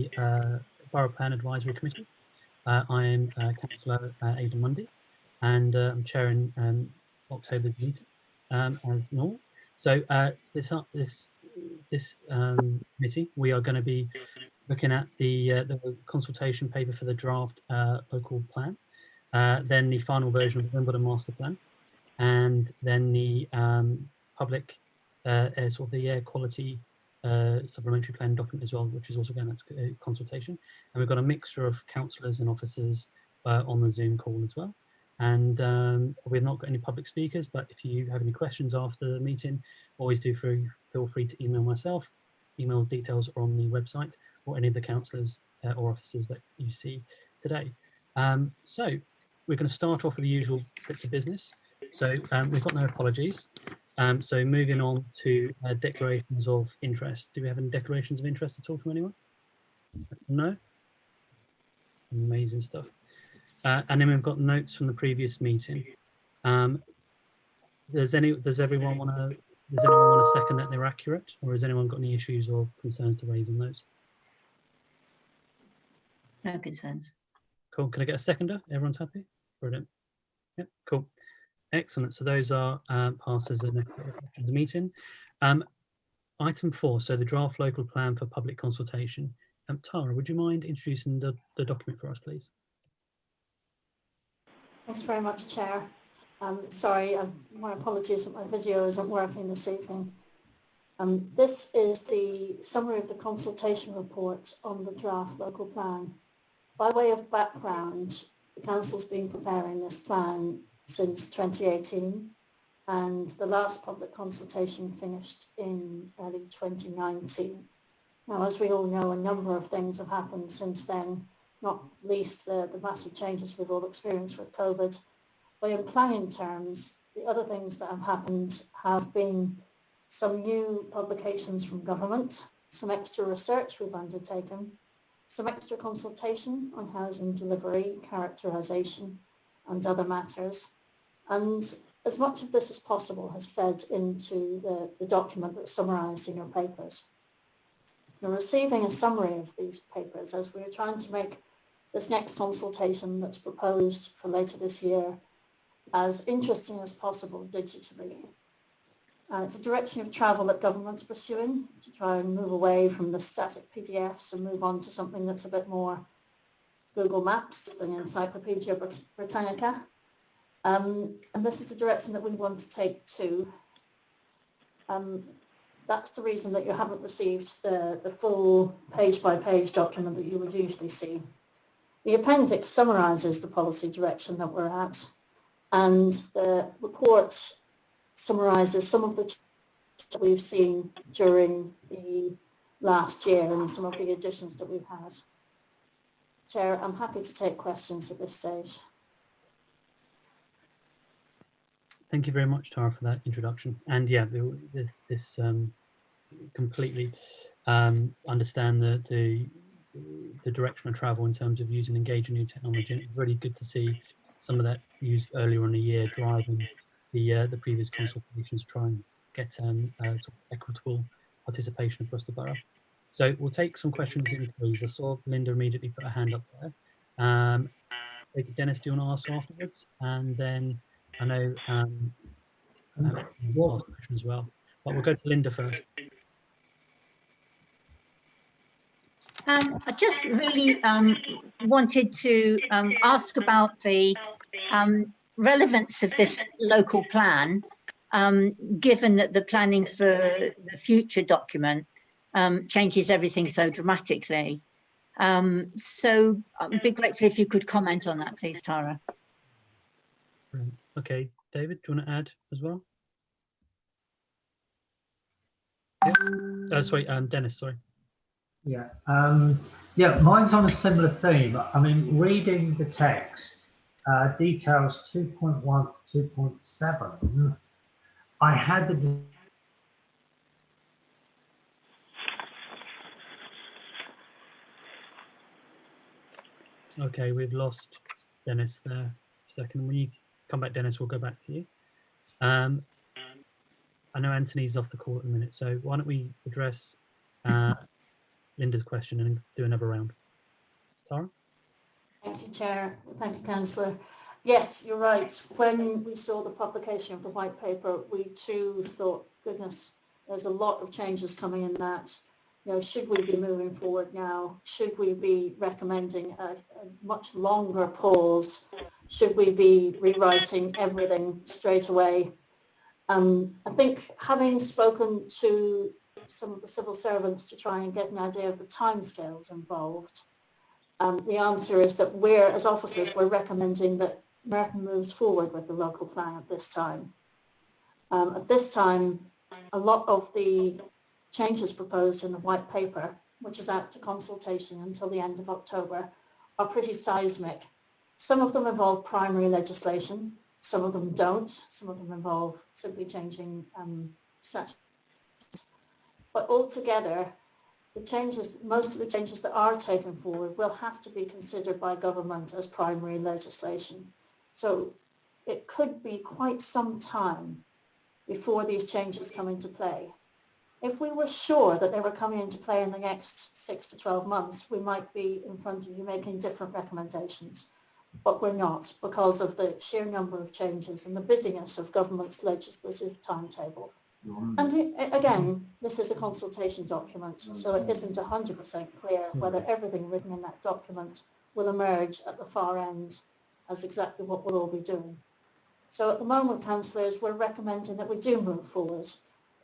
the Borough Plan Advisory Committee. I am Councillor Aidan Mundy, and I'm chairing October's meeting as normal. So this committee, we are going to be looking at the consultation paper for the draft local plan, then the final version of the Wimbledon Master Plan, and then the public sort of the air quality supplementary plan document as well, which is also going to consultation. And we've got a mixture of councillors and officers on the Zoom call as well. And we've not got any public speakers, but if you have any questions after the meeting, always feel free to email myself. Email details are on the website, or any of the councillors or officers that you see today. So we're going to start off with the usual bits of business. So we've got no apologies. So moving on to declarations of interest. Do we have any declarations of interest at all from anyone? No? Amazing stuff. And then we've got notes from the previous meeting. Does anyone want to second that they're accurate, or has anyone got any issues or concerns to raise on those? No concerns. Cool. Can I get a seconder? Everyone's happy? Brilliant. Yep. Cool. Excellent. So those are passes in the meeting. Item 4. So the draft local plan for public consultation. Tara, would you mind introducing the document for us, please? Thanks very much, Chair. Sorry, my apologies that my video isn't working this evening. This is the summary of the consultation report on the draft local plan. By way of background, the Council's been preparing this plan since 2018, and the last public consultation finished in early 2019. Now, as we all know, a number of things have happened since then, not least the massive changes we've all experienced with COVID. But in planning terms, the other things that have happened have been some new publications from government, some extra research we've undertaken, some extra consultation on housing delivery, characterisation, and other matters. And as much of this as possible has fed into the document that's summarised in your papers. You're receiving a summary of these papers as we're trying to make this next consultation that's proposed for later this year as interesting as possible digitally. It's a direction of travel that government's pursuing to try and move away from the static PDFs and move on to something that's a bit more Google Maps than Encyclopedia Britannica. And this is the direction that we want to take too. That's the reason that you haven't received the full page-by-page document that you would usually see. The appendix summarises the policy direction that we're at, and the report summarises some of the changes that we've seen during the last year and some of the additions that we've had. Chair, I'm happy to take questions at this stage. Thank you very much, Tara, for that introduction. And yeah, this completely understand the direction of travel in terms of using engaging new technology. And it's really good to see some of that used earlier in the year, driving the previous consultations to try and get sort of equitable participation across the borough. So we'll take some questions in, please. I saw Linda immediately put her hand up there. Dennis, do you want to ask afterwards? And then I know I'll ask a question as well, but we'll go to Linda first. I just really wanted to ask about the relevance of this local plan, given that the planning for the future document changes everything so dramatically. So I'd be grateful if you could comment on that, please, Tara. Okay, David, do you want to add as well? Yeah. Sorry, Dennis, sorry. Yeah, yeah, mine's on a similar theme. I mean, reading the text, details 2.1 to 2.7, I had the... Okay, we've lost Dennis there for a second. When you come back, Dennis, we'll go back to you. I know Anthony's off the call at the minute, so why don't we address Linda's question and do another round. Tara? Thank you, Chair. Thank you, Councillor. Yes, you're right. When we saw the publication of the white paper, we too thought, goodness, there's a lot of changes coming in that. You know, should we be moving forward now? Should we be recommending a much longer pause? Should we be rewriting everything straight away? I think having spoken to some of the civil servants to try and get an idea of the timescales involved, the answer is that we're, as officers, we're recommending that Merton moves forward with the local plan at this time. At this time, a lot of the changes proposed in the white paper, which is out to consultation until the end of October, are pretty seismic. Some of them involve primary legislation, some of them don't, some of them involve simply changing statutes. But altogether, the changes, most of the changes that are taken forward will have to be considered by government as primary legislation. So it could be quite some time before these changes come into play. If we were sure that they were coming into play in the next 6 to 12 months, we might be in front of you making different recommendations, but we're not, because of the sheer number of changes and the busyness of government's legislative timetable. And again, this is a consultation document, so it isn't 100% clear whether everything written in that document will emerge at the far end as exactly what we'll all be doing. So at the moment, councillors, we're recommending that we do move forward.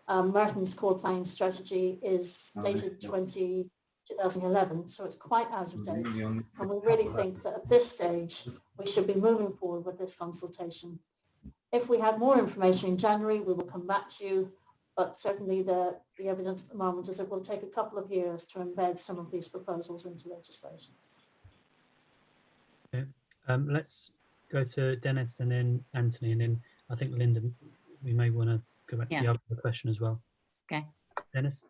Merton's core planning strategy is dated 2011, so it's quite out of date. And we really think that at this stage, we should be moving forward with this consultation. If we have more information in January, we will come back to you, but certainly the evidence at the moment is it will take a couple of years to embed some of these proposals into legislation. Okay. Let's go to Dennis and then Anthony, and then I think Linda, we may want to go back to the other question as well. Okay. Dennis?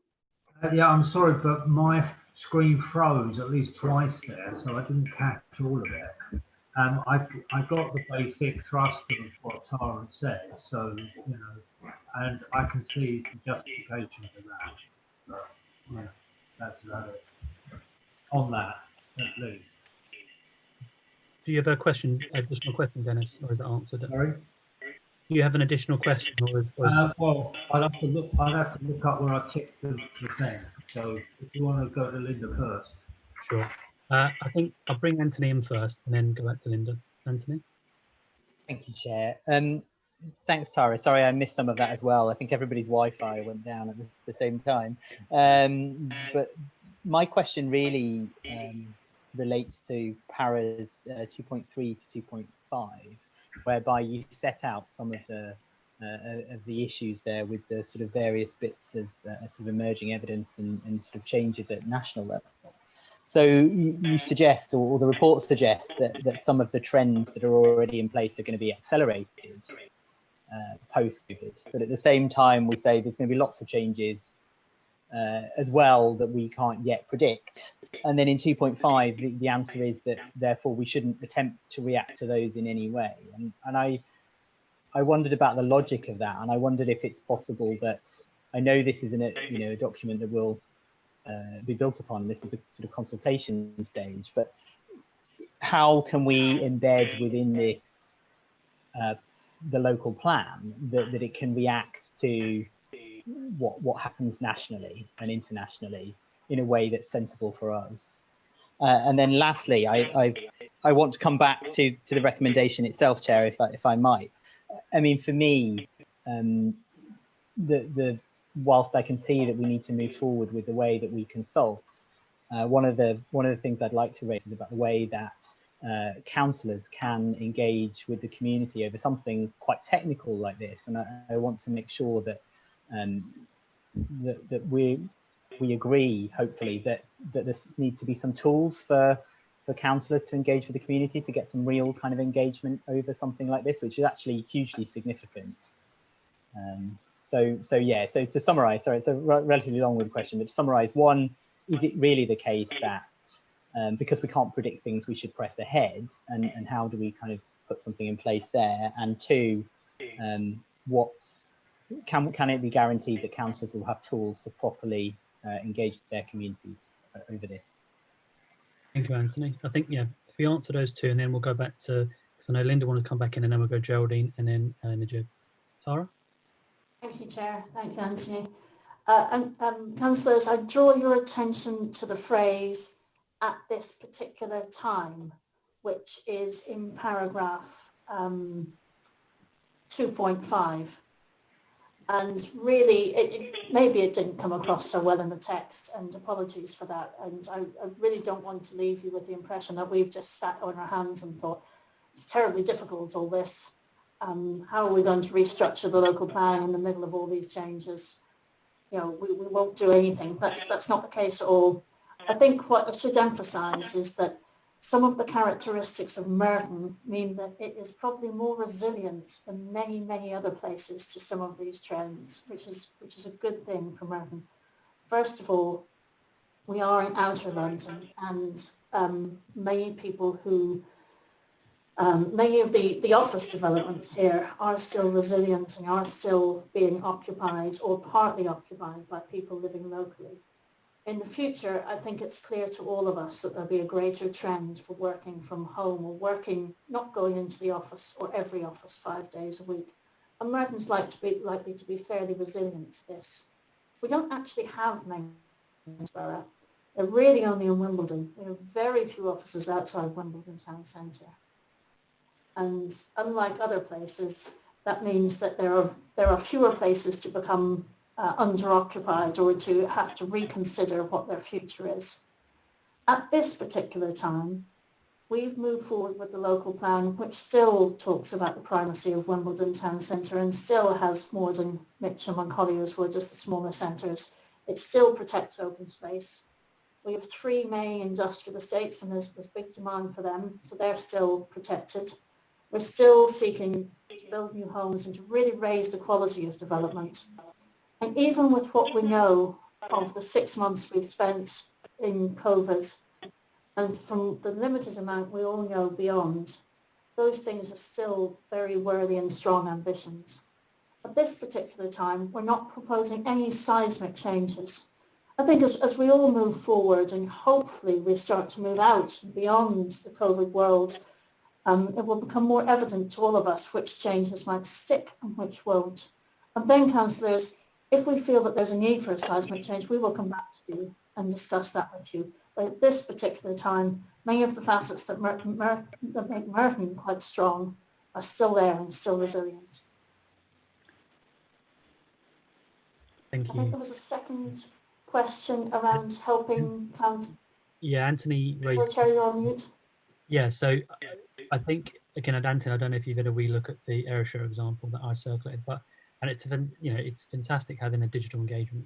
Yeah, I'm sorry, but my screen froze at least twice there, so I didn't catch all of it. I got the basic thrust of what Tara said, so, you know, and I can see the justification for that. But, yeah, that's about it. On that, at least. Do you have a question, additional question, Dennis, or is it answered? Sorry? Do you have an additional question, or is well, I'd have to look up where I ticked the thing. So if you want to go to Linda first. Sure. I think I'll bring Anthony in first and then go back to Linda. Anthony? Thank you, Chair. Thanks, Tara. Sorry, I missed some of that as well. I think everybody's Wi-Fi went down at the same time. But my question really relates to paras 2.3 to 2.5, whereby you set out some of the issues there with the sort of various bits of sort of emerging evidence and sort of changes at national level. So you suggest, or the report suggests, that some of the trends that are already in place are going to be accelerated post-COVID. But at the same time, we say there's going to be lots of changes as well that we can't yet predict. And then in 2.5, the answer is that therefore we shouldn't attempt to react to those in any way. And I wondered about the logic of that, and I wondered if it's possible that, I know this is a document that will be built upon. This is a sort of consultation stage, but how can we embed within this the local plan that it can react to what happens nationally and internationally in a way that's sensible for us? And then lastly, I want to come back to the recommendation itself, Chair, if I might. I mean, for me, whilst I can see that we need to move forward with the way that we consult, one of the things I'd like to raise is about the way that councillors can engage with the community over something quite technical like this, and I want to make sure that that we agree, hopefully, that there need to be some tools for councillors to engage with the community, to get some real kind of engagement over something like this, which is actually hugely significant. So to summarise, sorry, it's a relatively long-winded question, but to summarise, one, is it really the case that because we can't predict things, we should press ahead, and how do we kind of put something in place there? And two, can it be guaranteed that councillors will have tools to properly engage their communities over this. Thank you, Anthony. I think, yeah, if we answer those two, and then we'll go back to, because I know Linda wanted to come back in, and then we'll go Geraldine, and then Najib. Tara? Thank you, Chair. Thank you, Anthony. Councillors, I draw your attention to the phrase "at this particular time," which is in paragraph 2.5. And really, maybe it didn't come across so well in the text, and apologies for that. And I really don't want to leave you with the impression that we've just sat on our hands and thought, it's terribly difficult, all this. How are we going to restructure the local plan in the middle of all these changes? You know, we won't do anything. That's not the case at all. I think what I should emphasise is that some of the characteristics of Merton mean that it is probably more resilient than many, many other places to some of these trends, which is a good thing for Merton. First of all, we are in outer London, and many people who many of the office developments here are still resilient and are still being occupied or partly occupied by people living locally. In the future, I think it's clear to all of us that there'll be a greater trend for working from home, or working, not going into the office or every office 5 days a week. And Merton's likely to be fairly resilient to this. We don't actually have many in Borough. They're really only in Wimbledon. We have very few offices outside Wimbledon town centre. And unlike other places, that means that there are fewer places to become under-occupied or to have to reconsider what their future is. At this particular time, we've moved forward with the local plan, which still talks about the primacy of Wimbledon town centre and still has Morden, Mitcham and Colliers, who are just the smaller centres. It still protects open space. We have 3 main industrial estates, and there's big demand for them, so they're still protected. We're still seeking to build new homes and to really raise the quality of development. And even with what we know of the 6 months we've spent in COVID, and from the limited amount we all know beyond, those things are still very worthy and strong ambitions. At this particular time, we're not proposing any seismic changes. I think as we all move forward, and hopefully we start to move out beyond the COVID world, it will become more evident to all of us which changes might stick and which won't. And then, councillors, if we feel that there's a need for a seismic change, we will come back to you and discuss that with you. But at this particular time, many of the facets that make Merton quite strong are still there and still resilient. Thank I think you. there was a second question around helping council. Yeah, Anthony raised. Chair, you're on mute. Yeah, so I think, again, at Anthony, I don't know if you've had a wee look at the Ayrshire example that I circulated, but and it's, you know, it's fantastic having a digital engagement.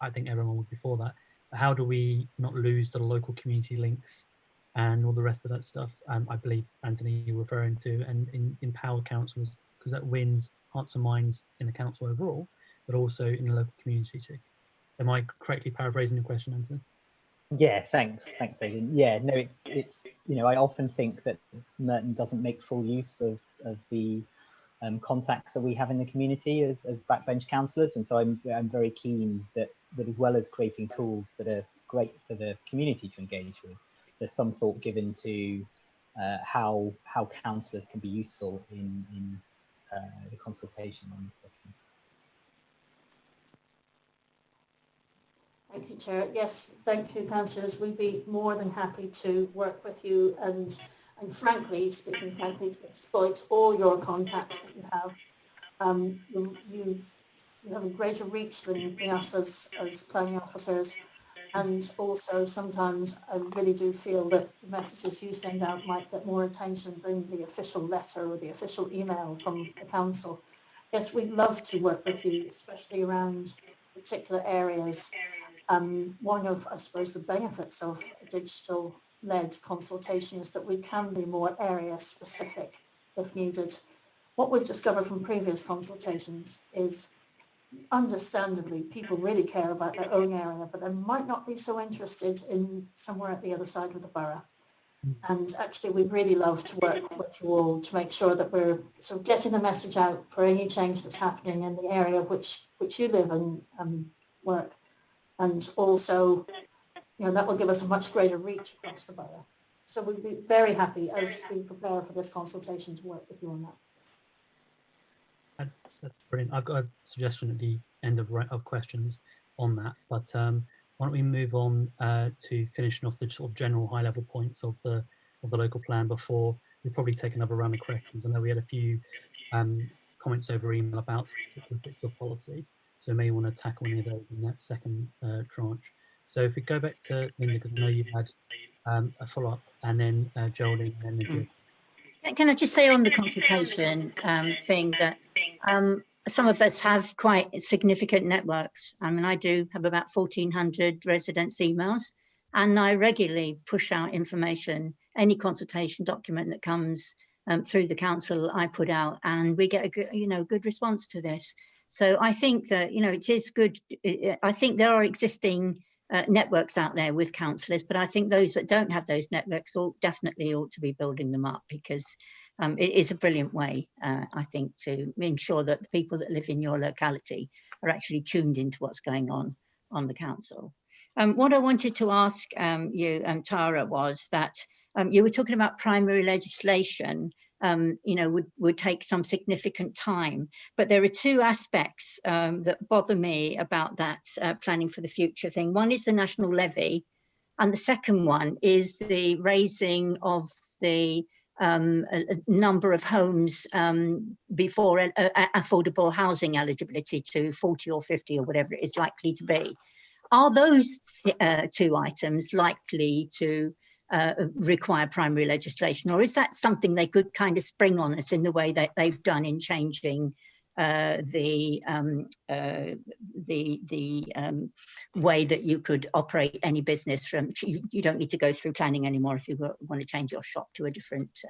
I think everyone would be for that. But how do we not lose the local community links and all the rest of that stuff? I believe, Anthony, you're referring to, and empower councils, because that wins hearts and minds in the council overall, but also in the local community too. Am I correctly paraphrasing your question, Anthony? Yeah, thanks, Aidan. Yeah, no, it's you know, I often think that Merton doesn't make full use of the contacts that we have in the community as backbench councillors, and so I'm very keen that as well as creating tools that are great for the community to engage with, there's some thought given to how councillors can be useful in the consultation on this document. Thank you, Chair. Yes, thank you, councillors. We'd be more than happy to work with you and frankly, speaking frankly, to exploit all your contacts that you have. You have a greater reach than us as planning officers, and also sometimes I really do feel that the messages you send out might get more attention than the official letter or the official email from the council. Yes, we'd love to work with you, especially around particular areas. One of, I suppose, the benefits of digital-led consultation is that we can be more area-specific if needed. What we've discovered from previous consultations is, understandably, people really care about their own area, but they might not be so interested in somewhere at the other side of the borough. And actually, we'd really love to work with you all to make sure that we're sort of getting the message out for any change that's happening in the area which you live and work. And also that will give us a much greater reach across the borough. So we'd be very happy as we prepare for this consultation to work with you on that. That's brilliant. I've got a suggestion at the end of questions on that, but why don't we move on to finishing off the sort of general high-level points of the local plan before we probably take another round of questions. I know we had a few comments over email about particular bits of policy, so we may want to tackle any of those in that second tranche. So if we go back to Linda, because I know you had a follow-up, and then Geraldine, and then Jim. Can I just say on the consultation thing that some of us have quite significant networks. I mean, I do have about 1,400 residents' emails, and I regularly push out information, any consultation document that comes through the council I put out, and we get a good, good response to this. So I think that, it is good. I think there are existing networks out there with councillors, but I think those that don't have those networks definitely ought to be building them up, because it is a brilliant way, I think, to ensure that the people that live in your locality are actually tuned into what's going on the council. What I wanted to ask you, Tara, was that you were talking about primary legislation, would take some significant time. But there are two aspects that bother me about that planning for the future thing. One is the national levy, and the second one is the raising of the a number of homes before affordable housing eligibility to 40 or 50 or whatever it is likely to be. Are those two items likely to require primary legislation, or is that something they could kind of spring on us in the way that they've done in changing the way that you could operate any business from? You don't need to go through planning anymore if you want to change your shop to a different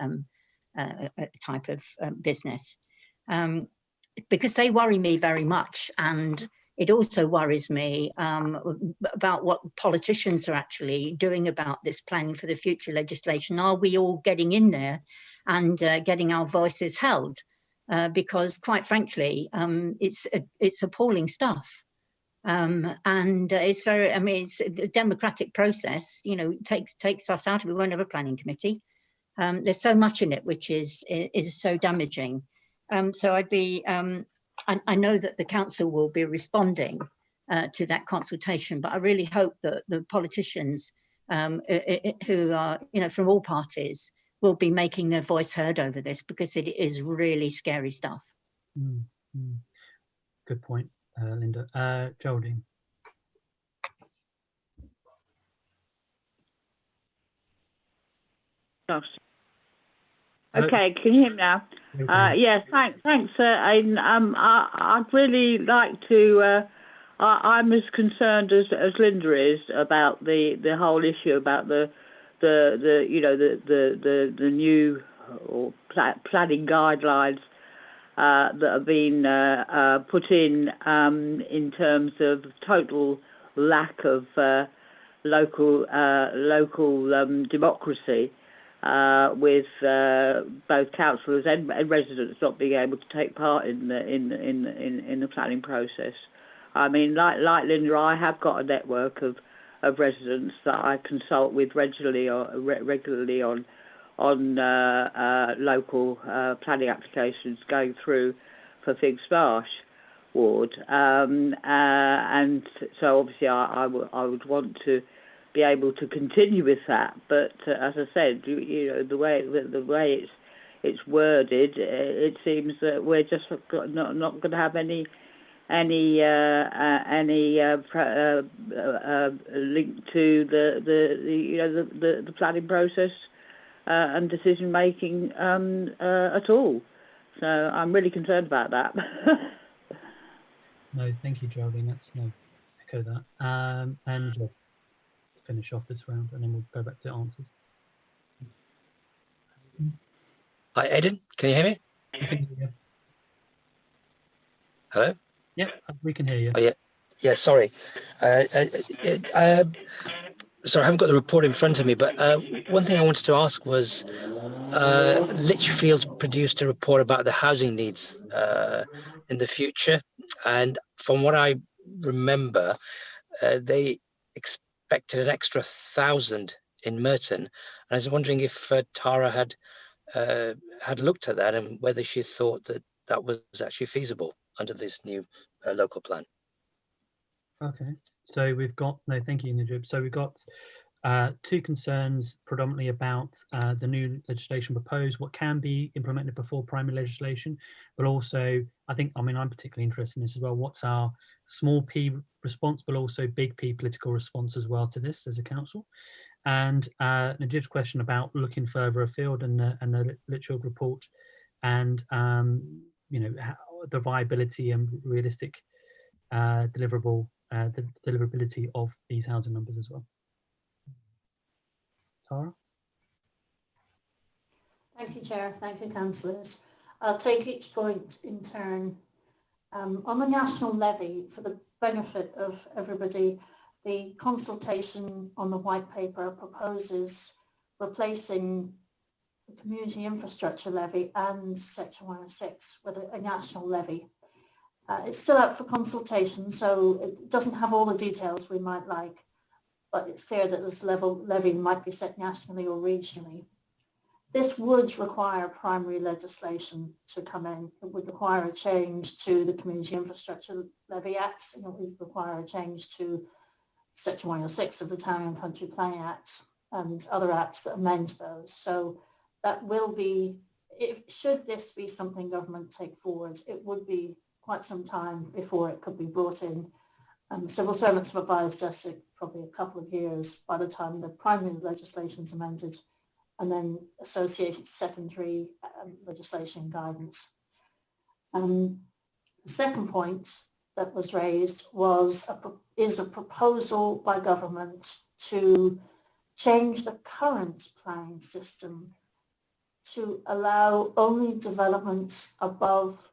type of business, because they worry me very much. And it also worries me about what politicians are actually doing about this planning for the future legislation. Are we all getting in there and getting our voices held? Because quite frankly, it's appalling stuff. And it's very, I mean, it's the democratic process, takes us out of it. We won't have a planning committee. There's so much in it which is so damaging. So I'd be, I know that the council will be responding to that consultation, but I really hope that the politicians who are, from all parties, will be making their voice heard over this, because it is really scary stuff. Good point, Linda. Geraldine. Okay, can you hear me now? Yes, thanks. I'd really like to. I'm as concerned as Linda is about the whole issue about the new planning guidelines that have been put in terms of total lack of local democracy, with both councillors and residents not being able to take part in the planning process. I mean, like Linda, I have got a network of residents that I consult with regularly on local planning applications going through for Figs Marsh ward, and so obviously I would want to be able to continue with that. But as I said, the way it's worded, it seems that we're just not going to have any link to the planning process and decision making at all. So I'm really concerned about that. No, thank you, Geraldine. Let's echo that. And to finish off this round, and then we'll go back to answers. Hi, Aidan. Can you hear me? I can hear you. Hello? Yep, we can hear you. Oh, yeah. Yeah, sorry. Sorry, I haven't got the report in front of me, but one thing I wanted to ask was Lichfield produced a report about the housing needs in the future. And from what I remember, they expected an extra 1,000 in Merton. And I was wondering if Tara had looked at that and whether she thought that that was actually feasible under this new local plan. Okay, so we've got, no, thank you, Najib. So we've got two concerns predominantly about the new legislation proposed, what can be implemented before primary legislation, but also, I'm particularly interested in this as well, what's our small p response, but also big P political response as well to this as a council. And Najib's question about looking further afield and the Litchfield report and, the viability and realistic deliverability of these housing numbers as well. Tara? Thank you, Chair. Thank you, councillors. I'll take each point in turn. On the national levy, for the benefit of everybody, the consultation on the white paper proposes replacing the community infrastructure levy and section 106 with a national levy. It's still up for consultation, so it doesn't have all the details we might like, but it's clear that this levy might be set nationally or regionally. This would require primary legislation to come in. It would require a change to the Community Infrastructure Levy Act, and it would require a change to Section 106 of the Town and Country Planning Act and other acts that amend those. So that will be, should this be something government take forward, it would be quite some time before it could be brought in. Civil servants have advised us probably a couple of years by the time the primary legislation is amended and then associated secondary legislation guidance. The second point that was raised is a proposal by government to change the current planning system to allow only developments above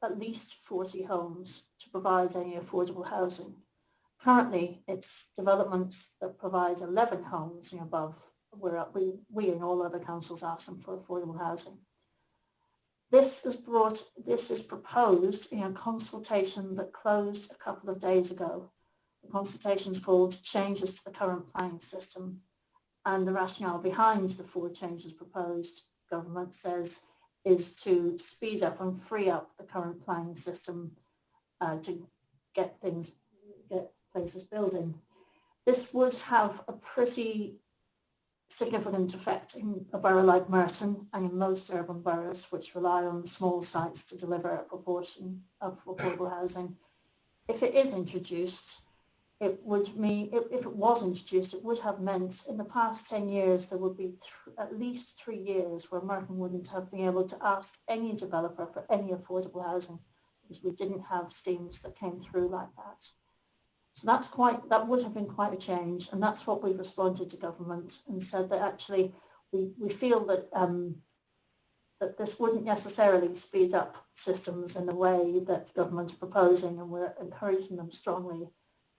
at least 40 homes to provide any affordable housing. Currently, it's developments that provide 11 homes and above. We and all other councils ask them for affordable housing. This is proposed in a consultation that closed a couple of days ago. The consultation is called Changes to the Current Planning System, and the rationale behind the 4 changes proposed, government says, is to speed up and free up the current planning system to get places building. This would have a pretty significant effect in a borough like Merton and in most urban boroughs which rely on small sites to deliver a proportion of affordable housing. If it is introduced, it would mean, if it was introduced, it would have meant in the past 10 years there would be at least 3 years where Merton wouldn't have been able to ask any developer for any affordable housing because we didn't have schemes that came through like that. So that would have been quite a change, and that's what we've responded to government and said that actually we feel that that this wouldn't necessarily speed up systems in the way that government are proposing, and we're encouraging them strongly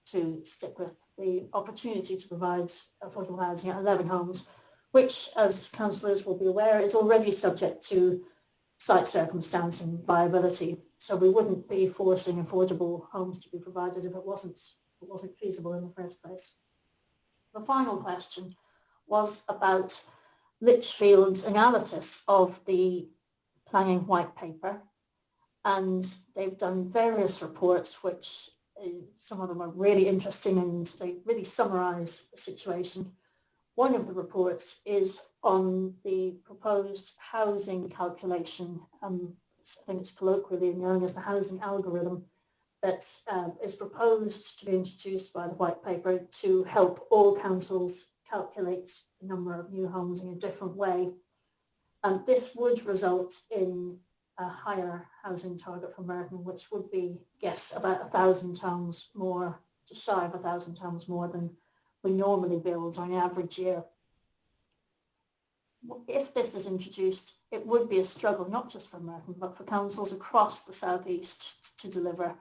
to stick with the opportunity to provide affordable housing at 11 homes, which, as councillors will be aware, is already subject to site circumstance and viability. So we wouldn't be forcing affordable homes to be provided if it wasn't feasible in the first place. The final question was about Litchfield's analysis of the planning white paper, and they've done various reports which some of them are really interesting and they really summarise the situation. One of the reports is on the proposed housing calculation, I think it's colloquially known as the housing algorithm, that is proposed to be introduced by the white paper to help all councils calculate the number of new homes in a different way. And this would result in a higher housing target for Merton, which would be, yes, about 1,000 homes more, just shy of 1,000 homes more than we normally build on an average year. If this is introduced, it would be a struggle, not just for Merton, but for councils across the South East to deliver.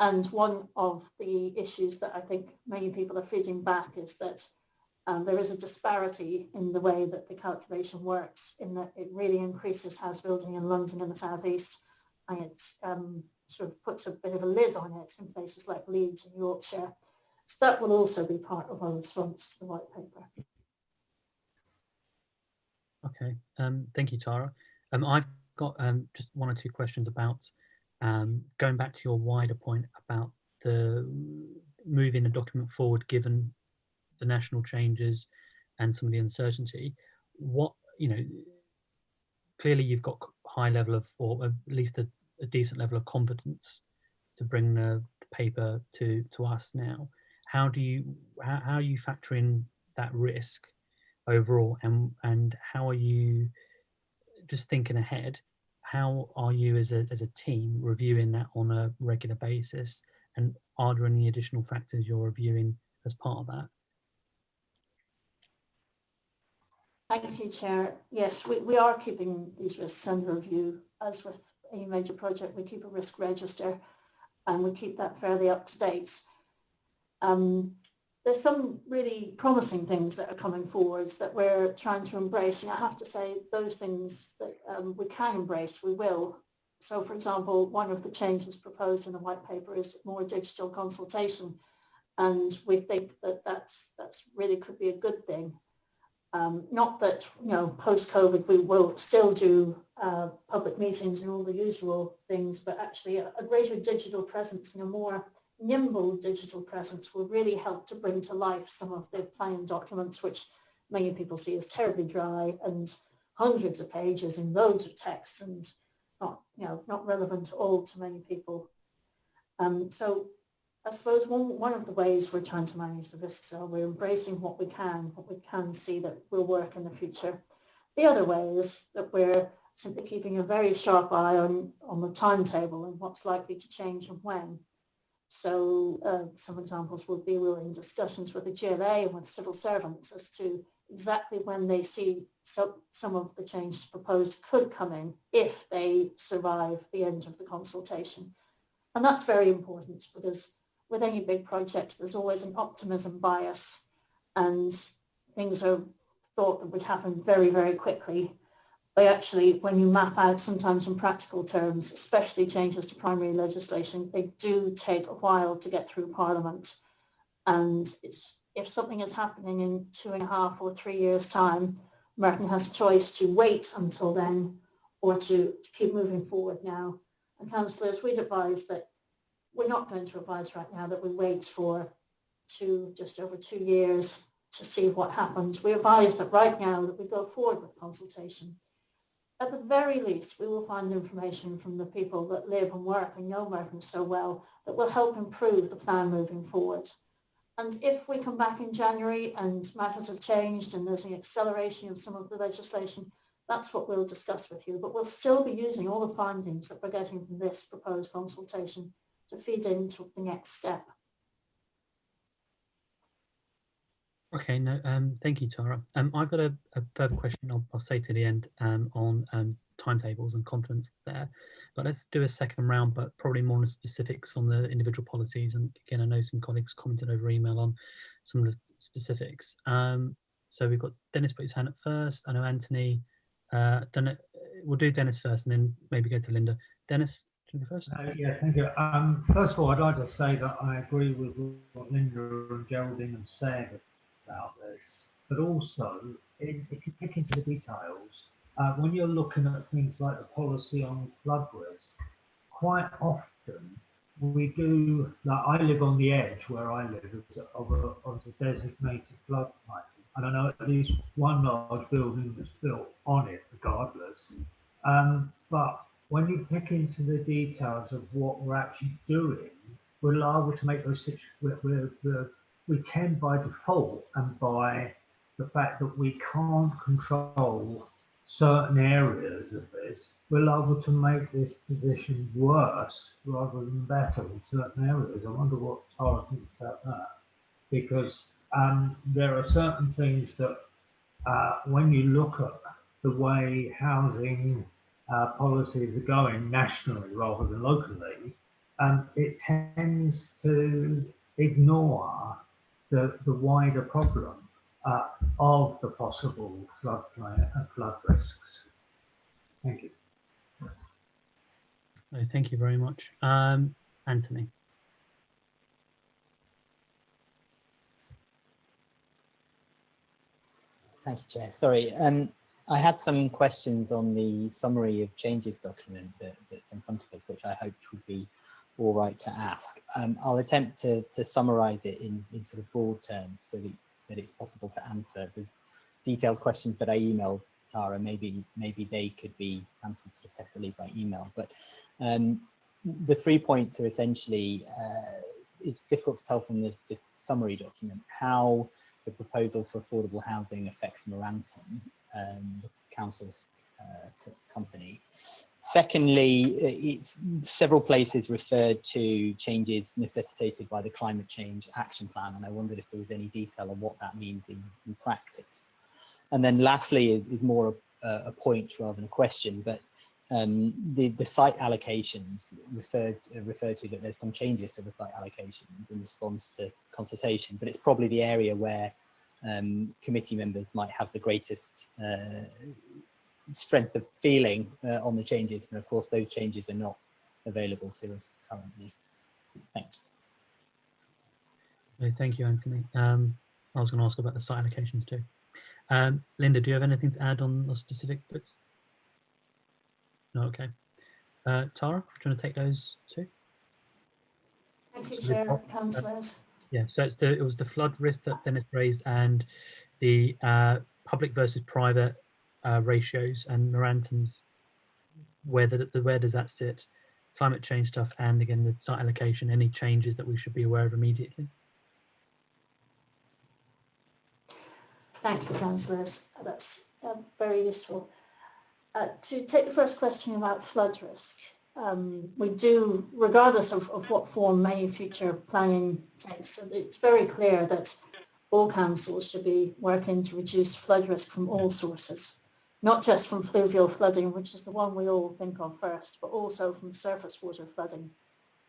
And one of the issues that I think many people are feeding back is that there is a disparity in the way that the calculation works, in that it really increases house building in London and the South East, and it sort of puts a bit of a lid on it in places like Leeds and Yorkshire. So that will also be part of our response to the white paper. Okay, thank you, Tara. I've got just one or two questions about going back to your wider point about the moving the document forward, given the national changes and some of the uncertainty. What, you know, clearly you've got high level of, or at least a decent level of confidence to bring the paper to us now. How do you how are you factoring that risk overall, and how are you, just thinking ahead, how are you as a team reviewing that on a regular basis, and are there any additional factors you're reviewing as part of that? Thank you, Chair. Yes, we are keeping these risks under review. As with any major project, we keep a risk register and we keep that fairly up to date. There's some really promising things that are coming forward that we're trying to embrace, and I have to say those things that we can embrace, we will. So, for example, one of the changes proposed in the white paper is more digital consultation, and we think that that's really could be a good thing. Not that, you know, post-COVID we will still do public meetings and all the usual things, but actually a greater digital presence and a more nimble digital presence will really help to bring to life some of the planning documents, which many people see as terribly dry and hundreds of pages and loads of text and not relevant at all to many people. So I suppose one of the ways we're trying to manage the risks are we're embracing what we can see that will work in the future. The other way is that we're simply keeping a very sharp eye on the timetable and what's likely to change and when. So some examples would be we're in discussions with the GLA and with civil servants as to exactly when they see some of the changes proposed could come in if they survive the end of the consultation. And that's very important because with any big project, there's always an optimism bias and things are thought that would happen very, very quickly. But actually, when you map out sometimes in practical terms, especially changes to primary legislation, they do take a while to get through Parliament. And if something is happening in 2.5 or 3 years' time, Merton has a choice to wait until then or to keep moving forward now. And councillors, we'd advise that we're not going to advise right now that we wait for just over 2 years to see what happens. We advise that right now that we go forward with consultation. At the very least, we will find information from the people that live and work and know Merton so well that will help improve the plan moving forward. And if we come back in January and matters have changed and there's an acceleration of some of the legislation, that's what we'll discuss with you. But we'll still be using all the findings that we're getting from this proposed consultation to feed into the next step. Okay, no, thank you, Tara. I've got a further question I'll say to the end on timetables and confidence there. But let's do a second round, but probably more on the specifics on the individual policies. And again, I know some colleagues commented over email on some of the specifics. So we've got Dennis put his hand up first. I know Anthony. We'll do Dennis first and then maybe go to Linda. Dennis, do you go first? Yeah, thank you. First of all, I'd like to say that I agree with what Linda and Geraldine have said about this, but also if you pick into the details, when you're looking at things like the policy on flood risk, quite often we do, like I live on the edge where I live of a designated floodplain, and I know at least one large building was built on it regardless, but when you pick into the details of what we're actually doing, we're liable to make those situations, we tend by default and by the fact that we can't control certain areas of this, we're liable to make this position worse rather than better in certain areas. I wonder what Tara thinks about that, because there are certain things that when you look at the way housing policies are going nationally rather than locally, it tends to ignore the wider problem of the possible flood risks. Thank you. No, thank you very much. Anthony. Thank you, Chair. Sorry, I had some questions on the summary of changes document that's in front of us, which I hoped would be all right to ask. I'll attempt to summarise it in sort of broad terms so that it's possible to answer the detailed questions that I emailed Tara. Maybe they could be answered sort of separately by email. But the 3 points are essentially, it's difficult to tell from the summary document how the proposal for affordable housing affects Moranton, the council's company. Secondly, it's several places referred to changes necessitated by the climate change action plan, and I wondered if there was any detail on what that means in practice. And then lastly is more a point rather than a question, but the site allocations referred to that there's some changes to the site allocations in response to consultation, but it's probably the area where committee members might have the greatest strength of feeling on the changes, and of course those changes are not available to us currently. Thanks. Thank you, Anthony. I was going to ask about the site allocations too. Linda, do you have anything to add on the specific bits? No, okay. Tara, do you want to take those too? Thank you, Chair, councillors. Yeah, so it was the flood risk that Dennis raised and the public versus private ratios and Moranton's, where does that sit? Climate change stuff, and again the site allocation, any changes that we should be aware of immediately? Thank you, councillors. That's very useful. To take the first question about flood risk, we do, regardless of what form any future planning takes, it's very clear that all councils should be working to reduce flood risk from all sources, not just from fluvial flooding, which is the one we all think of first, but also from surface water flooding.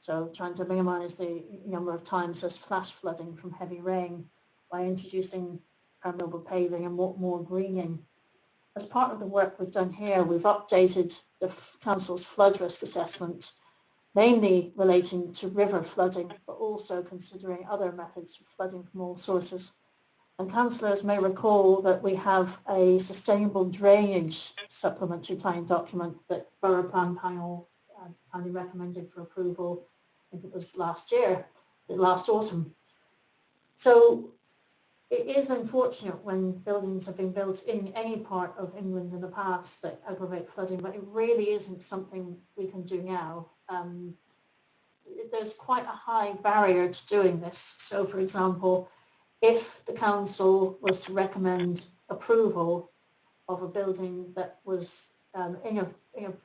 So trying to minimise the number of times there's flash flooding from heavy rain by introducing permeable paving and more greening. As part of the work we've done here, we've updated the council's flood risk assessment, mainly relating to river flooding, but also considering other methods of flooding from all sources. And councillors may recall that we have a sustainable drainage supplementary planning document that Borough Plan Panel kindly recommended for approval. I think it was last autumn. So it is unfortunate when buildings have been built in any part of England in the past that aggravate flooding, but it really isn't something we can do now. There's quite a high barrier to doing this. So, for example, if the council was to recommend approval of a building that was in a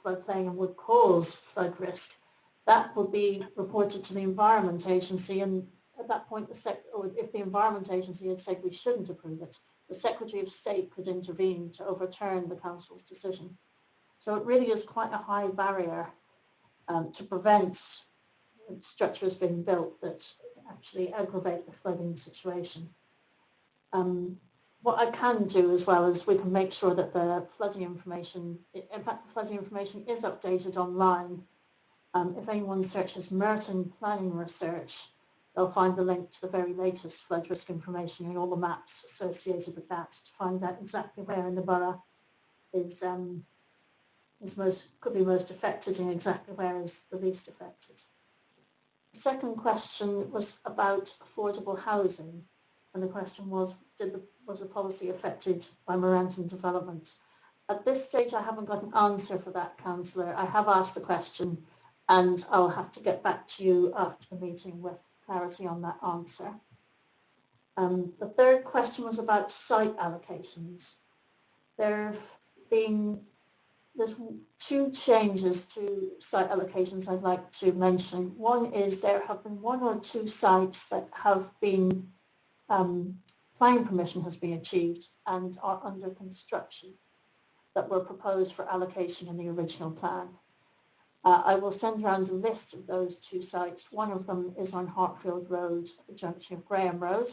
floodplain and would cause flood risk, that would be reported to the Environment Agency, and at that point, if the Environment Agency had said we shouldn't approve it, the Secretary of State could intervene to overturn the council's decision. So it really is quite a high barrier to prevent structures being built that actually aggravate the flooding situation. What I can do as well is we can make sure that the flooding information, in fact, the flooding information is updated online. If anyone searches Merton Planning Research, they'll find the link to the very latest flood risk information and all the maps associated with that to find out exactly where in the borough could be most affected and exactly where is the least affected. The second question was about affordable housing, and the question was, was the policy affected by Moranton development? At this stage, I haven't got an answer for that, councillor. I have asked the question, and I'll have to get back to you after the meeting with clarity on that answer. The third question was about site allocations. There's two changes to site allocations I'd like to mention. One is there have been one or two sites that have been, planning permission has been achieved and are under construction that were proposed for allocation in the original plan. I will send around a list of those two sites. One of them is on Hartfield Road at the junction of Graham Road,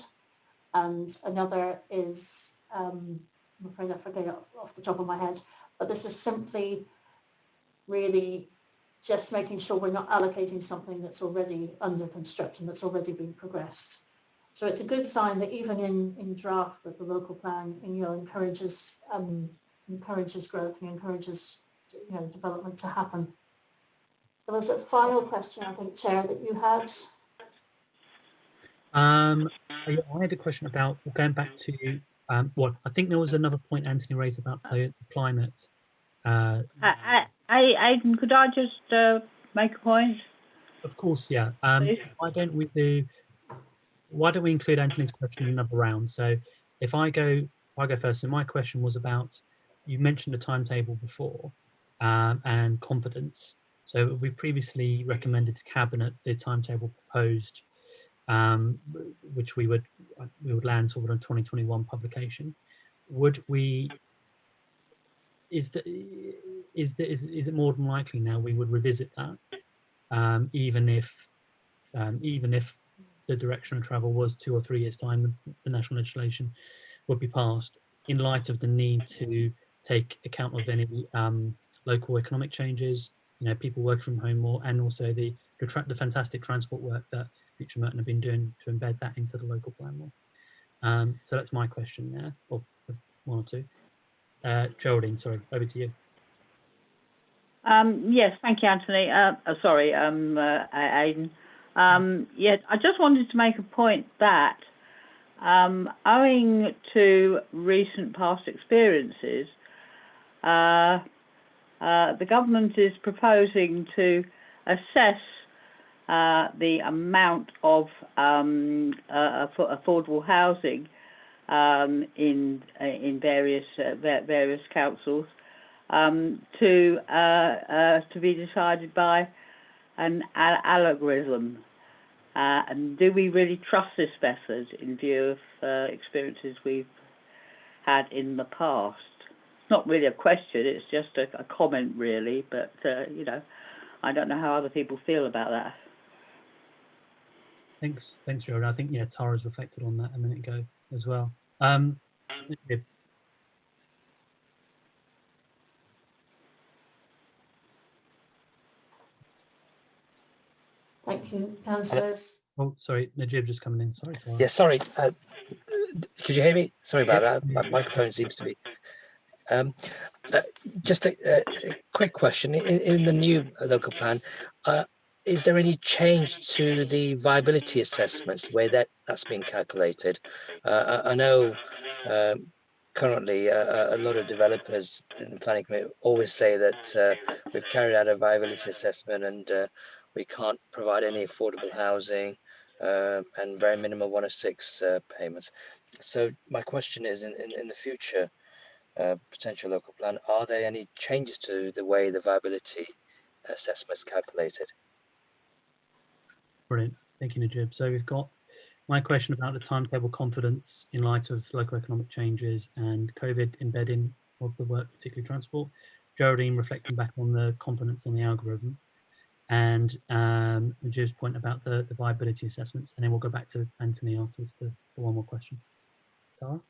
and another is, I'm afraid I forget it off the top of my head, but this is simply really just making sure we're not allocating something that's already under construction, that's already been progressed. So it's a good sign that even in draft that the local plan, encourages growth and encourages development to happen. There was a final question, I think, Chair, that you had. Yeah, I had a question about going back to what I think there was another point Anthony raised about the climate. Aidan, could I just make a point? Of course, yeah. Please. Why don't we include Anthony's question in another round? So if I go first, so my question was about, you mentioned a timetable before, and confidence. So we previously recommended to Cabinet the timetable proposed, which we would land sort of on 2021 publication. Is it more than likely now we would revisit that, even if the direction of travel was 2 or 3 years time, the national legislation would be passed, in light of the need to take account of any local economic changes, people working from home more, and also the fantastic transport work that Future Merton have been doing to embed that into the local plan more. So that's my question there, or one or two. Geraldine, sorry, over to you. Yes, thank you, Anthony. Sorry, Aidan. Yeah, I just wanted to make a point that owing to recent past experiences, the government is proposing to assess the amount of affordable housing in various councils to be decided by an algorithm. And do we really trust this method in view of experiences we've had in the past? It's not really a question, it's just a comment really, but I don't know how other people feel about that. Thanks, Geraldine. I think Tara's reflected on that a minute ago as well. Thank you, councillors. Oh, sorry, Najib just coming in. Sorry, Tara. Yeah, sorry. Could you hear me? Sorry about that. My microphone seems to be. Just a quick question. In the new local plan, is there any change to the viability assessments, the way that's being calculated? I know currently a lot of developers in the planning committee always say that we've carried out a viability assessment and we can't provide any affordable housing and very minimal 106 payments. So my question is, in the future potential local plan, are there any changes to the way the viability assessment is calculated? Brilliant. Thank you, Najib. So we've got my question about the timetable confidence in light of local economic changes and COVID embedding of the work, particularly transport. Geraldine reflecting back on the confidence on the algorithm, and Najib's point about the viability assessments, and then we'll go back to Anthony afterwards for one more question. Tara?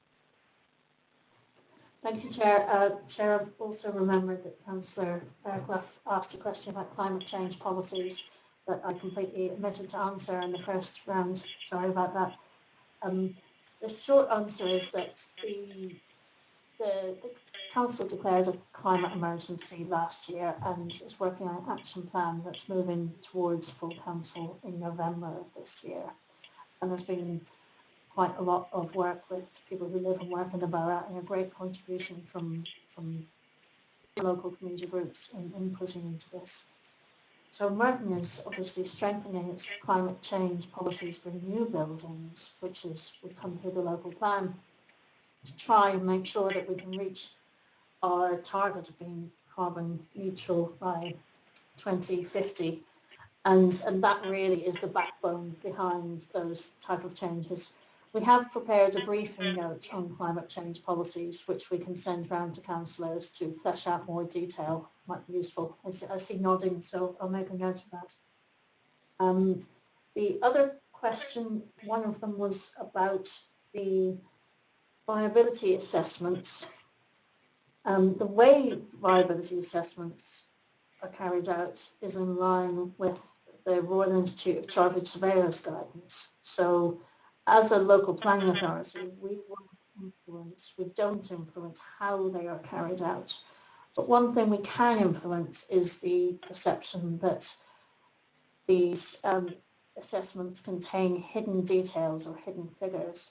Thank you, Chair. Chair, I've also remembered that Councillor Fairclough asked a question about climate change policies that I completely omitted to answer in the first round. Sorry about that. The short answer is that the Council declared a climate emergency last year and is working on an action plan that's moving towards full council in November of this year. And there's been quite a lot of work with people who live and work in the borough, and a great contribution from local community groups in inputting into this. So Merton is obviously strengthening its climate change policies for new buildings, which would come through the local plan, to try and make sure that we can reach our target of being carbon neutral by 2050. And that really is the backbone behind those type of changes. We have prepared a briefing note on climate change policies, which we can send round to councillors to flesh out more detail. Might be useful. I see nodding, so I'll make a note of that. The other question, one of them was about the viability assessments. The way viability assessments are carried out is in line with the Royal Institute of Chartered Surveyors guidance. So as a local planning authority, we won't influence, we don't influence how they are carried out. But one thing we can influence is the perception that these assessments contain hidden details or hidden figures.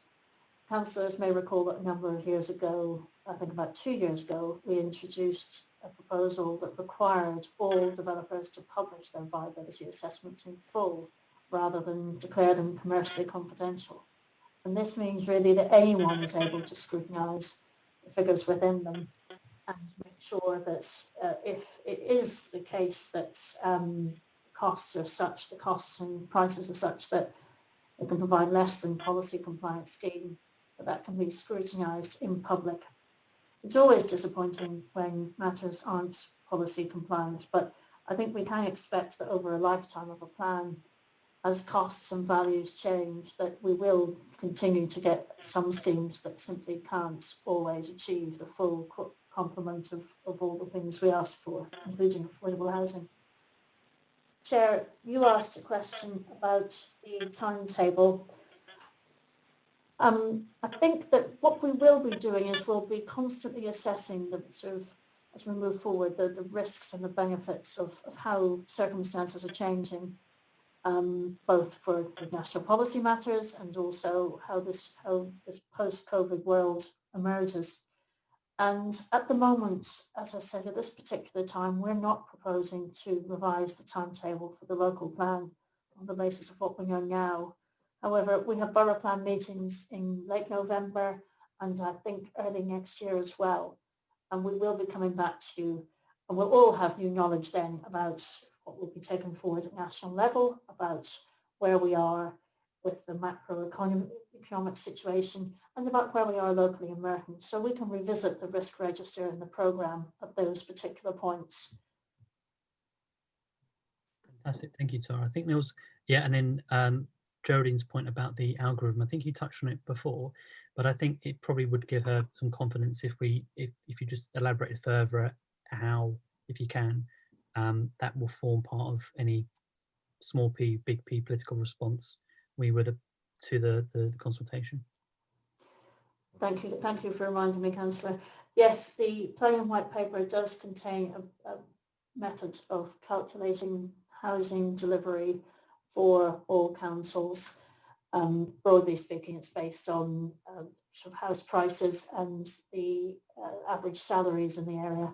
Councillors may recall that a number of years ago, I think about 2 years ago, we introduced a proposal that required all developers to publish their viability assessments in full rather than declare them commercially confidential. And this means really that anyone is able to scrutinise the figures within them and make sure that if it is the case that costs are such, the costs and prices are such that they can provide less than policy compliant scheme, that can be scrutinised in public. It's always disappointing when matters aren't policy compliant, but I think we can expect that over a lifetime of a plan, as costs and values change, that we will continue to get some schemes that simply can't always achieve the full complement of all the things we asked for, including affordable housing. Chair, you asked a question about the timetable. I think that what we will be doing is we'll be constantly assessing the sort of, as we move forward, the risks and the benefits of how circumstances are changing, both for the national policy matters and also how this post-COVID world emerges. And at the moment, as I said, at this particular time, we're not proposing to revise the timetable for the local plan on the basis of what we know now. However, we have borough plan meetings in late November and I think early next year as well. And we will be coming back to you, and we'll all have new knowledge then about what will be taken forward at national level, about where we are with the macroeconomic situation, and about where we are locally in Merton. So we can revisit the risk register and the programme at those particular points. Fantastic, thank you, Tara. I think there was, yeah, and then Geraldine's point about the algorithm, I think you touched on it before, but I think it probably would give her some confidence if you just elaborated further at how, if you can, that will form part of any small p, big P political response we would to the consultation. Thank you for reminding me, Councillor. Yes, the planning white paper does contain a method of calculating housing delivery for all councils. Broadly speaking, it's based on sort of house prices and the average salaries in the area.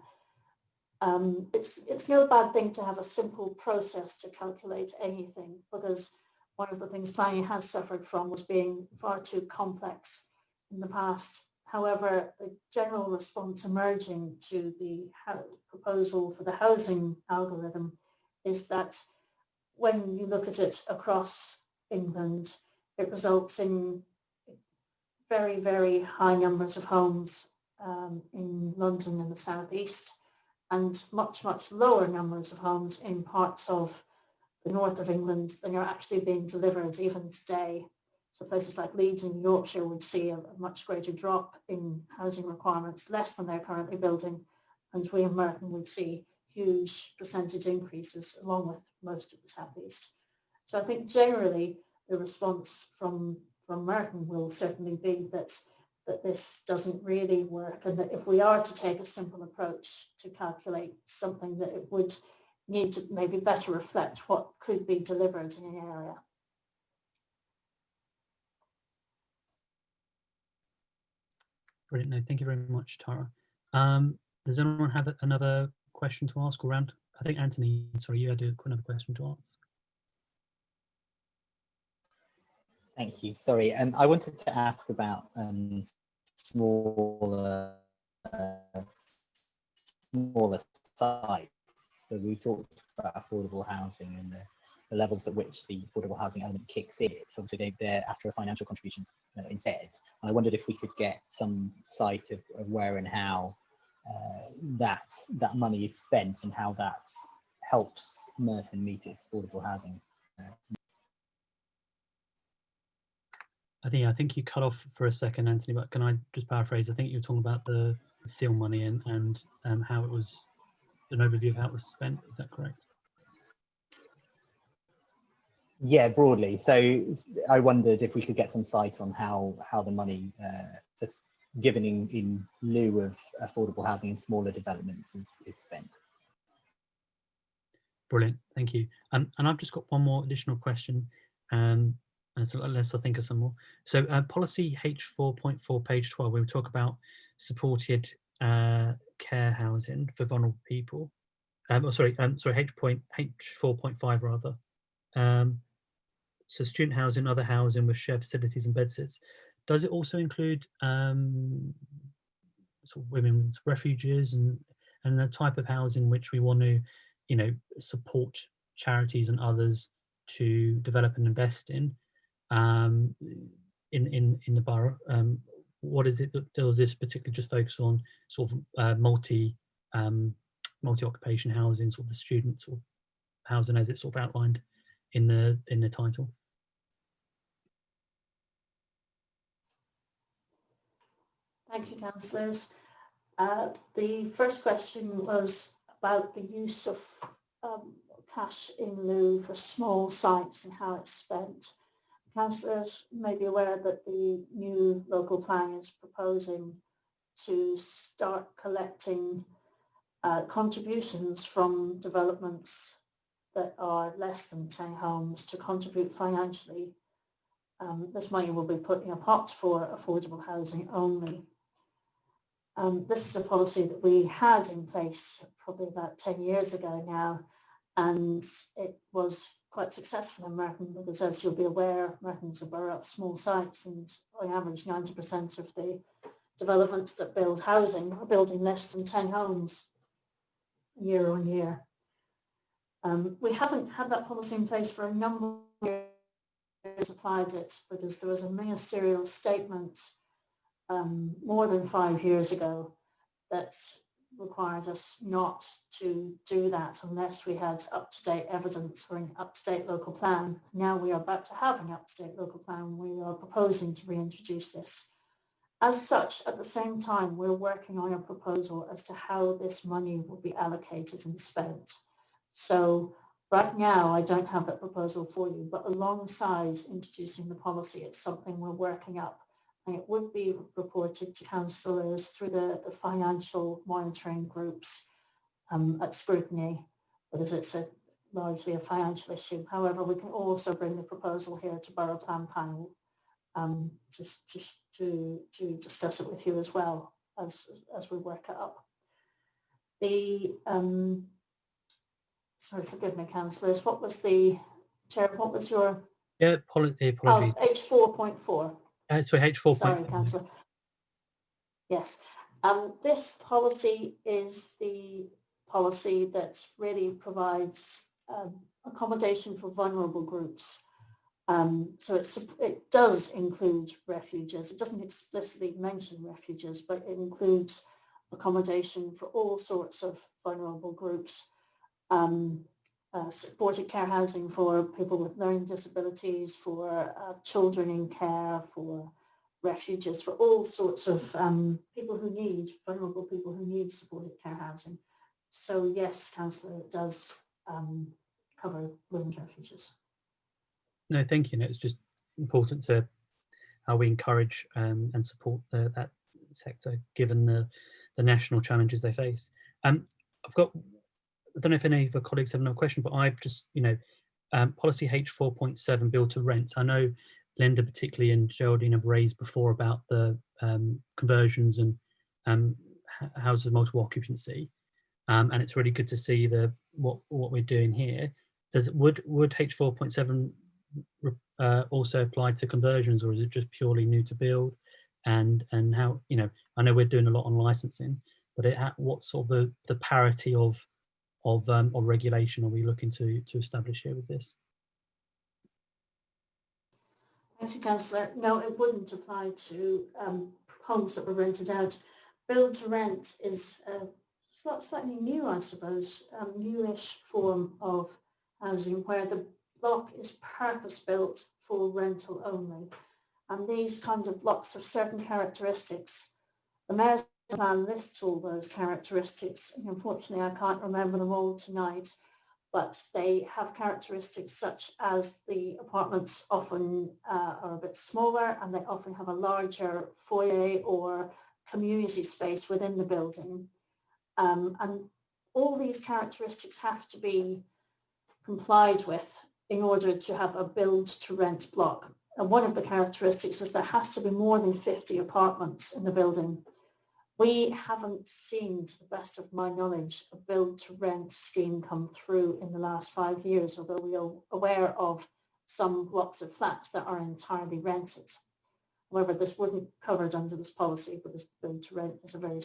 It's no bad thing to have a simple process to calculate anything, because one of the things planning has suffered from was being far too complex in the past. However, the general response emerging to the proposal for the housing algorithm is that when you look at it across England, it results in very, very high numbers of homes in London and the southeast, and much, much lower numbers of homes in parts of the north of England than are actually being delivered even today. So places like Leeds and Yorkshire would see a much greater drop in housing requirements, less than they're currently building, and we in Merton would see huge percentage increases along with most of the southeast. So I think generally the response from Merton will certainly be that this doesn't really work, and that if we are to take a simple approach to calculate something, that it would need to maybe better reflect what could be delivered in an area. Brilliant. No, thank you very much, Tara. Does anyone have another question to ask around? I think Anthony, sorry, you had another question to ask. Thank you. Sorry, I wanted to ask about smaller sites. So we talked about affordable housing and the levels at which the affordable housing element kicks in. So obviously they're asked for a financial contribution instead. And I wondered if we could get some sight of where and how that money is spent and how that helps Merton meet its affordable housing. I think you cut off for a second, Anthony, but can I just paraphrase? I think you were talking about the seal money and how it was, an overview of how it was spent. Is that correct? Yeah, broadly. So I wondered if we could get some sight on how the money that's given in lieu of affordable housing in smaller developments is spent. Brilliant, thank you. And I've just got one more additional question, and so unless I think of some more. So policy H4.4, page 12, we talk about supported care housing for vulnerable people. H4.5 rather. So student housing, other housing with shared facilities and bedsits. Does it also include sort of women's refuges and the type of housing which we want to, support charities and others to develop and invest in the borough? What is it that does this particularly just focus on sort of multi-occupation housing, sort of the student sort of housing as it's sort of outlined in the title? Thank you, councillors. The first question was about the use of cash in lieu for small sites and how it's spent. Councillors may be aware that the new local plan is proposing to start collecting contributions from developments that are less than 10 homes to contribute financially. This money will be put in a pot for affordable housing only. This is a policy that we had in place probably about 10 years ago now, and it was quite successful in Merton because, as you'll be aware, Merton is a borough of small sites, and on average 90% of the developments that build housing are building less than 10 homes year on year. We haven't had that policy in place for a number of years, applied it because there was a ministerial statement more than 5 years ago that required us not to do that unless we had up-to-date evidence or an up-to-date local plan. Now we are about to have an up-to-date local plan. We are proposing to reintroduce this. As such, at the same time, we're working on a proposal as to how this money will be allocated and spent. So right now, I don't have that proposal for you, but alongside introducing the policy, it's something we're working up. And it would be reported to councillors through the financial monitoring groups at scrutiny, because it's largely a financial issue. However, we can also bring the proposal here to Borough Plan Panel just to discuss it with you as well as we work it up. The sorry, forgive me, councillors. What was the chair? What was your? Yeah, apologies. Oh, H4.4. Sorry, H4. Sorry, councillor. Yes, this policy is the policy that really provides accommodation for vulnerable groups. So it does include refuges. It doesn't explicitly mention refuges, but it includes accommodation for all sorts of vulnerable groups. Supported care housing for people with learning disabilities, for children in care, for refuges, for all sorts of people who need, vulnerable people who need supported care housing. So yes, councillor, it does cover women's refuges. No, thank you. No, it's just important to how we encourage and support that sector, given the national challenges they face. I've got, I don't know if any of the colleagues have another question, but I've just, policy H4.7, build to rent. I know Linda particularly and Geraldine have raised before about the conversions and houses of multiple occupancy, and it's really good to see what we're doing here. Would H4.7 also apply to conversions, or is it just purely new to build? And how, I know we're doing a lot on licensing, but what sort of the parity of regulation are we looking to establish here with this? Thank you, councillor. No, it wouldn't apply to homes that were rented out. Build to rent is slightly new, I suppose, newish form of housing where the block is purpose built for rental only. And these kinds of blocks have certain characteristics. The mayor's plan lists all those characteristics, and unfortunately I can't remember them all tonight, but they have characteristics such as the apartments often are a bit smaller, and they often have a larger foyer or community space within the building. And all these characteristics have to be complied with in order to have a build to rent block. And one of the characteristics is there has to be more than 50 apartments in the building. We haven't seen, to the best of my knowledge, a build to rent scheme come through in the last 5 years, although we are aware of some blocks of flats that are entirely rented. However, this wouldn't be covered under this policy, but this build to rent is a very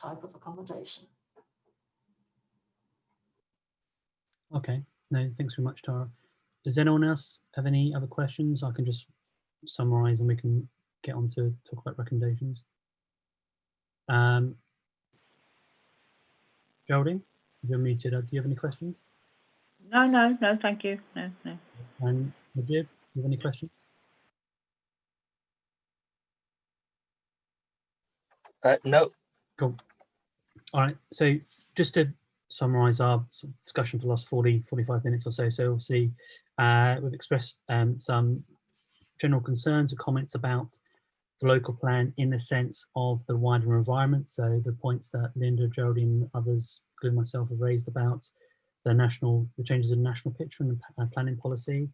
type of accommodation. Okay, no, thanks very much, Tara. Does anyone else have any other questions? I can just summarize and we can get on to talk about recommendations. Geraldine, you're muted. Do you have any questions? No, thank you. No. And Majid, do you have any questions? No. Cool. All right, so just to summarize our sort of discussion for the last 45 minutes or so. So obviously we've expressed some general concerns or comments about the local plan in the sense of the wider environment. So the points that Linda, Geraldine, and others, including myself, have raised about the changes in the national picture and planning policy.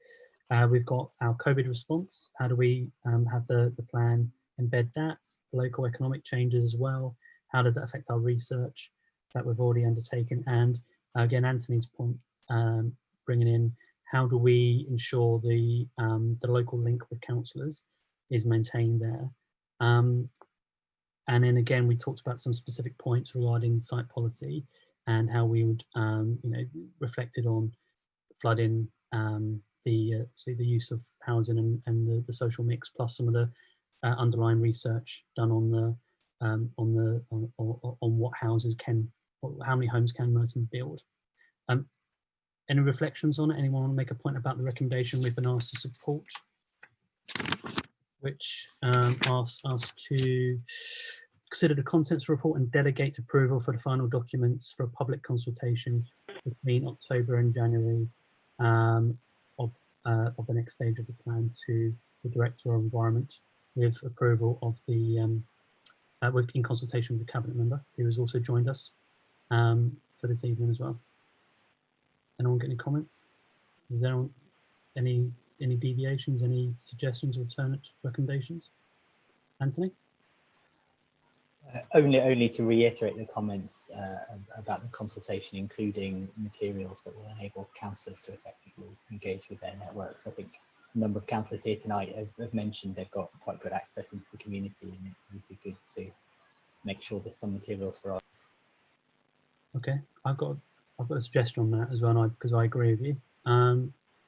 We've got our COVID response. How do we have the plan embed that? The local economic changes as well. How does that affect our research that we've already undertaken? And again, Anthony's point, bringing in how do we ensure the local link with councillors is maintained there. And then again, we talked about some specific points regarding site policy and how we would, reflected on flooding, the use of housing and the social mix, plus some of the underlying research done on what houses how many homes can Merton build. Any reflections on it? Anyone want to make a point about the recommendation we've been asked to support, which asks us to consider the contents report and delegate approval for the final documents for a public consultation between October and January of the next stage of the plan to the Director of Environment, with approval of the in consultation with the Cabinet member who has also joined us for this evening as well. Anyone get any comments? Is there any deviations, any suggestions, alternate recommendations? Anthony? Only to reiterate the comments about the consultation, including materials that will enable councillors to effectively engage with their networks. I think a number of councillors here tonight have mentioned they've got quite good access into the community, and it would be good to make sure there's some materials for us. Okay, I've got a suggestion on that as well, because I agree with you.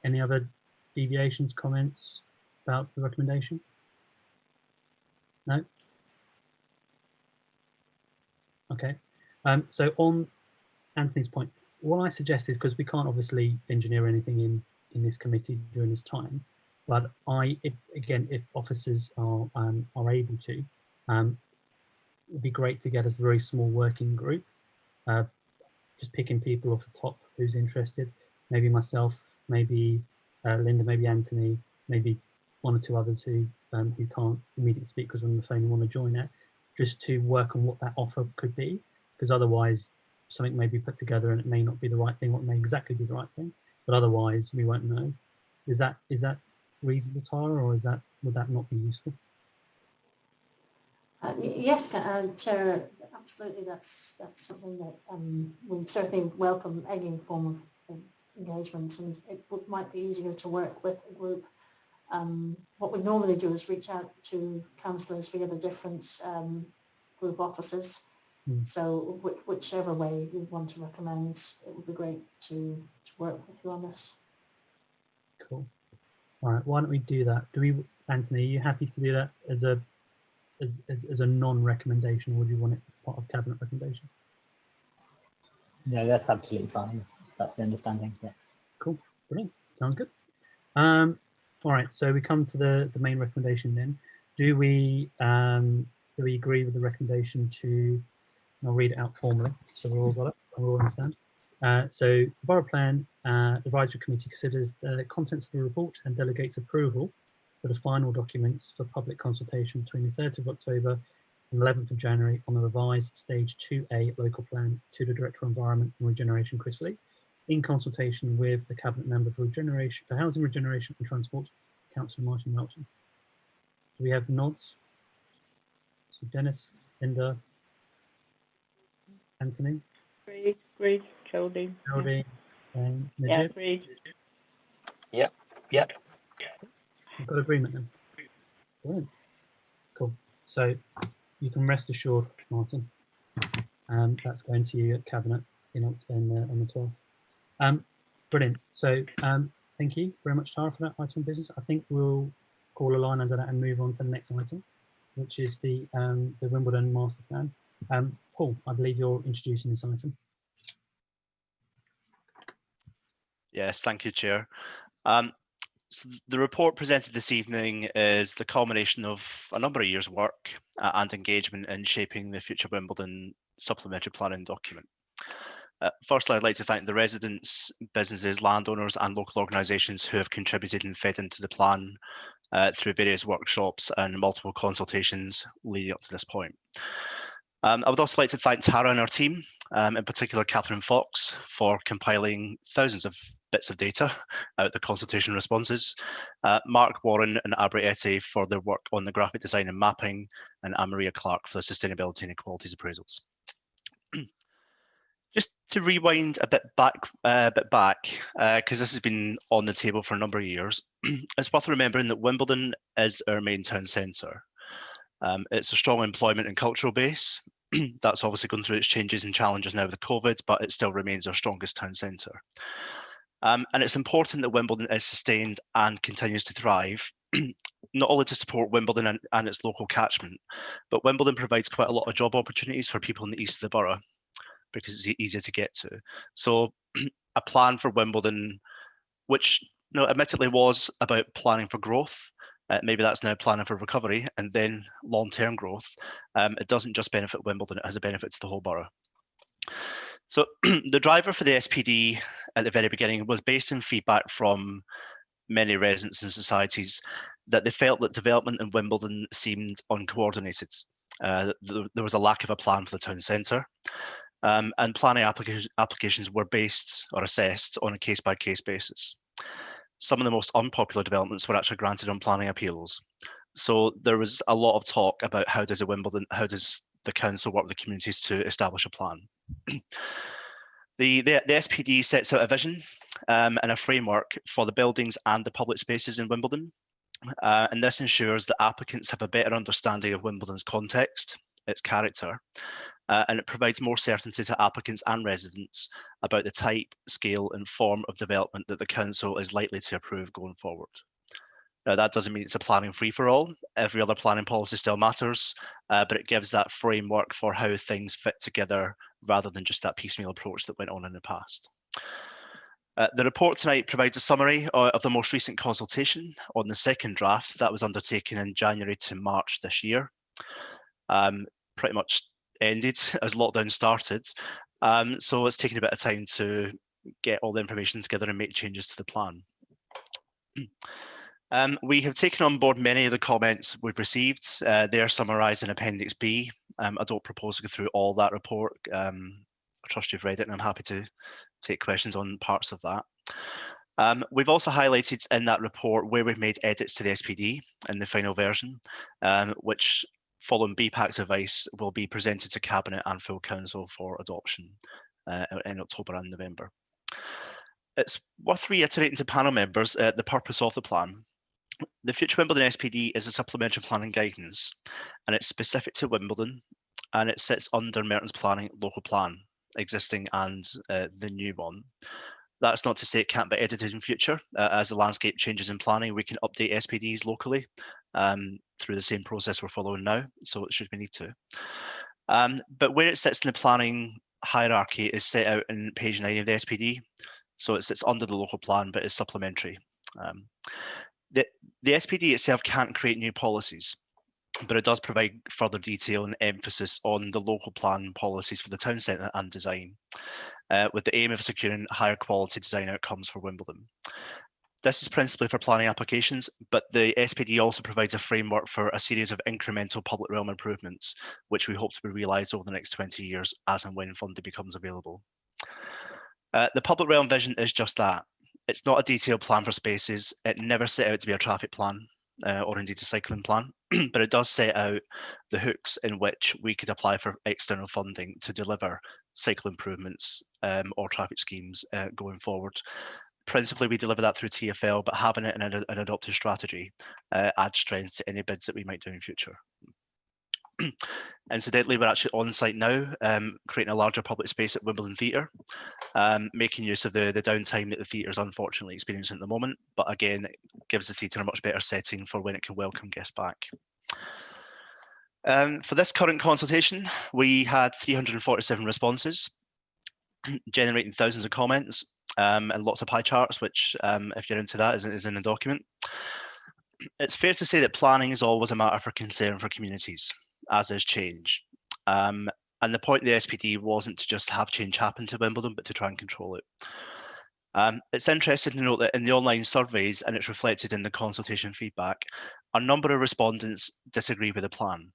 Any other deviations, comments about the recommendation? No? Okay, so on Anthony's point, what I suggest is, because we can't obviously engineer anything in this committee during this time, but if officers are able to, it would be great to get a very small working group, just picking people off the top who's interested, maybe myself, maybe Linda, maybe Anthony, maybe one or two others who can't immediately speak because we're on the phone and want to join it, just to work on what that offer could be, because otherwise something may be put together and it may not be the right thing, or it may exactly be the right thing, but otherwise we won't know. Is that reasonable, Tara, or would that not be useful? Yes, Chair, absolutely. That's something that we certainly welcome any form of engagement, and it might be easier to work with a group. What we normally do is reach out to councillors via the different group offices. So whichever way you want to recommend, it would be great to work with you on this. Cool. All right, why don't we do that? Anthony, are you happy to do that as a non-recommendation, or would you want it part of Cabinet recommendation? No, that's absolutely fine. That's the understanding. Yeah. Cool. Brilliant. Sounds good. All right. So we come to the main recommendation then. Do we agree with the recommendation to? I'll read it out formally, so we all got it. We all understand. So the Borough Plan Advisory Committee considers the contents of the report and delegates approval for the final documents for public consultation between the 3rd of October and 11th of January on the revised Stage 2A local plan to the Director of Environment and Regeneration, Chris Lee, in consultation with the Cabinet Member for Housing Regeneration and Transport, Councillor Martin Melton. Do we have nods? So Dennis, Linda, Anthony? Agreed, Geraldine. Geraldine, and Yeah, Najib? agreed. Yep. We've got agreement then. Brilliant. Cool. So you can rest assured, Martin, that's going to you at Cabinet on the 12th. Brilliant. So thank you very much, Tara, for that item of business. I think we'll call a line under that and move on to the next item, which is the Wimbledon Master Plan. Paul, I believe you're introducing this item. Yes, thank you, Chair. So the report presented this evening is the culmination of a number of years' work and engagement in shaping the future Wimbledon supplementary planning document. Firstly, I'd like to thank the residents, businesses, landowners and local organisations who have contributed and fed into the plan through various workshops and multiple consultations leading up to this point. I would also like to thank Tara and her team, in particular Catherine Fox, for compiling thousands of bits of data out the consultation responses, Mark Warren and Abra Ete for their work on the graphic design and mapping, and Anne-Maria Clark for the sustainability and equalities appraisals. Just to rewind a bit back, because this has been on the table for a number of years, it's worth remembering that Wimbledon is our main town centre. It's a strong employment and cultural base. That's obviously gone through its changes and challenges now with COVID, but it still remains our strongest town centre. And it's important that Wimbledon is sustained and continues to thrive, not only to support Wimbledon and its local catchment, but Wimbledon provides quite a lot of job opportunities for people in the east of the borough because it's easier to get to. So a plan for Wimbledon, which admittedly was about planning for growth, maybe that's now planning for recovery and then long-term growth. It doesn't just benefit Wimbledon, it has a benefit to the whole borough. So the driver for the SPD at the very beginning was based on feedback from many residents and societies that they felt that development in Wimbledon seemed uncoordinated. There was a lack of a plan for the town centre, and planning applications were based or assessed on a case-by-case basis. Some of the most unpopular developments were actually granted on planning appeals. So there was a lot of talk about how does the council work with the communities to establish a plan. The SPD sets out a vision and a framework for the buildings and the public spaces in Wimbledon. And this ensures that applicants have a better understanding of Wimbledon's context, its character, and it provides more certainty to applicants and residents about the type, scale and form of development that the council is likely to approve going forward. Now, that doesn't mean it's a planning free-for-all. Every other planning policy still matters, but it gives that framework for how things fit together rather than just that piecemeal approach that went on in the past. The report tonight provides a summary of the most recent consultation on the second draft that was undertaken in January to March this year. Pretty much ended as lockdown started. So it's taken a bit of time to get all the information together and make changes to the plan. We have taken on board many of the comments we've received. They are summarised in Appendix B. I don't propose to go through all that report. I trust you've read it and I'm happy to take questions on parts of that. We've also highlighted in that report where we've made edits to the SPD in the final version, which following BPAC's advice will be presented to Cabinet and full Council for adoption in October and November. It's worth reiterating to panel members the purpose of the plan. The Future Wimbledon SPD is a supplementary planning guidance, and it's specific to Wimbledon, and it sits under Merton's Planning local plan, existing and the new one. That's not to say it can't be edited in future. As the landscape changes in planning, we can update SPDs locally through the same process we're following now, so it should we need to. But where it sits in the planning hierarchy is set out in page 9 of the SPD, so it sits under the local plan but is supplementary. The SPD itself can't create new policies, but it does provide further detail and emphasis on the local plan policies for the town centre and design. with the aim of securing higher quality design outcomes for Wimbledon. This is principally for planning applications, but the SPD also provides a framework for a series of incremental public realm improvements, which we hope to be realised over the next 20 years as and when funding becomes available. The public realm vision is just that. It's not a detailed plan for spaces. It never set out to be a traffic plan or indeed a cycling plan, but it does set out the hooks in which we could apply for external funding to deliver cycle improvements or traffic schemes going forward. Principally, we deliver that through TfL, but having it in an adopted strategy adds strength to any bids that we might do in future. Incidentally, we're actually on site now, creating a larger public space at Wimbledon Theatre, making use of the downtime that the theatre is unfortunately experiencing at the moment, but again, it gives the theatre a much better setting for when it can welcome guests back. For this current consultation, we had 347 responses, generating thousands of comments and lots of pie charts, which, if you're into that, is in the document. It's fair to say that planning is always a matter for concern for communities, as is change. And the point of the SPD wasn't to just have change happen to Wimbledon, but to try and control it. It's interesting to note that in the online surveys, and it's reflected in the consultation feedback, a number of respondents disagree with the plan.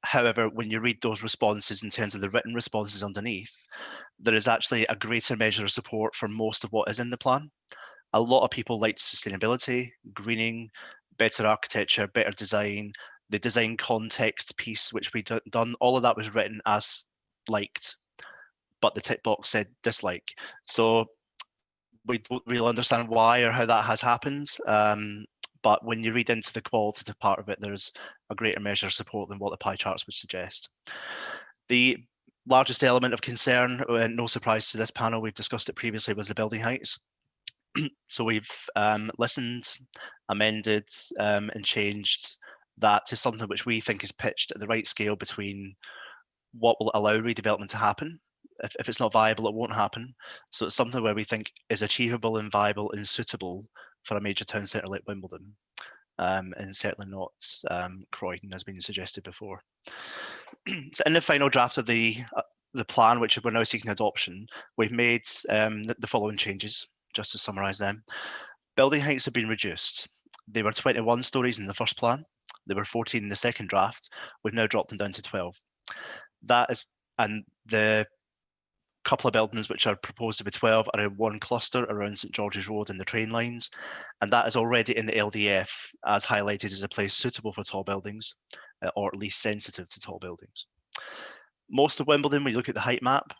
However, when you read those responses in terms of the written responses underneath, there is actually a greater measure of support for most of what is in the plan. A lot of people liked sustainability, greening, better architecture, better design, the design context piece, which we'd done. All of that was written as liked, but the tick box said dislike. So we don't really understand why or how that has happened. But when you read into the qualitative part of it, there's a greater measure of support than what the pie charts would suggest. The largest element of concern, no surprise to this panel, we've discussed it previously, was the building heights. So we've listened, amended, and changed that to something which we think is pitched at the right scale between what will allow redevelopment to happen. If it's not viable, it won't happen. So it's something where we think is achievable and viable and suitable for a major town centre like Wimbledon, and certainly not Croydon, as been suggested before. So in the final draft of the plan, which we're now seeking adoption, we've made the following changes, just to summarise them. Building heights have been reduced. They were 21 stories in the first plan. They were 14 in the second draft. We've now dropped them down to 12. That is, and the couple of buildings which are proposed to be 12 are in one cluster around St George's Road and the train lines, and that is already in the LDF as highlighted as a place suitable for tall buildings, or at least sensitive to tall buildings. Most of Wimbledon, when you look at the height map,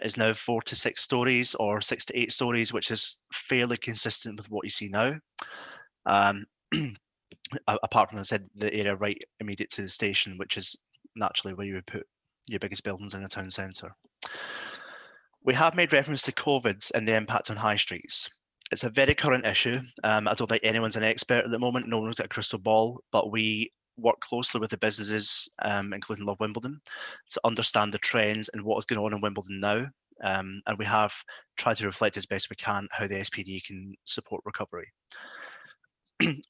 is now 4 to 6 stories or 6 to 8 stories, which is fairly consistent with what you see now. Apart from, I said, the area right immediate to the station, which is naturally where you would put your biggest buildings in a town centre. We have made reference to COVID and the impact on high streets. It's a very current issue. I don't think anyone's an expert at the moment. No one's got a crystal ball, but we work closely with the businesses, including Love Wimbledon, to understand the trends and what is going on in Wimbledon now. And we have tried to reflect as best we can how the SPD can support recovery.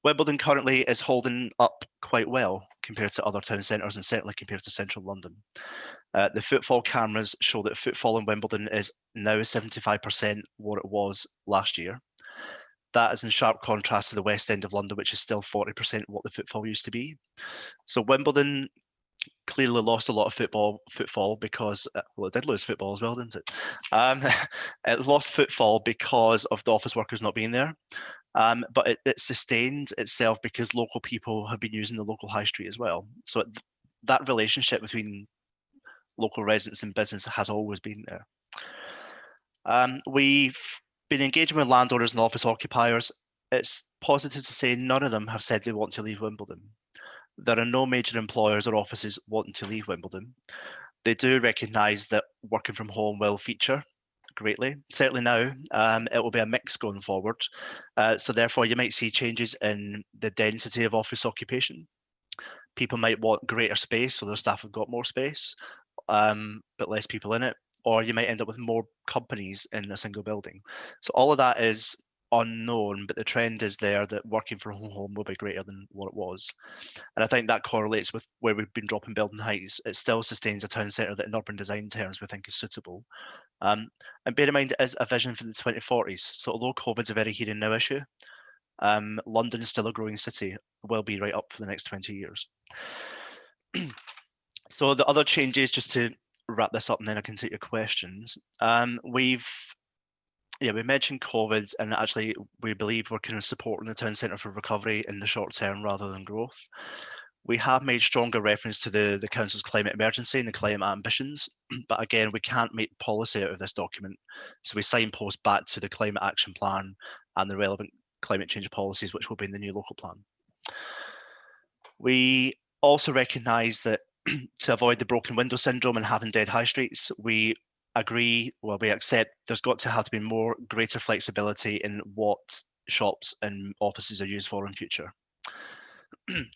Wimbledon currently is holding up quite well compared to other town centres and certainly compared to central London. The footfall cameras show that footfall in Wimbledon is now 75% what it was last year. That is in sharp contrast to the West End of London, which is still 40% what the footfall used to be. So Wimbledon clearly lost a lot of footfall because, well, it did lose football as well, didn't it? It lost footfall because of the office workers not being there. But it sustained itself because local people have been using the local high street as well. So that relationship between local residents and business has always been there. We've been engaging with landowners and office occupiers. It's positive to say none of them have said they want to leave Wimbledon. There are no major employers or offices wanting to leave Wimbledon. They do recognise that working from home will feature greatly. Certainly now, it will be a mix going forward. So therefore, you might see changes in the density of office occupation. People might want greater space, so their staff have got more space, but less people in it. Or you might end up with more companies in a single building. So all of that is unknown, but the trend is there that working from home will be greater than what it was. And I think that correlates with where we've been dropping building heights. It still sustains a town centre that in urban design terms we think is suitable, And bear in mind, it is a vision for the 2040s. So although COVID's a very here and now issue, London is still a growing city, will be right up for the next 20 years. So the other changes, just to wrap this up and then I can take your questions. We mentioned COVID, and actually we believe we're kind of supporting the town centre for recovery in the short term rather than growth. We have made stronger reference to the Council's climate emergency and the climate ambitions, but again, we can't make policy out of this document. So we signpost back to the climate action plan and the relevant climate change policies, which will be in the new local plan. We also recognise that to avoid the broken window syndrome and having dead high streets, we accept there's got to have to be greater flexibility in what shops and offices are used for in future.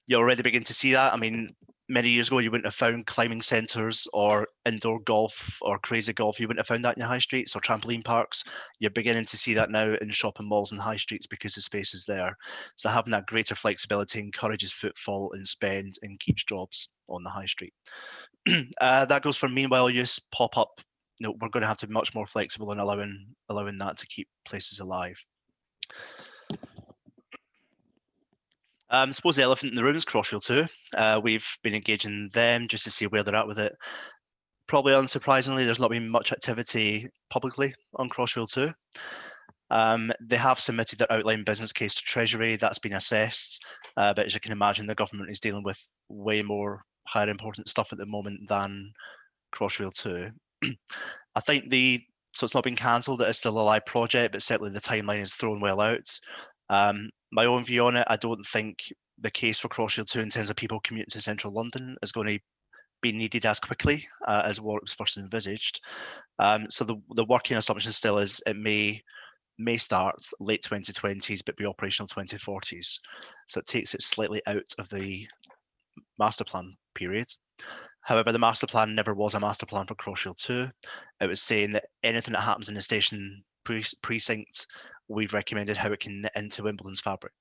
You already begin to see that. I mean, many years ago, you wouldn't have found climbing centres or indoor golf or crazy golf. You wouldn't have found that in your high streets or trampoline parks. You're beginning to see that now in shopping malls and high streets because the space is there. So having that greater flexibility encourages footfall and spend and keeps jobs on the high street. That goes for meanwhile use, pop-up. We're going to have to be much more flexible in allowing that to keep places alive. I suppose the elephant in the room is Crossrail 2. We've been engaging them just to see where they're at with it. Probably unsurprisingly, there's not been much activity publicly on Crossrail 2. They have submitted their outline business case to Treasury. That's been assessed, but as you can imagine, the government is dealing with way more higher important stuff at the moment than Crossrail 2. I think so it's not been cancelled, it is still a live project, but certainly the timeline is thrown well out. My own view on it, I don't think the case for Crossrail 2 in terms of people commuting to central London is going to be needed as quickly as what was first envisaged. So the working assumption still is it may start late 2020s but be operational 2040s. So it takes it slightly out of the master plan period. However, the master plan never was a master plan for Crossrail 2. It was saying that anything that happens in the station precinct, we've recommended how it can knit into Wimbledon's fabric.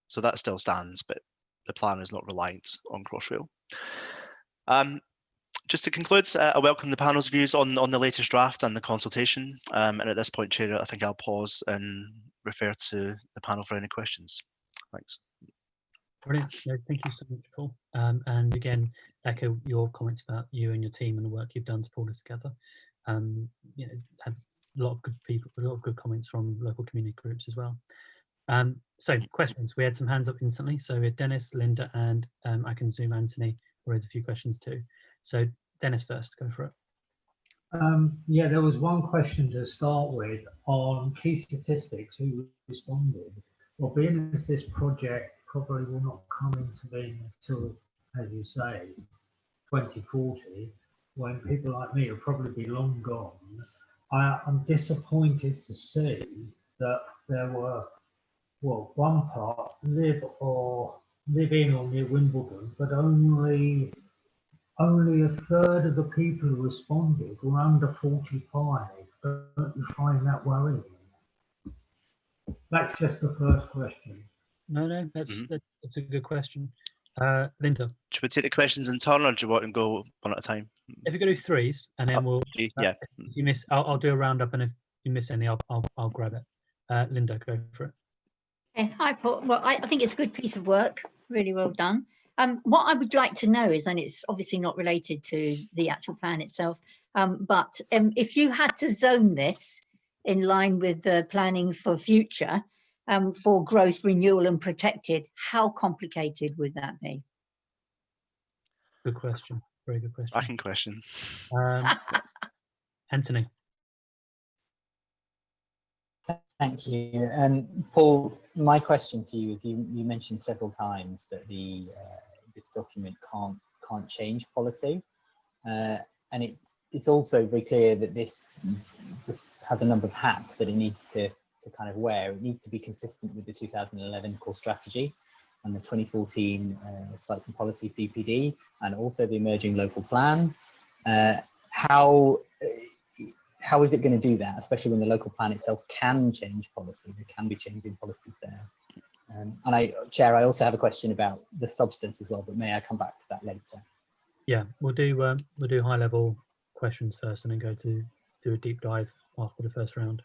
So that still stands, but the plan is not reliant on Crossrail. Just to conclude, I welcome the panel's views on the latest draft and the consultation. And at this point, Chair, I think I'll pause and refer to the panel for any questions. Thanks. Brilliant. No, thank you so much, Paul. And again, echo your comments about you and your team and the work you've done to pull this together. Had a lot of good people, a lot of good comments from local community groups as well. So questions. We had some hands up instantly. So we had Dennis, Linda, and I can zoom Anthony to raise a few questions too. So Dennis first, go for it. Yeah, there was one question to start with on key statistics, who responded. Well, being as this project probably will not come into being until, as you say, 2040, when people like me will probably be long gone, I'm disappointed to see that there were, well, one part live in or near Wimbledon, but only a third of the people who responded were under 45. Don't you find that worrying? That's just the first question. No, that's a good question. Linda. Should we take the questions in turn, or do you want to go one at a time? If you go do threes, and then we'll. Yeah. If you miss, I'll do a roundup, and if you miss any, I'll grab it. Linda, go for it. Okay. Hi, Paul. Well, I think it's a good piece of work. Really well done. What I would like to know is, and it's obviously not related to the actual plan itself, but if you had to zone this in line with the planning for future, for growth, renewal and protected, how complicated would that be? Good question. Very good question. Cracking question. Anthony. Thank you. Paul, my question to you is, you mentioned several times that this document can't change policy, and it's also very clear that this has a number of hats that it needs to kind of wear. It needs to be consistent with the 2011 core strategy and the 2014 sites and policy CPD, and also the emerging local plan. How is it going to do that, especially when the local plan itself can change policy? There can be changing policies there. And Chair, I also have a question about the substance as well, but may I come back to that later? Yeah, we'll do high level questions first, and then go to do a deep dive after the first round.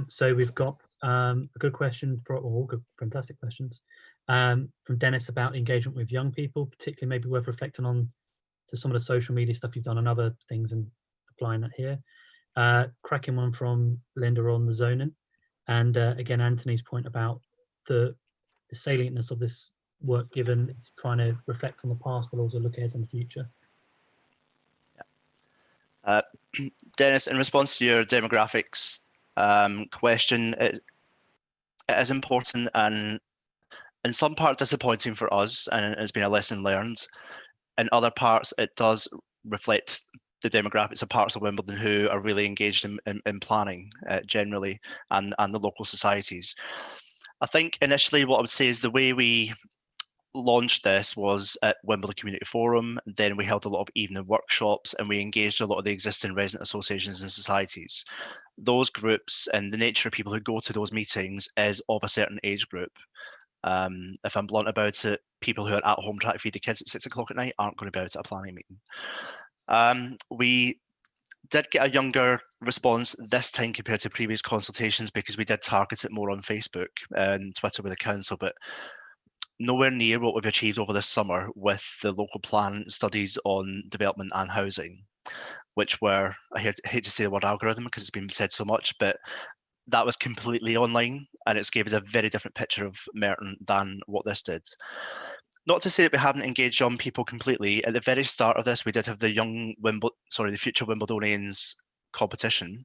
So we've got a good question for all good, fantastic questions from Dennis about engagement with young people, particularly maybe worth reflecting on to some of the social media stuff you've done and other things and applying that here. Cracking one from Linda on the zoning, and again Anthony's point about the salientness of this work, given it's trying to reflect on the past but also look ahead in the future. Dennis, in response to your demographics question, it is important and in some part disappointing for us, and it's been a lesson learned. In other parts, it does reflect the demographics of parts of Wimbledon who are really engaged in planning generally, and the local societies. I think initially what I would say is the way we launched this was at Wimbledon Community Forum. Then we held a lot of evening workshops and we engaged a lot of the existing resident associations and societies. Those groups and the nature of people who go to those meetings is of a certain age group. If I'm blunt about it, people who are at home trying to feed the kids at 6 o'clock at night aren't going to be out at a planning meeting. We did get a younger response this time compared to previous consultations because we did target it more on Facebook and Twitter with the council, but nowhere near what we've achieved over this summer with the local plan studies on development and housing, which were, I hate to say the word algorithm because it's been said so much, but that was completely online and it's gave us a very different picture of Merton than what this did. Not to say that we haven't engaged young people completely. At the very start of this, we did have the the Future Wimbledonians competition.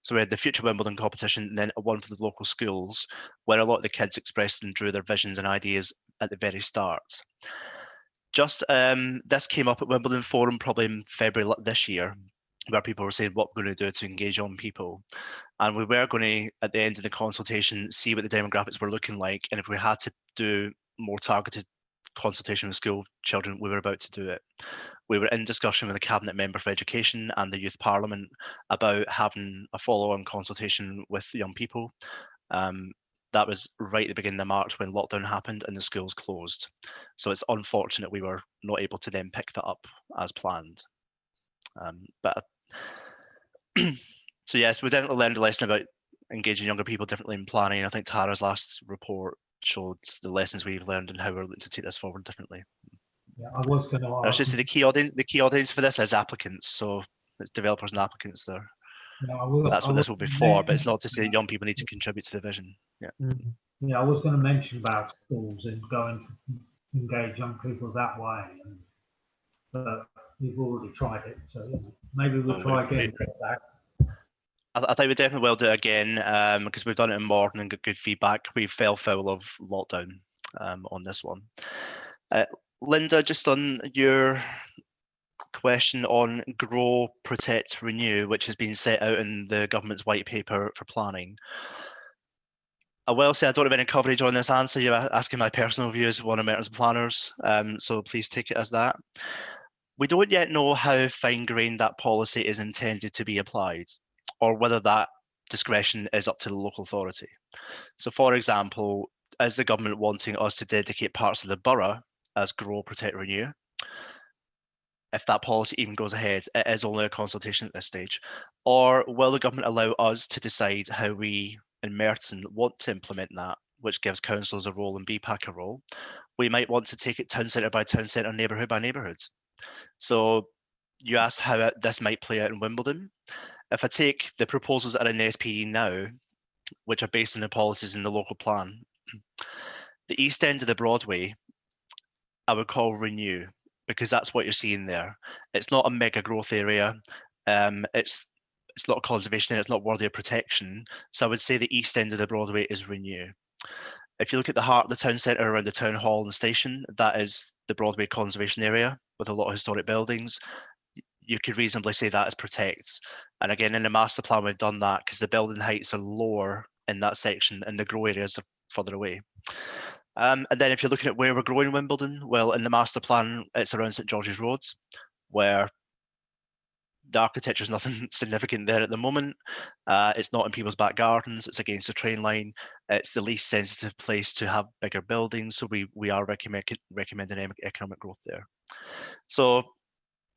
So we had the Future Wimbledon competition and then one for the local schools where a lot of the kids expressed and drew their visions and ideas at the very start. Just this came up at Wimbledon Forum probably in February this year, where people were saying what we're going to do to engage young people. And we were going to, at the end of the consultation, see what the demographics were looking like. And if we had to do more targeted consultation with school children, we were about to do it. We were in discussion with the Cabinet Member for Education and the Youth Parliament about having a follow-on consultation with young people. That was right at the beginning of March when lockdown happened and the schools closed. So it's unfortunate we were not able to then pick that up as planned. So yes, we definitely learned a lesson about engaging younger people differently in planning. I think Tara's last report showed the lessons we've learned and how we're looking to take this forward differently. Yeah, I was going to ask. I should say the key audience for this is applicants, so it's developers and applicants there. That's what this will be for, but it's not to say that young people need to contribute to the vision. Yeah. Yeah, I was going to mention about schools and going to engage young people that way, but we've already tried it, so maybe we'll try again. I think we definitely will do it again because we've done it in Morton and got good feedback. We fell foul of lockdown on this one. Linda, just on your question on Grow, Protect, Renew, which has been set out in the government's white paper for planning. I will say I don't have any coverage on this answer. You're asking my personal view as one of Merton's planners, so please take it as that. We don't yet know how fine-grained that policy is intended to be applied, or whether that discretion is up to the local authority. So for example, is the government wanting us to dedicate parts of the borough as Grow, Protect, Renew? If that policy even goes ahead, it is only a consultation at this stage. Or will the government allow us to decide how we in Merton want to implement that, which gives councils a role and BPAC a role? We might want to take it town centre by town centre, neighbourhood by neighbourhood. So you asked how this might play out in Wimbledon. If I take the proposals that are in the SPD now, which are based on the policies in the local plan, the east end of the Broadway, I would call Renew, because that's what you're seeing there. It's not a mega growth area. It's not a conservation area, it's not worthy of protection. So I would say the east end of the Broadway is Renew. If you look at the heart of the town centre around the town hall and the station, that is the Broadway conservation area with a lot of historic buildings. You could reasonably say that is Protect. And again, in the master plan, we've done that because the building heights are lower in that section and the grow areas are further away. And then if you're looking at where we're growing Wimbledon, well, in the master plan, it's around St George's Roads, where the architecture is nothing significant there at the moment. It's not in people's back gardens. It's against the train line. It's the least sensitive place to have bigger buildings. So we are recommending economic growth there. So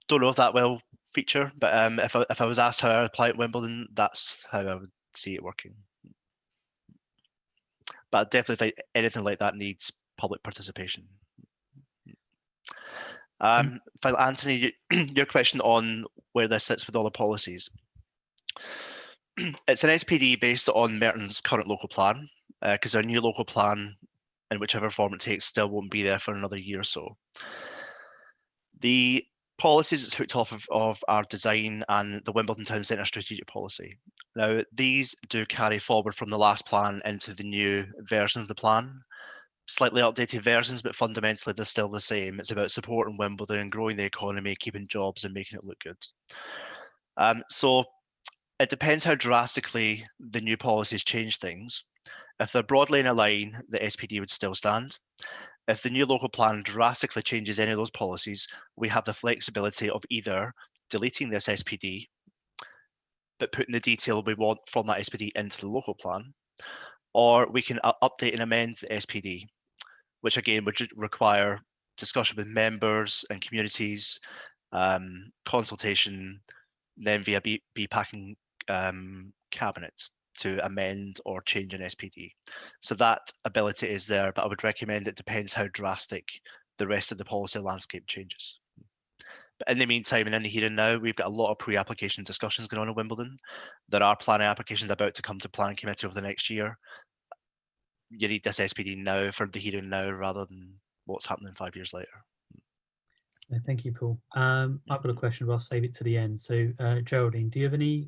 don't know if that will feature, but if I was asked how I would apply at Wimbledon, that's how I would see it working. But I definitely think anything like that needs public participation. Finally, Anthony, your question on where this sits with all the policies. It's an SPD based on Merton's current local plan, because our new local plan, in whichever form it takes, still won't be there for another year or so. The policies it's hooked off of our design and the Wimbledon Town Centre strategic policy. Now, these do carry forward from the last plan into the new version of the plan. Slightly updated versions, but fundamentally they're still the same. It's about supporting Wimbledon, growing the economy, keeping jobs and making it look good. So it depends how drastically the new policies change things. If they're broadly in a line, the SPD would still stand. If the new local plan drastically changes any of those policies, we have the flexibility of either deleting this SPD, but putting the detail we want from that SPD into the local plan, or we can update and amend the SPD, which again would require discussion with members and communities, consultation, then via BPAC and cabinets to amend or change an SPD. So that ability is there, but I would recommend it depends how drastic the rest of the policy landscape changes. But in the meantime, and in the here and now, we've got a lot of pre-application discussions going on in Wimbledon. There are planning applications about to come to planning committee over the next year. You need this SPD now for the here and now rather than what's happening 5 years later. Thank you, Paul. I've got a question, but I'll save it to the end. So, Geraldine, do you have any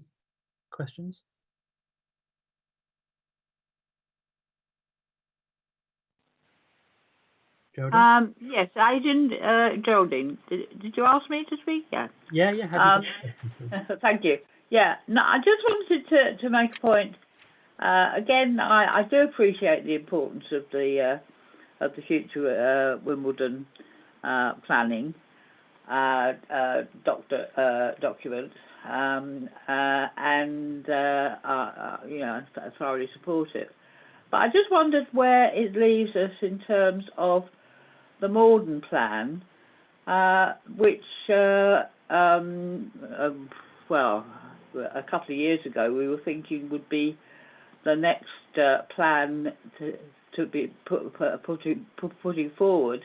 questions? Geraldine? Yes, I didn't. Geraldine, did you ask me to speak? Yeah. Yeah. Have you questions, please? Thank you. Yeah. No, I just wanted to make a point. Again, I do appreciate the importance of the future Wimbledon planning document, and you know, I thoroughly support it. But I just wondered where it leaves us in terms of the Morden plan, which well, a couple of years ago we were thinking would be the next plan to be putting forward,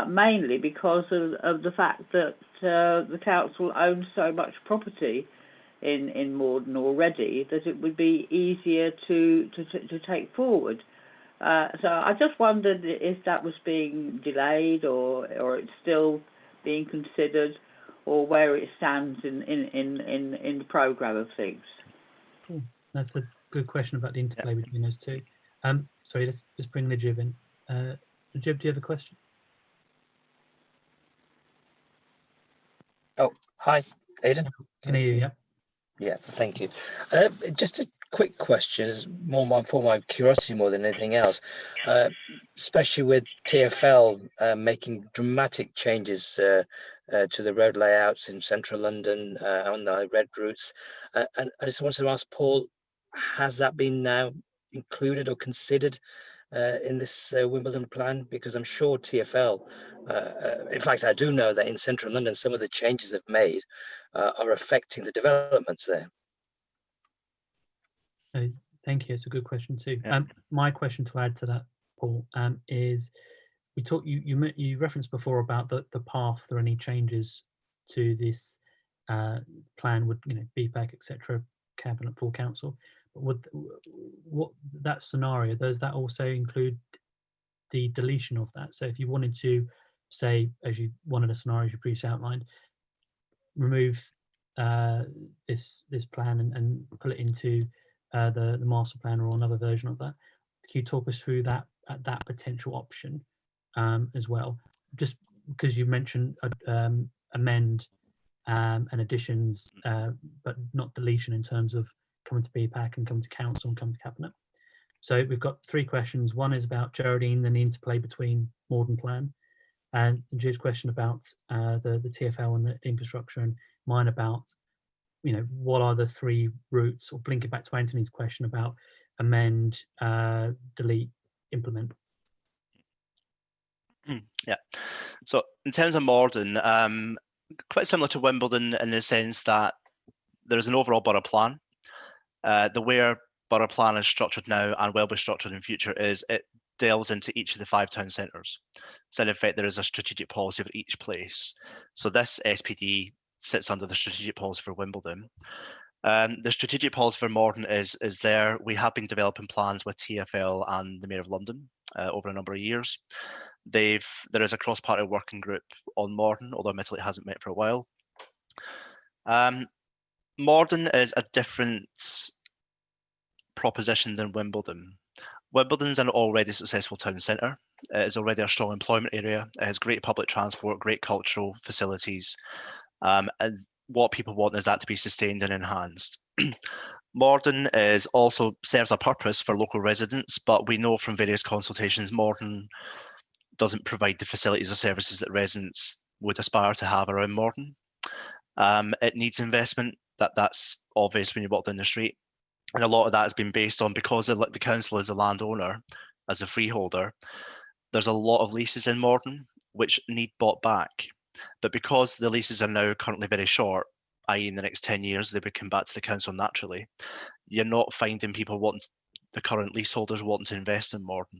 mainly because of the fact that the council owns so much property in Morden already that it would be easier to take forward. So I just wondered if that was being delayed or it's still being considered, or where it stands in the programme of things. Cool. That's a good question about the interplay between those two. Sorry, let's bring Najib in. Najib, do you have a question? Oh, hi, Aidan. Can I hear you? Yeah. Yeah, thank you. Just a quick question, for my curiosity more than anything else, especially with TfL making dramatic changes to the road layouts in central London on the red routes. And I just wanted to ask Paul, has that been now included or considered in this Wimbledon plan? Because I'm sure TfL, in fact, I do know that in central London, some of the changes they've made are affecting the developments there. Thank you. It's a good question too. Yeah. My question to add to that, Paul, is we talked. You referenced before about the path or any changes to this plan would, BPAC, etc., cabinet, full council. But what that scenario, does that also include the deletion of that? So if you wanted to say, as you one of the scenarios you previously outlined, remove this plan and put it into the master plan or another version of that, can you talk us through that potential option as well? Just because you mentioned amend and additions, but not deletion in terms of coming to BPAC and coming to council and coming to cabinet. So we've got three questions. One is about Geraldine and the interplay between Morden plan, and Jim's question about the TfL and the infrastructure, and mine about what are the three routes, or blink it back to Anthony's question about amend, delete, implement. Yeah. So in terms of Morden, quite similar to Wimbledon in the sense that there is an overall borough plan. The way our borough plan is structured now and will be structured in future is it delves into each of the 5 town centres. So in effect, there is a strategic policy for each place. So this SPD sits under the strategic policy for Wimbledon. The strategic policy for Morden is there. We have been developing plans with TfL and the Mayor of London over a number of years. There is a cross-party working group on Morden, although admittedly it hasn't met for a while. Morden is a different proposition than Wimbledon. Wimbledon's an already successful town centre. It is already a strong employment area. It has great public transport, great cultural facilities, and what people want is that to be sustained and enhanced. Morden is also serves a purpose for local residents, but we know from various consultations Morden doesn't provide the facilities or services that residents would aspire to have around Morden. It needs investment. That's obvious when you walk down the street. And a lot of that has been based on, because the council is a landowner, as a freeholder, there's a lot of leases in Morden which need bought back. But because the leases are now currently very short, i.e. in the next 10 years, they would come back to the council naturally, you're not finding people wanting, the current leaseholders wanting to invest in Morden.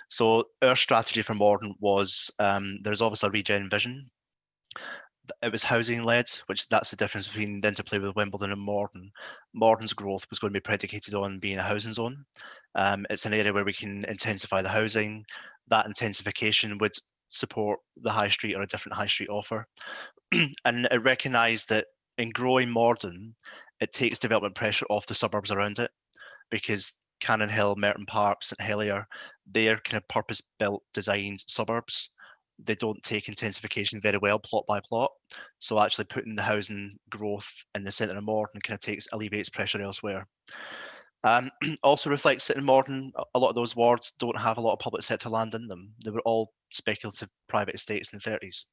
So our strategy for Morden was, there's obviously a regen vision. It was housing led, which that's the difference between the interplay with Wimbledon and Morden. Morden's growth was going to be predicated on being a housing zone. It's an area where we can intensify the housing. That intensification would support the high street or a different high street offer. And it recognised that in growing Morden, it takes development pressure off the suburbs around it, because Cannon Hill, Merton Park, St Helier, they're kind of purpose-built, designed suburbs. They don't take intensification very well plot by plot. So actually putting the housing growth in the centre of Morden kind of alleviates pressure elsewhere. Also reflects that in Morden, a lot of those wards don't have a lot of public sector land in them. They were all speculative private estates in the 30s.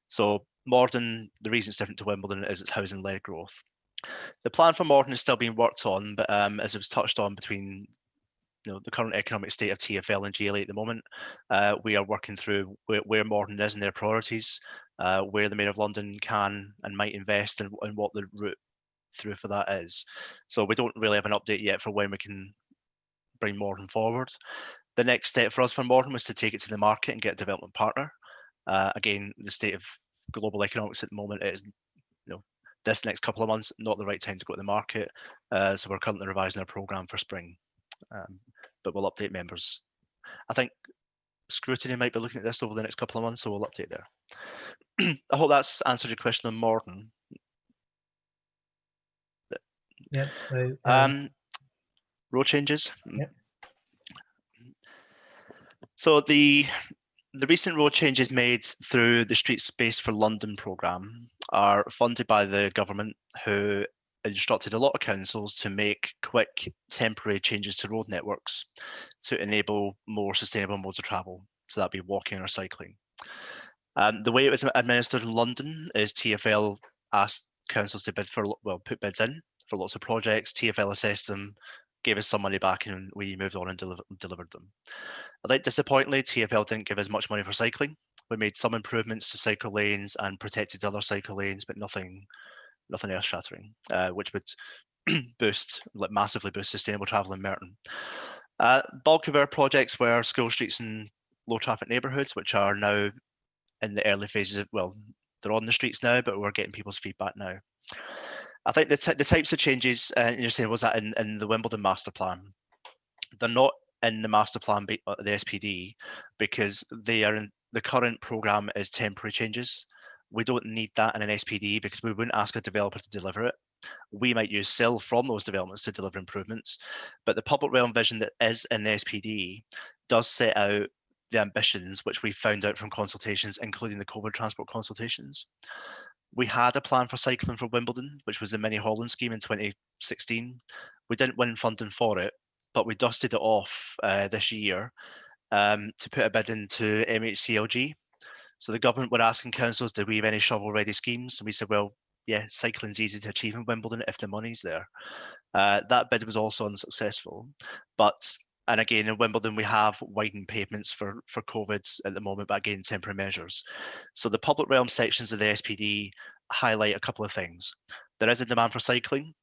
So Morden, the reason it's different to Wimbledon is its housing-led growth. The plan for Morden is still being worked on, but as it was touched on between the current economic state of TfL and GLA at the moment, we are working through where Morden is in their priorities, where the Mayor of London can and might invest, and what the route through for that is. So we don't really have an update yet for when we can bring Morden forward. The next step for us for Morden was to take it to the market and get a development partner. Again, the state of global economics at the moment is, this next couple of months, not the right time to go to the market. So we're currently revising our programme for spring. But we'll update members. I think scrutiny might be looking at this over the next couple of months, so we'll update there. I hope that's answered your question on Morden. Yep. So road changes. Yep. So the recent road changes made through the Street Space for London programme are funded by the government, who instructed a lot of councils to make quick temporary changes to road networks to enable more sustainable modes of travel. So that'd be walking or cycling. The way it was administered in London is TfL asked councils to put bids in for lots of projects. TfL assessed them, gave us some money back, and we moved on and delivered them. I think disappointingly, TfL didn't give us much money for cycling. We made some improvements to cycle lanes and protected other cycle lanes, but nothing earth-shattering, which would massively boost sustainable travel in Merton. Bulk of our projects were school streets and low traffic neighbourhoods, which are now in the early phases of, they're on the streets now, but we're getting people's feedback now. I think the types of changes, you're saying, was that in the Wimbledon master plan? They're not in the master plan, the SPD, because they are in the current programme is temporary changes. We don't need that in an SPD because we wouldn't ask a developer to deliver it. We might use SIL from those developments to deliver improvements, but the public realm vision that is in the SPD does set out the ambitions, which we found out from consultations, including the COVID transport consultations. We had a plan for cycling for Wimbledon, which was the Mini Holland scheme in 2016. We didn't win funding for it, but we dusted it off this year to put a bid into MHCLG. So the government were asking councils, do we have any shovel-ready schemes? And we said, well, yeah, cycling's easy to achieve in Wimbledon if the money's there. That bid was also unsuccessful, but And again, in Wimbledon, we have widened pavements for COVID at the moment, but again, temporary measures. So the public realm sections of the SPD highlight a couple of things. There is a demand for cycling.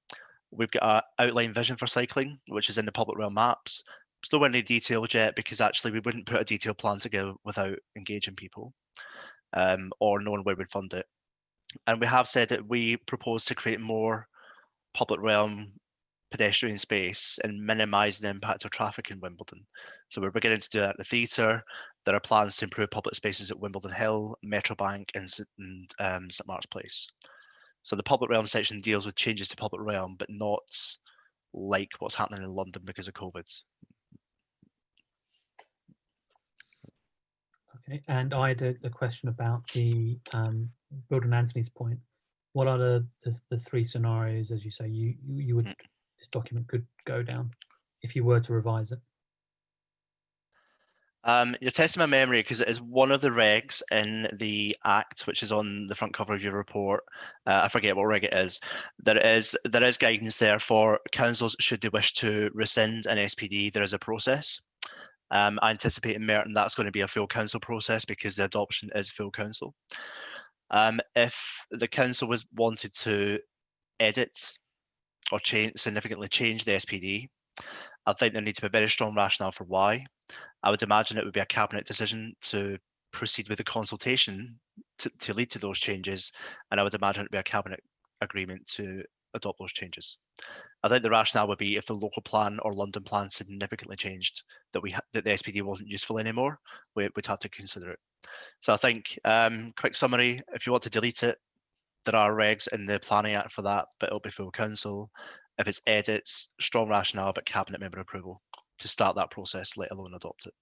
We've got an outline vision for cycling, which is in the public realm maps. Still in any details yet, because actually we wouldn't put a detailed plan together without engaging people or knowing where we'd fund it. And we have said that we propose to create more public realm pedestrian space and minimise the impact of traffic in Wimbledon. So we're beginning to do that at the theatre. There are plans to improve public spaces at Wimbledon Hill, Metrobank and St Mark's Place. So the public realm section deals with changes to public realm, but not like what's happening in London because of COVID. Okay, and I had a question about the building Anthony's point. What are the three scenarios, as you say, you would this document could go down if you were to revise it? You're testing my memory because it is one of the regs in the Act, which is on the front cover of your report. I forget what reg it is. There is guidance there for councils should they wish to rescind an SPD. There is a process. I anticipate in Merton that's going to be a full council process because the adoption is full council. If the council was wanted to edit or significantly change the SPD, I think there needs to be a very strong rationale for why. I would imagine it would be a cabinet decision to proceed with the consultation to lead to those changes, and I would imagine it would be a cabinet agreement to adopt those changes. I think the rationale would be if the local plan or London plan significantly changed, that the SPD wasn't useful anymore, we'd have to consider it. So I think, quick summary, if you want to delete it, there are regs in the Planning Act for that, but it'll be full council. If it's edits, strong rationale, but cabinet member approval to start that process, let alone adopt it.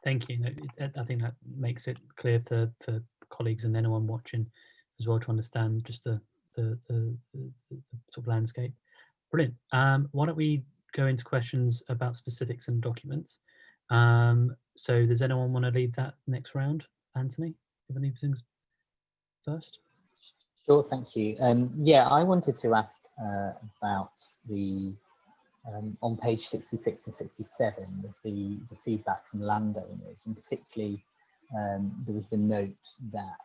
Thank you. I think that makes it clear for colleagues and anyone watching as well to understand just the sort of landscape. Brilliant. Why don't we go into questions about specifics and documents? So does anyone want to lead that next round? Anthony, do you have any things first? Sure, thank you. Yeah, I wanted to ask about the on page 66 and 67 with the feedback from landowners, and particularly there was the note that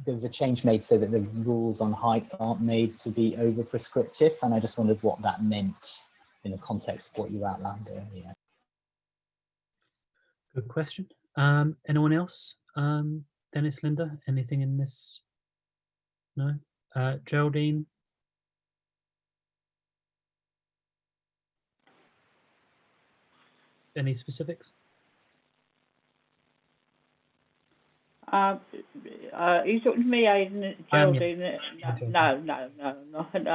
there was a change made so that the rules on heights aren't made to be over prescriptive, and I just wondered what that meant in the context of what you outlined earlier. Good question. Anyone else? Dennis, Linda, anything in this? No? Geraldine? Any specifics? Are you talking to me, Aidan? Geraldine? No,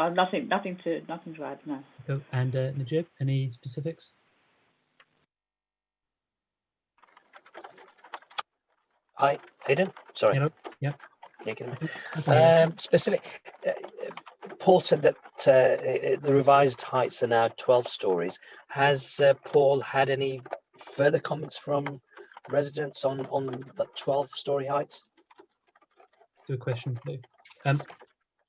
nothing to add, no. Cool. And Najib, any specifics? Hi, Aidan. Sorry. Hello. Yeah. Specific. Paul said that the revised heights are now 12 stories. Has Paul had any further comments from residents on the 12-story heights? Good question too.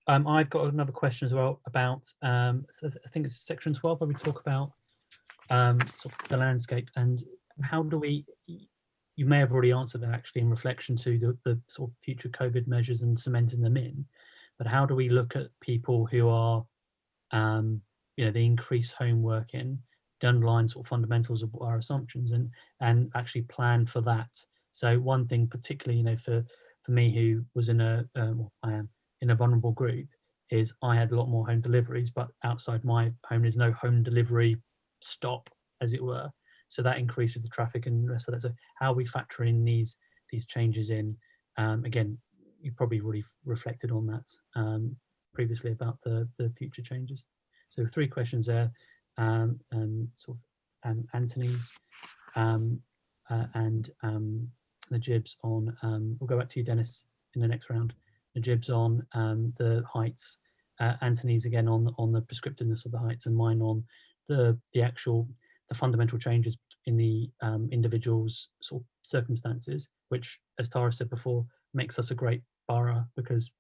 I've got another question as well about I think it's section 12 where we talk about sort of the landscape and how do we. You may have already answered that actually in reflection to the sort of future COVID measures and cementing them in, but how do we look at people who are, the increased home working, the underlying sort of fundamentals of our assumptions and actually plan for that. So one thing particularly, for me who was I am in a vulnerable group is I had a lot more home deliveries, but outside my home there's no home delivery stop, as it were. So that increases the traffic and the rest of that. So how we factor in these changes in, again, you probably already reflected on that previously about the future changes. So 3 questions there, sort of Anthony's and Najib's on, we'll go back to you, Dennis, in the next round. Najib's on the heights, Anthony's again on the prescriptiveness of the heights, and mine on the fundamental changes in the individual's sort of circumstances, which, as Tara said before, makes us a great borough because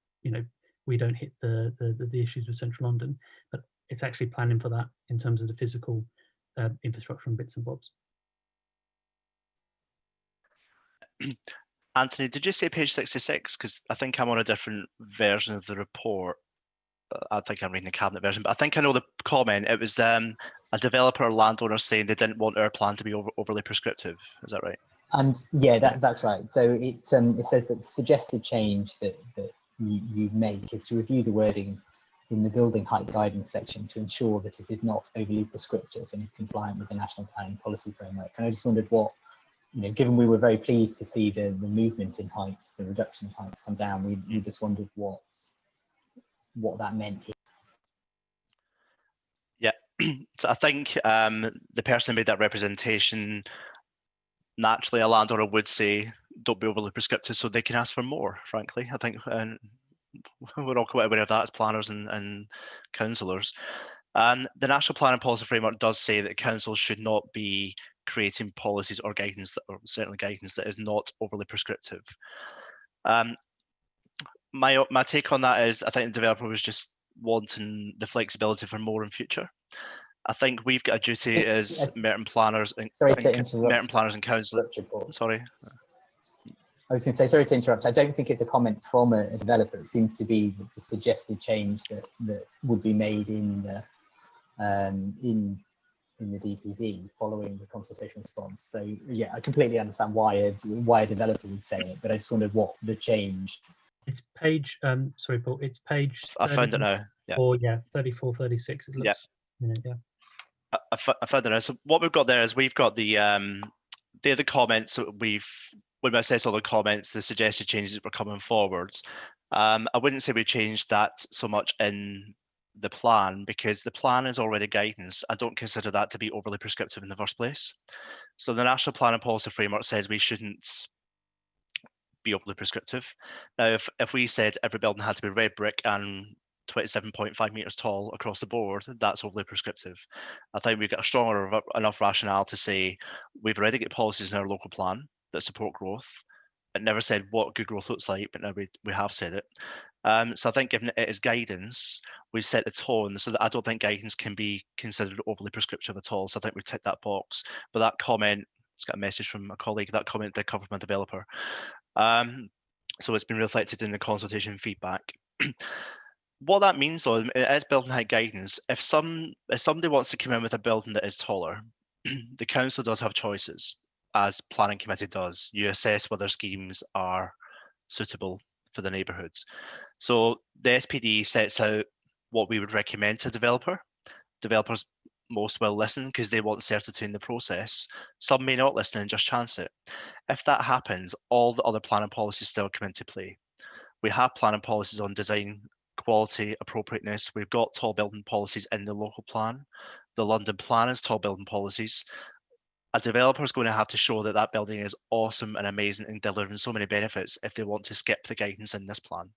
we don't hit the issues with central London. But it's actually planning for that in terms of the physical infrastructure and bits and bobs. Anthony, did you say page 66? Because I think I'm on a different version of the report. I think I'm reading the cabinet version, but I think I know the comment. It was a developer or landowner saying they didn't want our plan to be overly prescriptive. Is that right? And yeah, that's right. So it says that the suggested change that you make is to review the wording in the building height guidance section to ensure that it is not overly prescriptive and is compliant with the National Planning Policy Framework. And I just wondered what, given we were very pleased to see the movement in heights, the reduction in heights come down, we just wondered what that meant. Yeah, so I think the person who made that representation, naturally a landowner would say, don't be overly prescriptive, so they can ask for more, frankly. I think we're all quite aware of that as planners and councillors. The National Planning Policy Framework does say that councils should not be creating policies or guidance, or certainly guidance that is not overly prescriptive. My take on that is I think the developer was just wanting the flexibility for more in future. I think we've got a duty as Merton planners and Merton planners and councillors. Sorry. I was going to say, sorry to interrupt. I don't think it's a comment from a developer. It seems to be the suggested change that would be made in the DPD following the consultation response. So yeah, I completely understand why a developer would say it, but I just wondered what the change. It's page. Sorry, Paul. It's page. I found it now. Yeah. Or yeah, 34, 36. It looks. Yeah. I found it now. So what we've got there is we've got the comments that when I assess all the comments, the suggested changes that were coming forwards. I wouldn't say we changed that so much in the plan because the plan is already guidance. I don't consider that to be overly prescriptive in the first place. So the National Planning Policy Framework says we shouldn't be overly prescriptive. Now, if we said every building had to be red brick and 27.5 meters tall across the board, that's overly prescriptive. I think we've got a strong enough rationale to say we've already got policies in our local plan that support growth. It never said what good growth looks like, but now we have said it. So I think given it is guidance, we've set the tone so that I don't think guidance can be considered overly prescriptive at all. So I think we've ticked that box. But that comment, it's got a message from a colleague, that comment did come from a developer. So it's been reflected in the consultation feedback. What that means though, it is building height guidance. If somebody wants to come in with a building that is taller, the council does have choices, as planning committee does. You assess whether schemes are suitable for the neighbourhoods. So the SPD sets out what we would recommend to a developer. Developers most will listen because they want certainty in the process. Some may not listen and just chance it. If that happens, all the other planning policies still come into play. We have planning policies on design, quality, appropriateness. We've got tall building policies in the local plan. The London plan is tall building policies. A developer is going to have to show that that building is awesome and amazing and delivering so many benefits if they want to skip the guidance in this plan.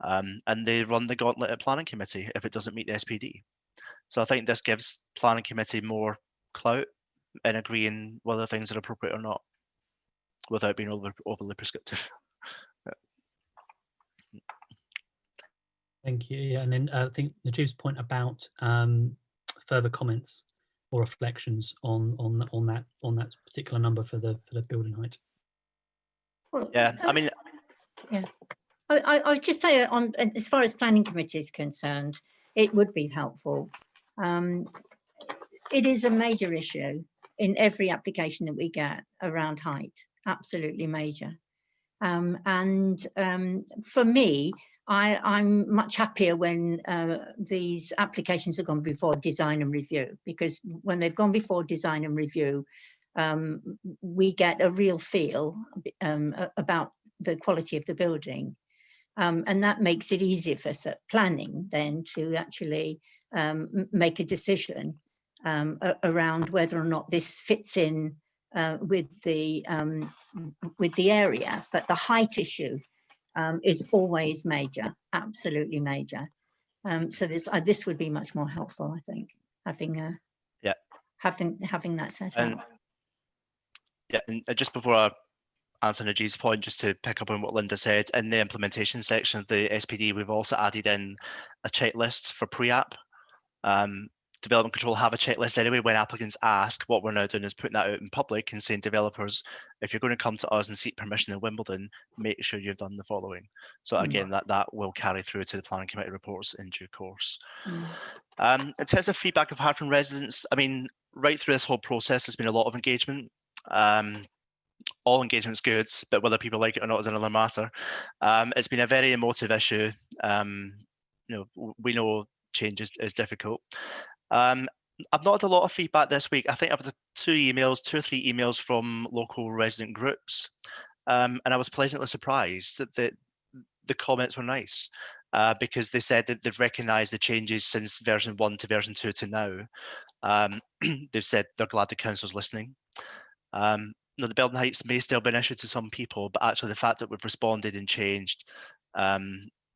And they run the gauntlet at planning committee if it doesn't meet the SPD. So I think this gives planning committee more clout in agreeing whether things are appropriate or not, without being overly prescriptive. Thank you. Yeah, and then I think Najib's point about further comments or reflections on that particular number for the building height. Well, yeah, I mean, yeah. I would just say as far as planning committee is concerned, it would be helpful. It is a major issue in every application that we get around height, absolutely major. And for me, I'm much happier when these applications have gone before design and review, because when they've gone before design and review, we get a real feel about the quality of the building. And that makes it easier for planning then to actually make a decision around whether or not this fits in with the area. But the height issue is always major, absolutely major. So this would be much more helpful, I think, having having that set up. Yeah, and just before I answer Najeeb's point, just to pick up on what Linda said, in the implementation section of the SPD, we've also added in a checklist for pre-app. Development control have a checklist anyway. When applicants ask, what we're now doing is putting that out in public and saying, developers, if you're going to come to us and seek permission in Wimbledon, make sure you've done the following. So again, that will carry through to the planning committee reports in due course. In terms of feedback I've had from residents, I mean, right through this whole process, there's been a lot of engagement. All engagement's good, but whether people like it or not is another matter. It's been a very emotive issue. We know change is difficult. I've not had a lot of feedback this week. I think I've had two or three emails from local resident groups, and I was pleasantly surprised that the comments were nice, because they said that they've recognised the changes since version 1 to version 2 to now. They've said they're glad the council's listening. The building heights may still be an issue to some people, but actually the fact that we've responded and changed,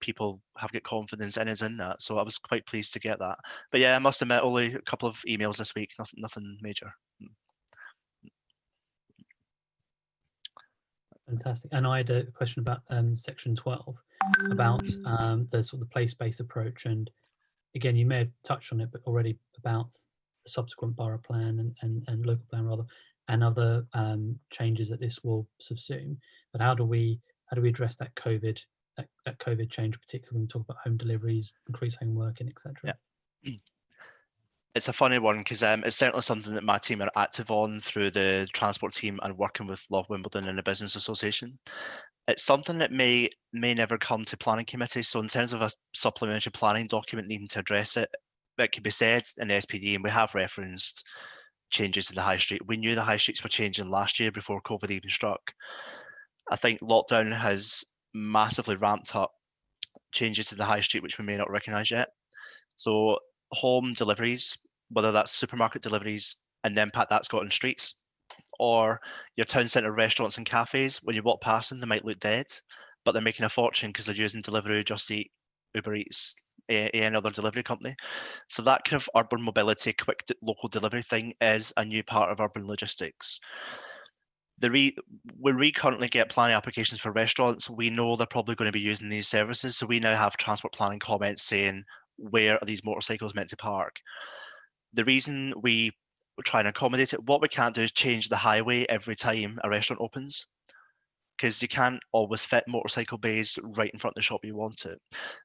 people have got confidence in us in that. So I was quite pleased to get that. But yeah, I must admit, only a couple of emails this week, nothing major. Fantastic. And I had a question about section 12, about the sort of place-based approach. And again, you may have touched on it, but already about the subsequent borough plan and local plan rather, and other changes that this will subsume. But how do we address that COVID change, particularly when we talk about home deliveries, increased home working, etc.? Yeah. It's a funny one because it's certainly something that my team are active on through the transport team and working with Loch Wimbledon and the Business Association. It's something that may never come to planning committee. So in terms of a supplementary planning document needing to address it, that could be said in the SPD, and we have referenced changes to the high street. We knew the high streets were changing last year before COVID even struck. I think lockdown has massively ramped up changes to the high street, which we may not recognise yet. So home deliveries, whether that's supermarket deliveries and the impact that's got on streets, or your town centre restaurants and cafes, when you walk past them, they might look dead, but they're making a fortune because they're using Deliveroo, Just Eat, Uber Eats, any other delivery company. So that kind of urban mobility, quick local delivery thing is a new part of urban logistics. When we currently get planning applications for restaurants, we know they're probably going to be using these services. So we now have transport planning comments saying, where are these motorcycles meant to park? The reason we try and accommodate it, what we can't do is change the highway every time a restaurant opens, because you can't always fit motorcycle bays right in front of the shop you want it.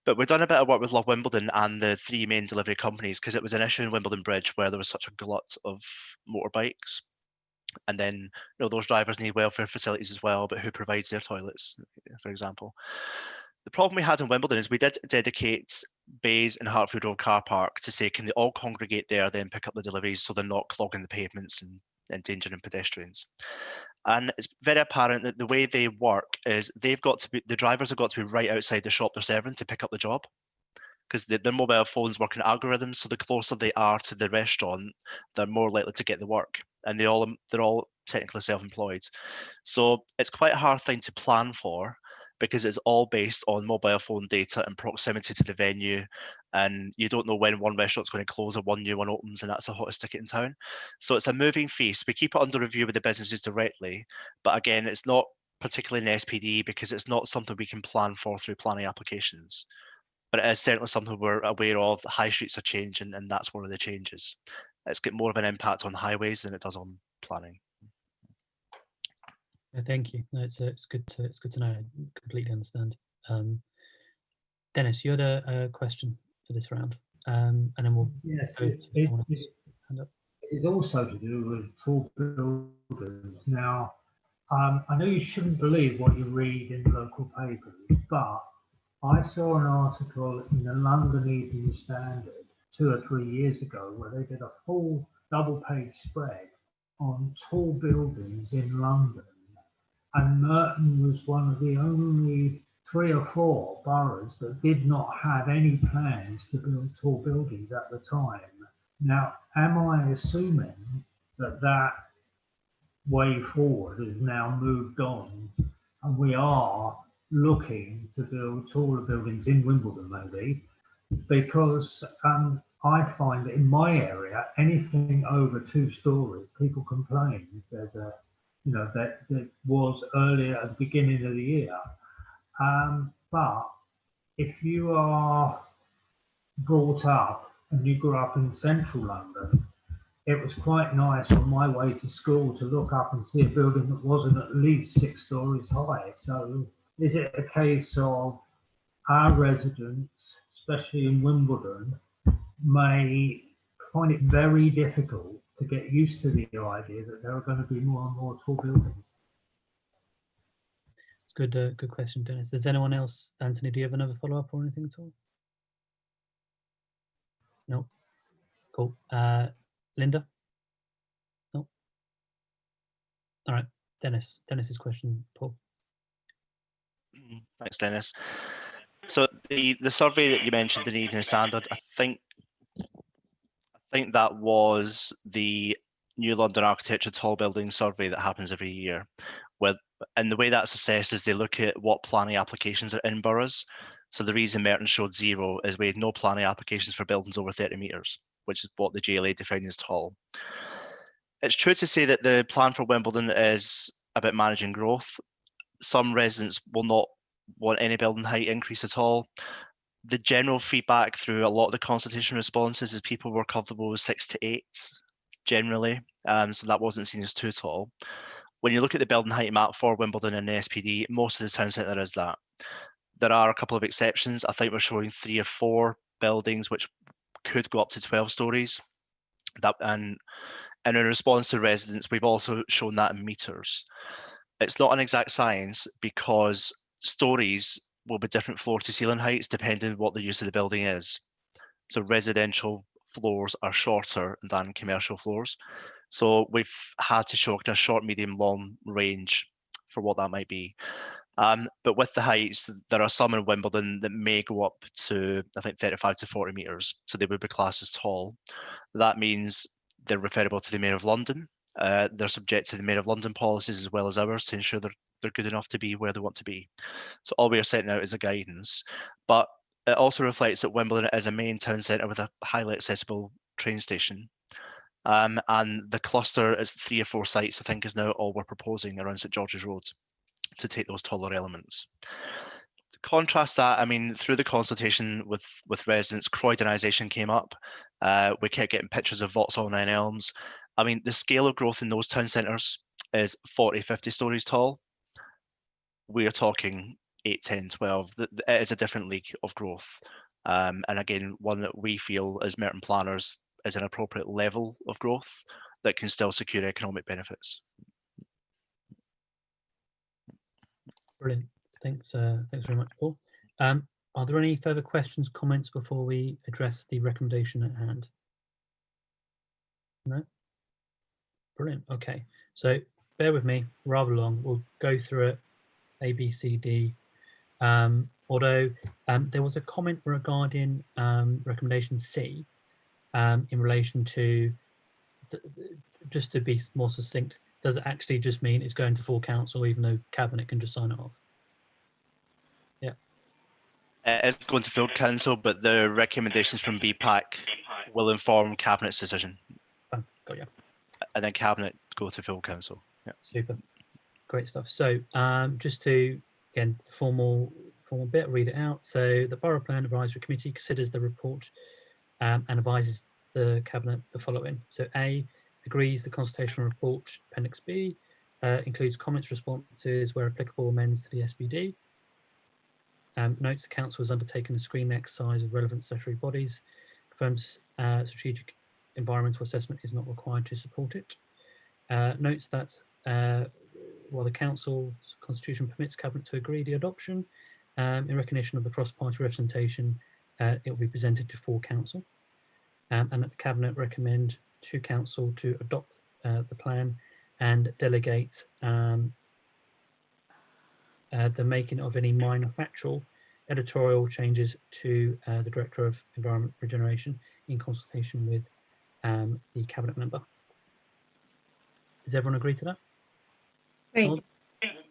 But we've done a bit of work with Loch Wimbledon and the three main delivery companies, because it was an issue in Wimbledon Bridge where there was such a glut of motorbikes. And then those drivers need welfare facilities as well, but who provides their toilets, for example? The problem we had in Wimbledon is we did dedicate bays in Hartfield Road car park to say, can they all congregate there, then pick up the deliveries so they're not clogging the pavements and endangering pedestrians. And it's very apparent that the way they work is the drivers have got to be right outside the shop they're serving to pick up the job, because their mobile phones work in algorithms. So the closer they are to the restaurant, they're more likely to get the work, and they're all technically self-employed. So it's quite a hard thing to plan for, because it's all based on mobile phone data and proximity to the venue, and you don't know when one restaurant's going to close or one new one opens, and that's the hottest ticket in town. So it's a moving feast. We keep it under review with the businesses directly, but again, it's not particularly an SPD because it's not something we can plan for through planning applications. But it is certainly something we're aware of. The high streets are changing, and that's one of the changes. It's got more of an impact on highways than it does on planning. Thank you. No, it's good to know. I completely understand. Dennis, you had a question for this round, and then we'll go to someone else. It's also to do with tall buildings. Now, I know you shouldn't believe what you read in local papers, but I saw an article in the London Evening Standard 2 or 3 years ago where they did a full double-page spread on tall buildings in London. And Merton was one of the only 3 or 4 boroughs that did not have any plans to build tall buildings at the time. Now, am I assuming that way forward has now moved on, and we are looking to build taller buildings in Wimbledon maybe? Because I find that in my area, anything over 2 stories, people complain. There's a that was earlier at the beginning of the year. But if you are brought up and you grew up in central London, it was quite nice on my way to school to look up and see a building that wasn't at least 6 stories high. So is it a case of our residents, especially in Wimbledon, may find it very difficult to get used to the idea that there are going to be more and more tall buildings? It's good. Good question, Dennis. Does anyone else, Anthony? Do you have another follow up or anything at all? No. Cool. Linda. No. All right, Dennis. Dennis's question, Paul. Thanks, Dennis. So the survey that you mentioned, the Evening Standard, I think that was the New London Architecture Tall Building Survey that happens every year. And the way that's assessed is they look at what planning applications are in boroughs. So the reason Merton showed 0 is we had no planning applications for buildings over 30 metres, which is what the GLA defined as tall. It's true to say that the plan for Wimbledon is about managing growth. Some residents will not want any building height increase at all. The general feedback through a lot of the consultation responses is people were comfortable with 6 to 8 generally, so that wasn't seen as too tall. When you look at the building height map for Wimbledon and the SPD, most of the town centre is that. There are a couple of exceptions. I think we're showing 3 or 4 buildings which could go up to 12 stories. And in response to residents, we've also shown that in metres. It's not an exact science because stories will be different floor to ceiling heights depending on what the use of the building is. So residential floors are shorter than commercial floors. So we've had to show a short, medium, long range for what that might be. But with the heights, there are some in Wimbledon that may go up to, I think, 35 to 40 metres. So they would be classed as tall. That means they're referable to the Mayor of London. They're subject to the Mayor of London policies as well as ours to ensure they're good enough to be where they want to be. So all we are setting out is a guidance. But it also reflects that Wimbledon is a main town centre with a highly accessible train station. And the cluster is 3 or 4 sites, I think, is now all we're proposing around St George's Road to take those taller elements. To contrast that, I mean, through the consultation with residents, Croydonisation came up. We kept getting pictures of Vauxhall 9 Elms. I mean, the scale of growth in those town centres is 40, 50 stories tall. We are talking 8, 10, 12. It is a different league of growth. And again, one that we feel as Merton planners is an appropriate level of growth that can still secure economic benefits. Brilliant. Thanks. Thanks very much, Paul. Are there any further questions, comments before we address the recommendation at hand? No? Brilliant. Okay. So bear with me, rather long. We'll go through it, A, B, C, D. Although there was a comment regarding recommendation C in relation to, just to be more succinct, does it actually just mean it's going to full council even though Cabinet can just sign it off? Yeah. It's going to full council, but the recommendations from BPAC will inform Cabinet's decision. Fine. Got you. And then Cabinet go to full council. Yeah. Super. Great stuff. So just to, again, formal bit, read it out. So the Borough Plan Advisory Committee considers the report and advises the Cabinet the following. So A, agrees the consultation report, Appendix B, includes comments, responses, where applicable, amends to the SPD. Notes the Council has undertaken a screening exercise of relevant statutory bodies, confirms strategic environmental assessment is not required to support it. Notes that while the Council's constitution permits Cabinet to agree the adoption, in recognition of the cross-party representation, it will be presented to full Council. And that the Cabinet recommend to Council to adopt the plan and delegate the making of any minor factual editorial changes to the Director of Environment Regeneration in consultation with the Cabinet member. Does everyone agree to that? Great.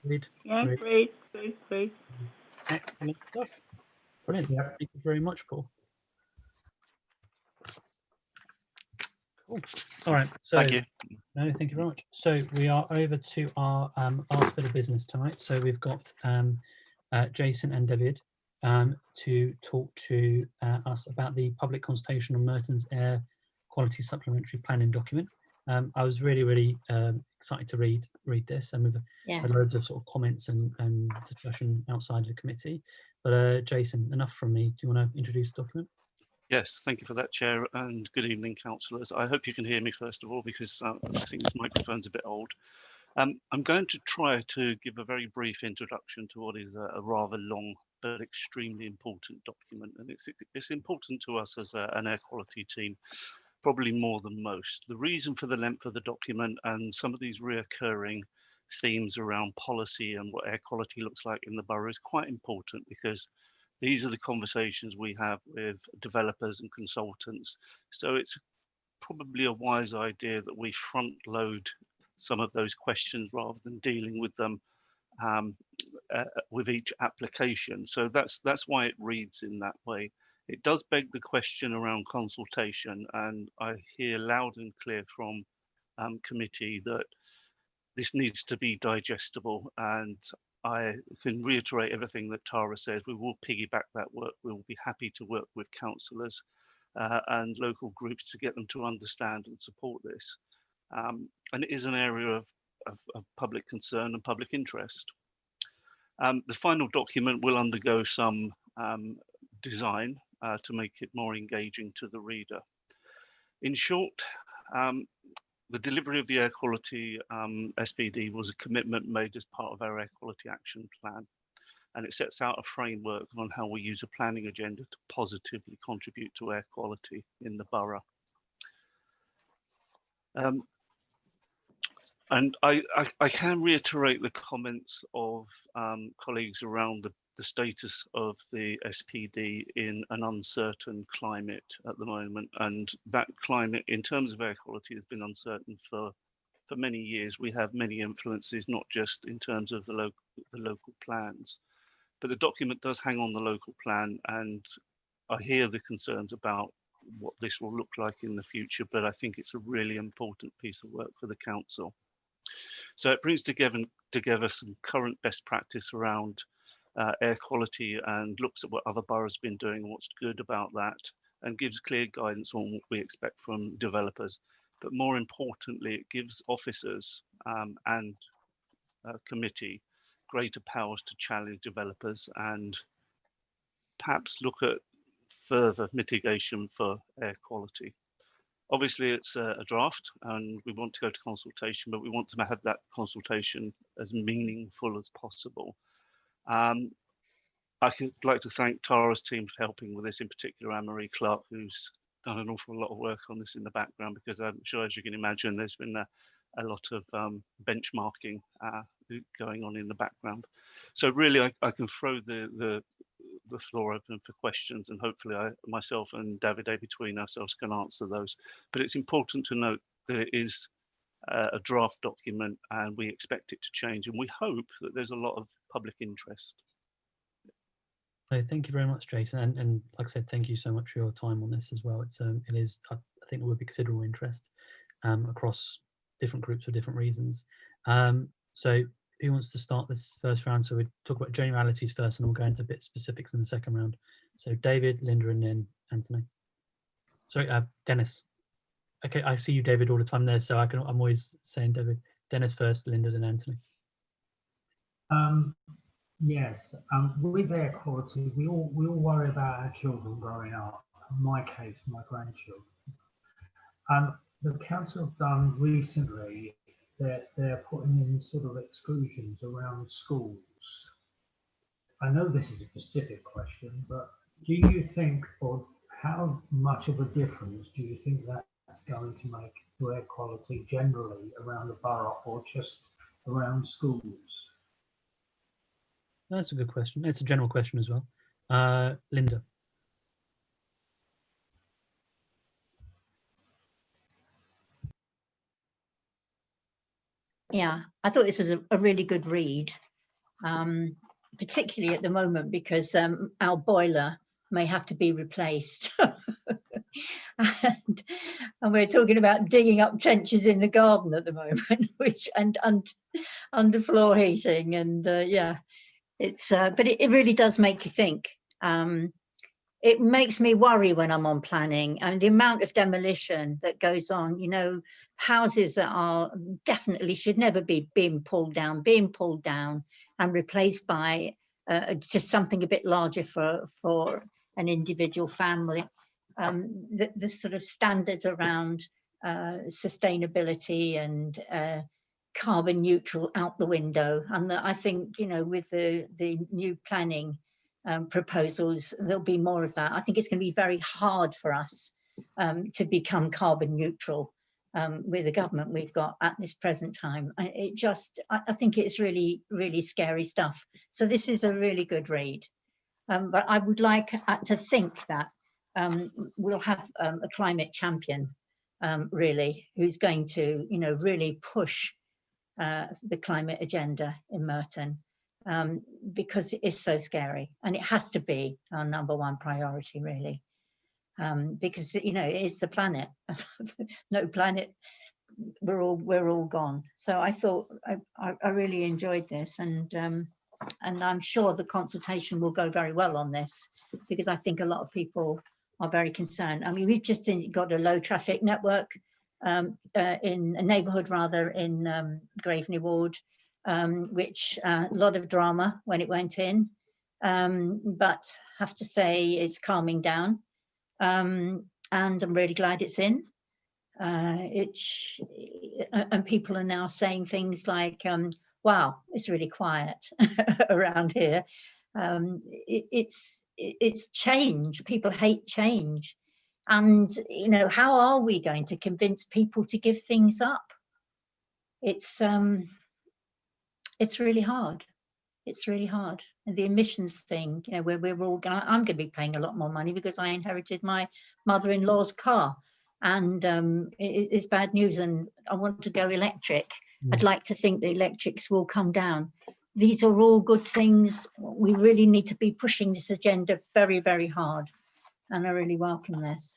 Agreed. Yeah, great. Excellent stuff. Brilliant. Yeah. Thank you very much, Paul. Cool. All right. So, Thank you. no, thank you very much. So we are over to our last bit of business tonight. So we've got Jason and David to talk to us about the public consultation on Merton's air quality supplementary planning document. I was really excited to read this, and we've had loads of sort of comments and discussion outside of the committee. But Jason, enough from me. Do you want to introduce the document? Yes, thank you for that, Chair, and good evening, councillors. I hope you can hear me first of all, because I think this microphone's a bit old. I'm going to try to give a very brief introduction to what is a rather long but extremely important document, and it's important to us as an air quality team, probably more than most. The reason for the length of the document and some of these reoccurring themes around policy and what air quality looks like in the borough is quite important, because these are the conversations we have with developers and consultants. So it's probably a wise idea that we front load some of those questions rather than dealing with them with each application. So that's why it reads in that way. It does beg the question around consultation, and I hear loud and clear from committee that this needs to be digestible, and I can reiterate everything that Tara says. We will piggyback that work. We will be happy to work with councillors and local groups to get them to understand and support this. And it is an area of public concern and public interest. The final document will undergo some design to make it more engaging to the reader. In short, the delivery of the air quality SPD was a commitment made as part of our air quality action plan, and it sets out a framework on how we use a planning agenda to positively contribute to air quality in the borough. And I can reiterate the comments of colleagues around the status of the SPD in an uncertain climate at the moment, and that climate in terms of air quality has been uncertain for many years. We have many influences, not just in terms of the local plans, but the document does hang on the local plan, and I hear the concerns about what this will look like in the future, but I think it's a really important piece of work for the council. So it brings together some current best practice around air quality and looks at what other boroughs have been doing and what's good about that, and gives clear guidance on what we expect from developers. But more importantly, it gives officers and committee greater powers to challenge developers and perhaps look at further mitigation for air quality. Obviously, it's a draft and we want to go to consultation, but we want to have that consultation as meaningful as possible. I'd like to thank Tara's team for helping with this, in particular Anne-Marie Clark, who's done an awful lot of work on this in the background, because I'm sure, as you can imagine, there's been a lot of benchmarking going on in the background. So really, I can throw the floor open for questions, and hopefully myself and Davide between ourselves can answer those. But it's important to note that it is a draft document and we expect it to change, and we hope that there's a lot of public interest. Thank you very much, Jason, and like I said, thank you so much for your time on this as well. It is I think there would be considerable interest across different groups for different reasons. So who wants to start this first round? So we talk about generalities first, and we'll go into a bit specifics in the second round. So David, Linda, and then Anthony. Sorry, Dennis. Okay, I see you, David, all the time there, so I'm always saying David. Dennis first, Linda, then Anthony. Yes, with air quality, we all worry about our children growing up. In my case, my grandchildren. The council have done recently that they're putting in sort of exclusions around schools. I know this is a specific question, but do you think, or how much of a difference do you think that's going to make to air quality generally around the borough, or just around schools? That's a good question. It's a general question as well. Linda. Yeah, I thought this was a really good read, particularly at the moment, because our boiler may have to be replaced. and we're talking about digging up trenches in the garden at the moment, which and underfloor heating, and yeah, it's but it really does make you think. It makes me worry when I'm on planning, and the amount of demolition that goes on. You know, houses that are definitely should never be being pulled down and replaced by just something a bit larger for an individual family. The sort of standards around sustainability and carbon neutral out the window. And I think, you know, with the new planning proposals, there'll be more of that. I think it's going to be very hard for us to become carbon neutral with the government we've got at this present time. I think it's really, really scary stuff. So this is a really good read. But I would like to think that we'll have a climate champion, really, who's going to, you know, really push the climate agenda in Merton, because it is so scary, and it has to be our #1 priority, really, because, you know, it's the planet. No planet, we're all gone. So I thought I really enjoyed this, and I'm sure the consultation will go very well on this, because I think a lot of people are very concerned. I mean, we've just got a low traffic network in a neighbourhood rather in Graveney Ward, which a lot of drama when it went in, but have to say it's calming down, and I'm really glad it's in. And people are now saying things like, wow, it's really quiet around here. It's change. People hate change. And, you know, how are we going to convince people to give things up? It's really hard. It's really hard. And the emissions thing, you know, where we're all going, I'm going to be paying a lot more money because I inherited my mother-in-law's car, and it's bad news, and I want to go electric. I'd like to think the electrics will come down. These are all good things. We really need to be pushing this agenda very, very hard, and I really welcome this.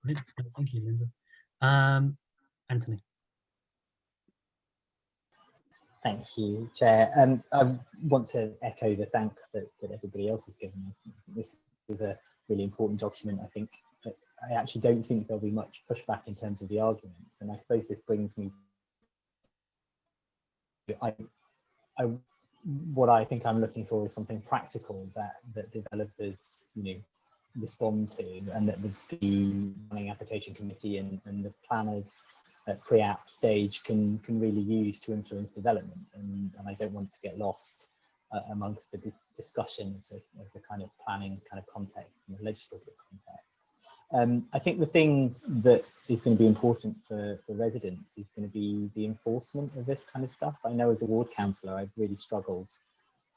Brilliant. Thank you, Linda. Anthony. Thank you, Chair. I want to echo the thanks that everybody else has given me. This is a really important document. I think I actually don't think there'll be much pushback in terms of the arguments, and I suppose this brings me. What I think I'm looking for is something practical that developers, you know, respond to, and that the planning application committee and the planners at pre-app stage can really use to influence development, and I don't want to get lost amongst the discussion as a kind of planning kind of context and the legislative context. I think the thing that is going to be important for residents is going to be the enforcement of this kind of stuff. I know as a ward councillor, I've really struggled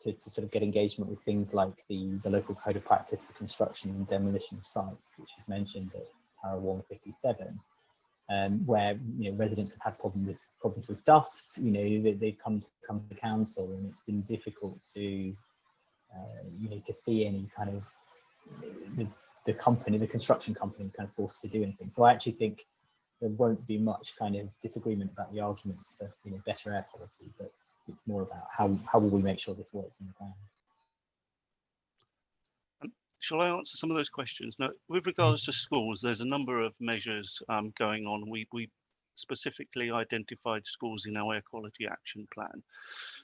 to sort of get engagement with things like the local code of practice for construction and demolition of sites, which is mentioned at Para 157. Where, you know, residents have had problems with dust. You know, they've come to council, and it's been difficult to you know, to see any kind of the construction company kind of forced to do anything. So I actually think there won't be much kind of disagreement about the arguments for, you know, better air quality, but it's more about how will we make sure this works in the ground. Shall I answer some of those questions? Now, with regards to schools, there's a number of measures going on. We specifically identified schools in our air quality action plan.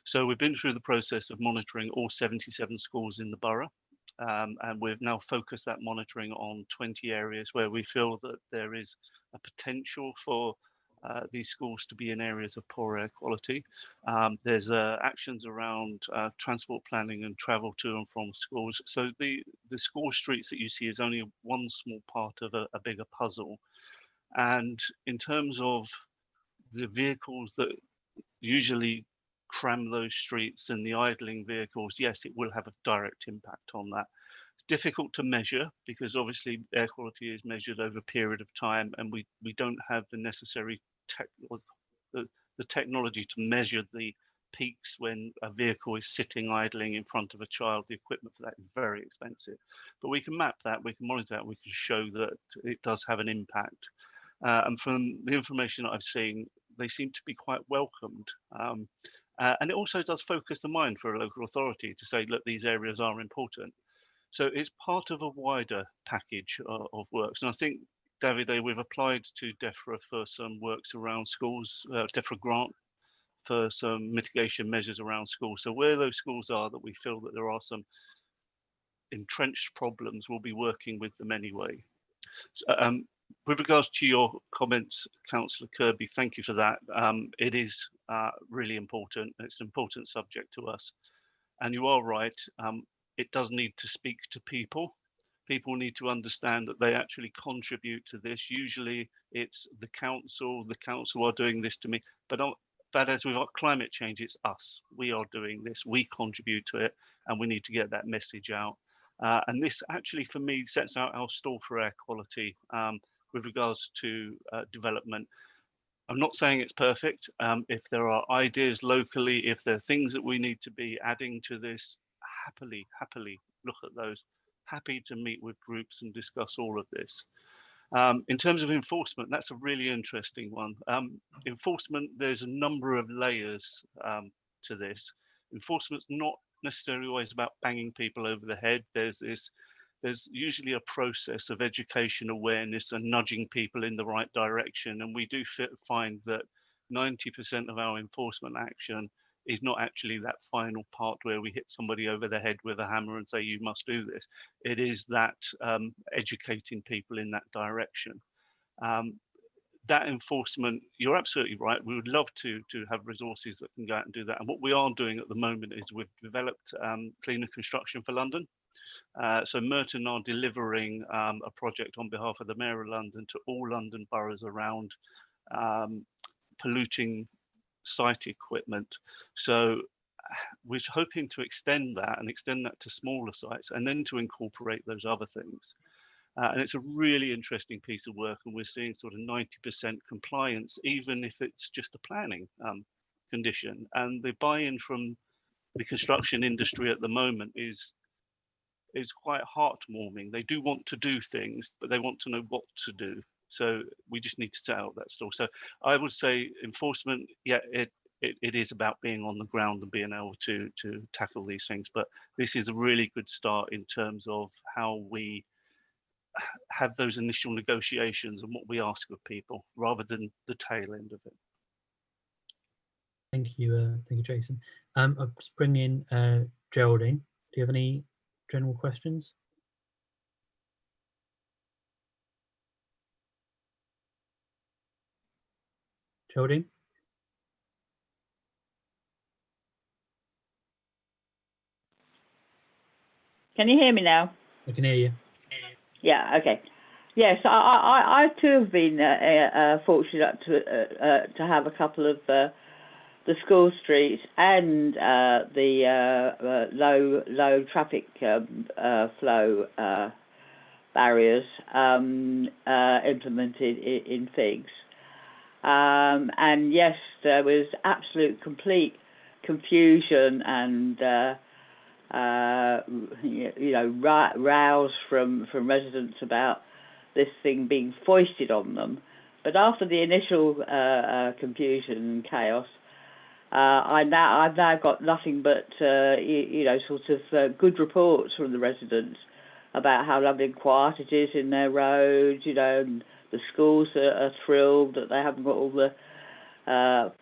So we've been through the process of monitoring all 77 schools in the borough, and we've now focused that monitoring on 20 areas where we feel that there is a potential for these schools to be in areas of poor air quality. There's actions around transport planning and travel to and from schools. So the school streets that you see is only one small part of a bigger puzzle. And in terms of the vehicles that usually cram those streets and the idling vehicles, yes, it will have a direct impact on that. It's difficult to measure because obviously air quality is measured over a period of time, and we don't have the necessary the technology to measure the peaks when a vehicle is sitting idling in front of a child. The equipment for that is very expensive, but we can map that, we can monitor that, we can show that it does have an impact. And from the information that I've seen, they seem to be quite welcomed. And it also does focus the mind for a local authority to say, look, these areas are important. So it's part of a wider package of works. And I think, Davide, we've applied to DEFRA for some works around schools, DEFRA grant for some mitigation measures around schools. So where those schools are that we feel that there are some entrenched problems, we'll be working with them anyway. So, with regards to your comments, Councillor Kirby, thank you for that. It is really important. It's an important subject to us. And you are right, it does need to speak to people. People need to understand that they actually contribute to this. Usually it's the council are doing this to me, but as with climate change, it's us. We are doing this, we contribute to it, and we need to get that message out. And this actually, for me, sets out our stall for air quality with regards to development. I'm not saying it's perfect. If there are ideas locally, if there are things that we need to be adding to this, happily look at those. Happy to meet with groups and discuss all of this. In terms of enforcement, that's a really interesting one. Enforcement, there's a number of layers to this. Enforcement's not necessarily always about banging people over the head. There's usually a process of education, awareness, and nudging people in the right direction. And we do find that 90% of our enforcement action is not actually that final part where we hit somebody over the head with a hammer and say, you must do this. It is that educating people in that direction. That enforcement, you're absolutely right. We would love to have resources that can go out and do that. And what we are doing at the moment is we've developed cleaner construction for London. So Merton are delivering a project on behalf of the Mayor of London to all London boroughs around polluting site equipment. So we're hoping to extend that to smaller sites and then to incorporate those other things. And it's a really interesting piece of work, and we're seeing sort of 90% compliance, even if it's just a planning condition. And the buy-in from the construction industry at the moment is quite heartwarming. They do want to do things, but they want to know what to do. So we just need to set out that stall. So I would say enforcement, yeah, it is about being on the ground and being able to tackle these things. But this is a really good start in terms of how we have those initial negotiations and what we ask of people, rather than the tail end of it. Thank you, Jason. I'll just bring in Geraldine. Do you have any general questions? Geraldine? Can you hear me now? I can hear you. Yeah, okay. Yes, I too have been fortunate to have a couple of the school streets and the low traffic flow barriers implemented in FIGs. And yes, there was complete confusion and rows from residents about this thing being foisted on them. But after the initial confusion and chaos, I've now got nothing but good reports from the residents about how lovely and quiet it is in their roads. And the schools are thrilled that they haven't got all the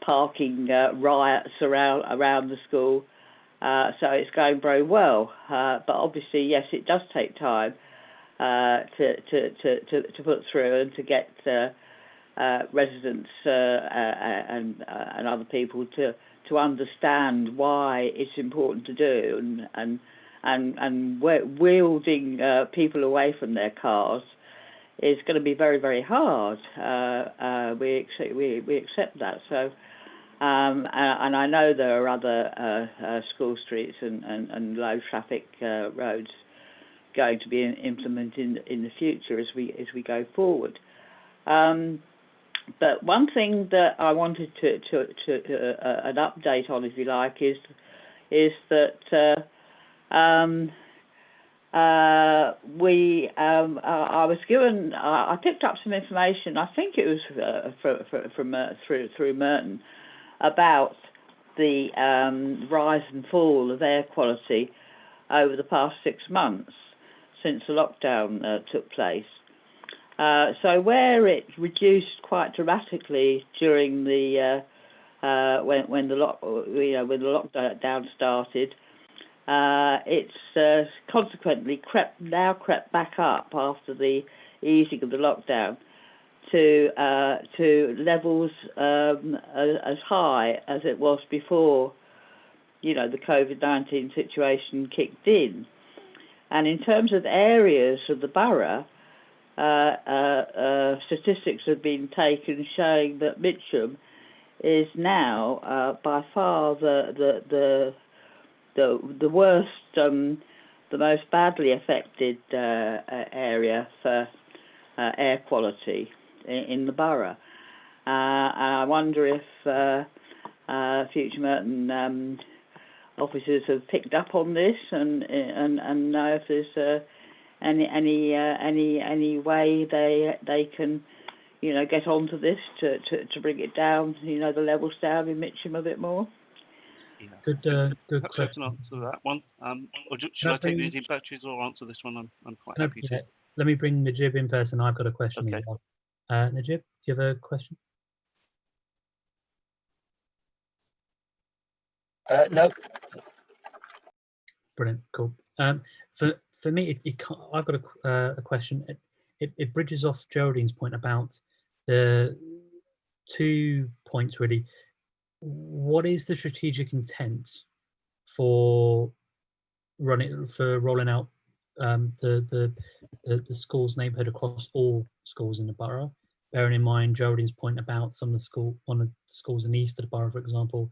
parking riots around the school. So it's going very well. But obviously, yes, it does take time to put through and to get residents and other people to understand why it's important to do, and wielding people away from their cars is going to be very, very hard. We accept that. So, and I know there are other school streets and low traffic roads going to be implemented in the future as we go forward. But one thing that I wanted to an update on, if you like, is that I was given, I picked up some information. I think it was through Merton, about the rise and fall of air quality over the past 6 months since the lockdown took place. So where it reduced quite dramatically during the when the lockdown started, it's consequently crept back up after the easing of the lockdown to levels as high as it was before, the COVID-19 situation kicked in. And in terms of areas of the borough, statistics have been taken showing that Mitcham is now by far the worst, the most badly affected area for air quality in the borough. And I wonder if future Merton officers have picked up on this and know if there's any way they can get onto this to bring it down, the levels down in Mitcham a bit more. Yeah. Good Perhaps I question. can answer that one. Or should I take the Indian batteries or answer this one? I'm quite happy to. Let me bring Najib in first, and I've got a question as well. Najib, do you have a question? No. Brilliant, cool. For me, I've got a question. It bridges off Geraldine's point about the 2 points really. What is the strategic intent for rolling out the schools neighbourhood across all schools in the borough? Bearing in mind Geraldine's point about one of the schools in the east of the borough, for example,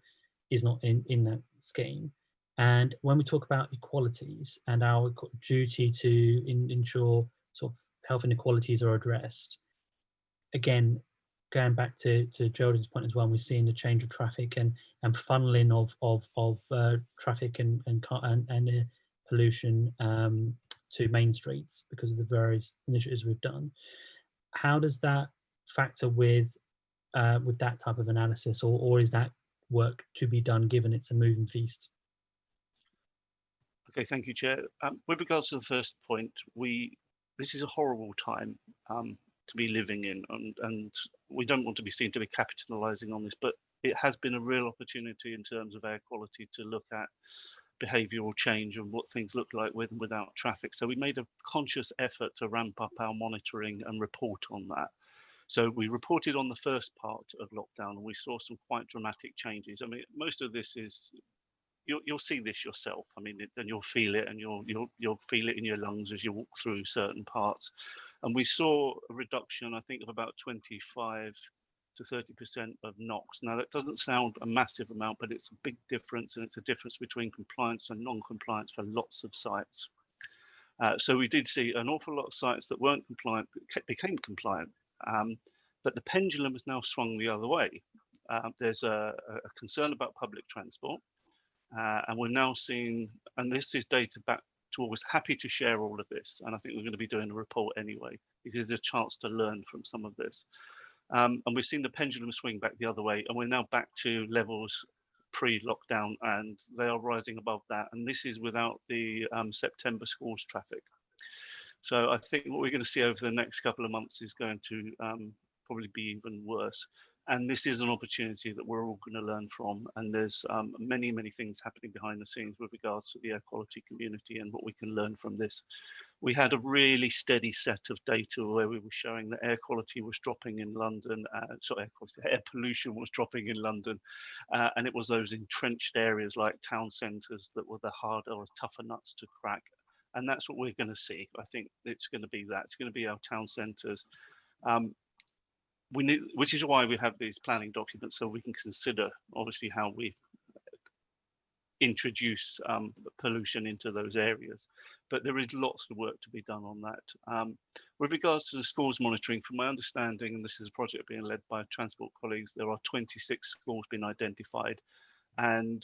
is not in that scheme. And when we talk about equalities and our duty to ensure sort of health inequalities are addressed, again, going back to Geraldine's point as well, we're seeing the change of traffic and funneling of traffic and pollution to main streets because of the various initiatives we've done. How does that factor with that type of analysis, or is that work to be done given it's a moving feast? Okay, thank you, Chair. With regards to the first point, this is a horrible time to be living in, and we don't want to be seen to be capitalising on this, but it has been a real opportunity in terms of air quality to look at behavioural change and what things look like with and without traffic. So we made a conscious effort to ramp up our monitoring and report on that. So we reported on the first part of lockdown, and we saw some quite dramatic changes. I mean, most of this is you'll see this yourself. I mean, and you'll feel it, and you'll feel it in your lungs as you walk through certain parts. And we saw a reduction, I think, of about 25 to 30% of NOx. Now, that doesn't sound a massive amount, but it's a big difference, and it's a difference between compliance and non-compliance for lots of sites. So we did see an awful lot of sites that weren't compliant that became compliant, but the pendulum has now swung the other way. There's a concern about public transport. And we're now seeing, and this is data back to always happy to share all of this. And I think we're going to be doing a report anyway, because there's a chance to learn from some of this. And we've seen the pendulum swing back the other way, and we're now back to levels pre-lockdown, and they are rising above that. And this is without the September schools traffic. So I think what we're going to see over the next couple of months is going to probably be even worse. And this is an opportunity that we're all going to learn from. And there's many, many things happening behind the scenes with regards to the air quality community and what we can learn from this. We had a really steady set of data where we were showing that air quality was dropping in London, air pollution was dropping in London. And it was those entrenched areas like town centres that were the harder or tougher nuts to crack. And that's what we're going to see. I think it's going to be that. It's going to be our town centres. Which is why we have these planning documents, so we can consider obviously how we introduce pollution into those areas. But there is lots of work to be done on that. With regards to the schools monitoring, from my understanding, and this is a project being led by transport colleagues, there are 26 schools being identified, and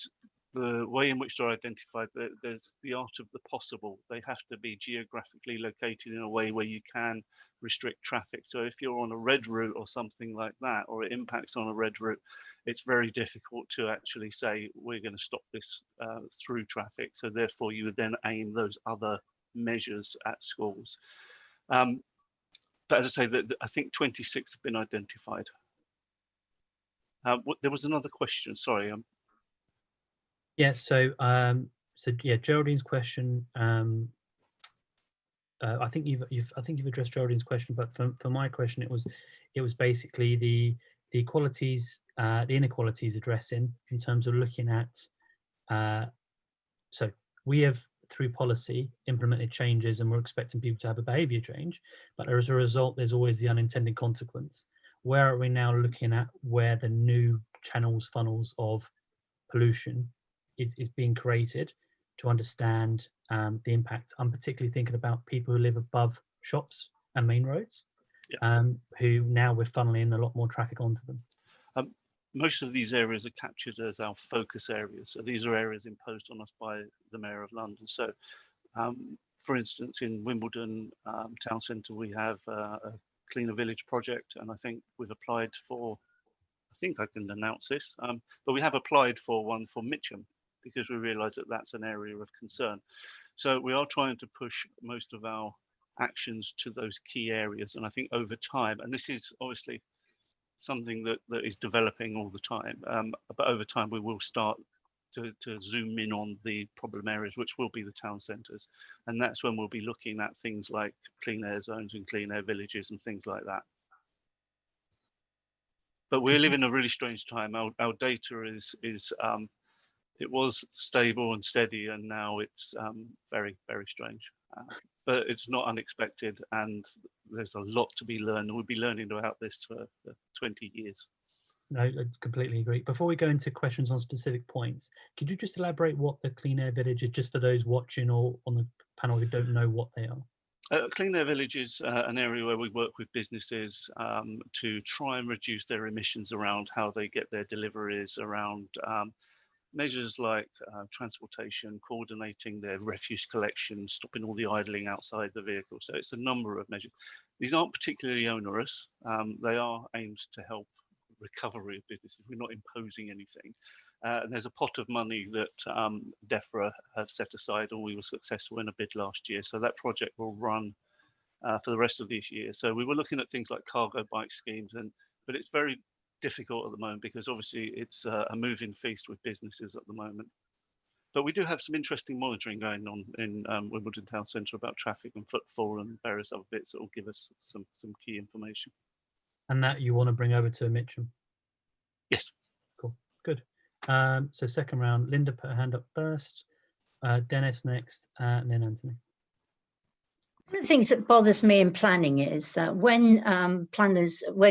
the way in which they're identified, there's the art of the possible. They have to be geographically located in a way where you can restrict traffic. So if you're on a red route or something like that, or it impacts on a red route, it's very difficult to actually say we're going to stop this through traffic. So therefore you would then aim those other measures at schools. But as I say, I think 26 have been identified. There was another question, sorry. Yeah, so yeah, Geraldine's question. I think you've addressed Geraldine's question, but for my question, it was basically the inequalities addressing in terms of looking at. So we have, through policy, implemented changes, and we're expecting people to have a behaviour change, but as a result, there's always the unintended consequence. Where are we now looking at where the new channels, funnels of pollution is being created to understand the impact? I'm particularly thinking about people who live above shops and main roads, who now we're funneling a lot more traffic onto them. Most of these areas are captured as our focus areas. So these are areas imposed on us by the Mayor of London. So for instance, in Wimbledon town centre, we have a Cleaner Village project, and I think we've applied for, I think I can announce this, but we have applied for one for Mitcham, because we realise that that's an area of concern. So we are trying to push most of our actions to those key areas. And I think over time, and this is obviously something that is developing all the time, but over time we will start to zoom in on the problem areas, which will be the town centres. And that's when we'll be looking at things like clean air zones and clean air villages and things like that. But we live in a really strange time. Our data is it was stable and steady, and now it's very, very strange. But it's not unexpected, and there's a lot to be learned. We'll be learning about this for 20 years. No, I completely agree. Before we go into questions on specific points, could you just elaborate what the Clean Air Village is, just for those watching or on the panel who don't know what they are? Clean Air Village is an area where we work with businesses to try and reduce their emissions around how they get their deliveries, around measures like transportation, coordinating their refuse collection, stopping all the idling outside the vehicle. So it's a number of measures. These aren't particularly onerous. They are aimed to help recovery of businesses. We're not imposing anything. And there's a pot of money that DEFRA have set aside, and we were successful in a bid last year. So that project will run for the rest of this year. So we were looking at things like cargo bike schemes, but it's very difficult at the moment because obviously it's a moving feast with businesses at the moment. But we do have some interesting monitoring going on in Wimbledon Town Centre about traffic and footfall and various other bits that will give us some key information. And that you want to bring over to Mitcham? Yes. Cool, good. So second round, Linda put her hand up first, Dennis next, and then Anthony. One of the things that bothers me in planning is when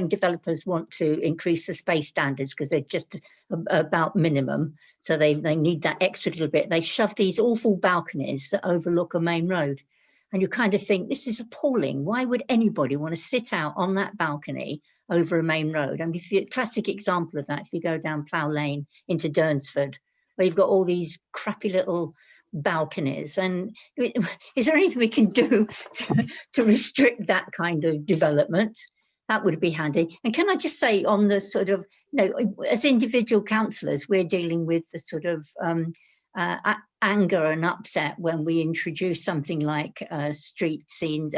developers want to increase the space standards because they're just about minimum, so they need that extra little bit, they shove these awful balconies that overlook a main road. And you kind of think, this is appalling. Why would anybody want to sit out on that balcony over a main road? I mean, classic example of that, if you go down Plough Lane into Durnsford, where you've got all these crappy little balconies. And is there anything we can do to restrict that kind of development? That would be handy. And can I just say, on the sort of, as individual councillors, we're dealing with the sort of anger and upset when we introduce something like street scenes,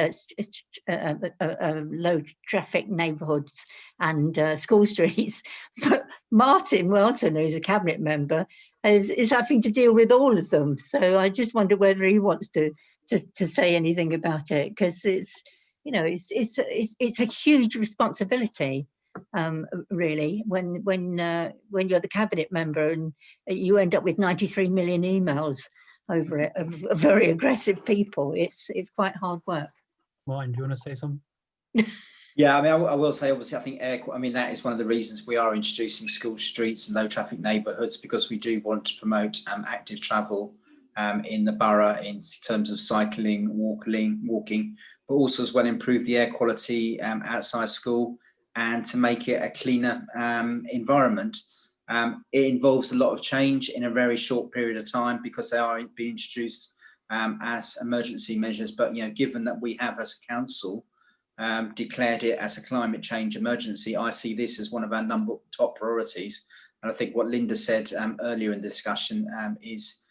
low traffic neighbourhoods and school streets. But Martin Welton, who's a cabinet member, is having to deal with all of them. So I just wonder whether he wants to say anything about it, because it's a huge responsibility. Really, when you're the cabinet member and you end up with 93 million emails over it of very aggressive people, it's quite hard work. Martin, do you want to say something? Yeah, I mean, I will say, obviously, I think I mean, that is one of the reasons we are introducing school streets and low traffic neighbourhoods, because we do want to promote active travel in the borough in terms of cycling, walking, but also as well improve the air quality outside school and to make it a cleaner environment. It involves a lot of change in a very short period of time because they are being introduced as emergency measures. But, you know, given that we have as a council declared it as a climate change emergency, I see this as one of our top priorities. And I think what Linda said earlier in the discussion is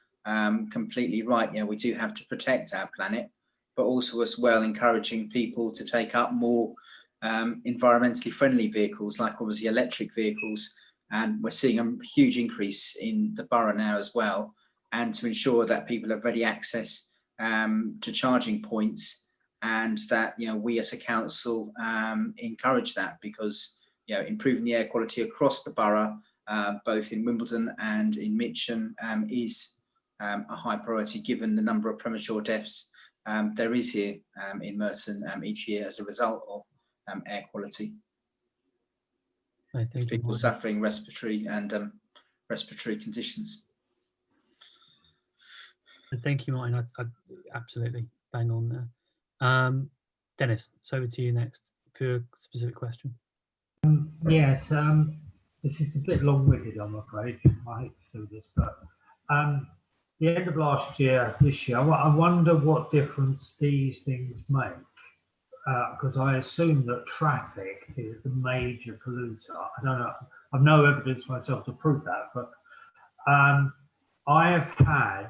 completely right. You know, we do have to protect our planet, but also as well encouraging people to take up more environmentally friendly vehicles, like obviously electric vehicles. And we're seeing a huge increase in the borough now as well. And to ensure that people have ready access to charging points, and that, you know, we as a council encourage that, because, you know, improving the air quality across the borough, both in Wimbledon and in Mitcham, is a high priority given the number of premature deaths there is here in Merton each year as a result of air quality. I think people suffering respiratory and respiratory conditions. And thank you, Martin. I absolutely bang on there. Dennis, so over to you next for a specific question. Yes, this is a bit long-winded, I'm afraid. I hate to do this, but the end of last year, this year, I wonder what difference these things make, because I assume that traffic is the major polluter. I don't know, I've no evidence myself to prove that, but I have had,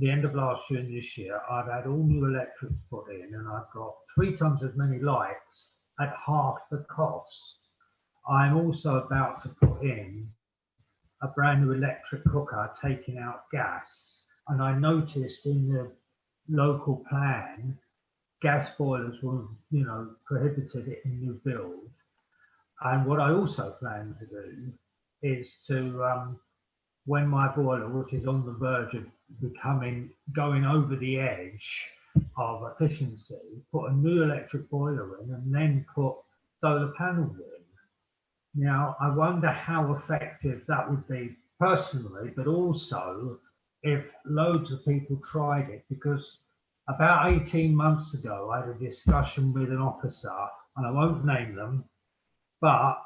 the end of last year and this year, I've had all new electrics put in, and I've got 3 times as many lights at half the cost. I'm also about to put in a brand new electric cooker taking out gas, and I noticed in the local plan gas boilers were, you know, prohibited in new build. And what I also plan to do is to when my boiler, which is on the verge of going over the edge of efficiency, put a new electric boiler in and then put solar panels in. Now, I wonder how effective that would be personally, but also if loads of people tried it, because about 18 months ago, I had a discussion with an officer, and I won't name them, but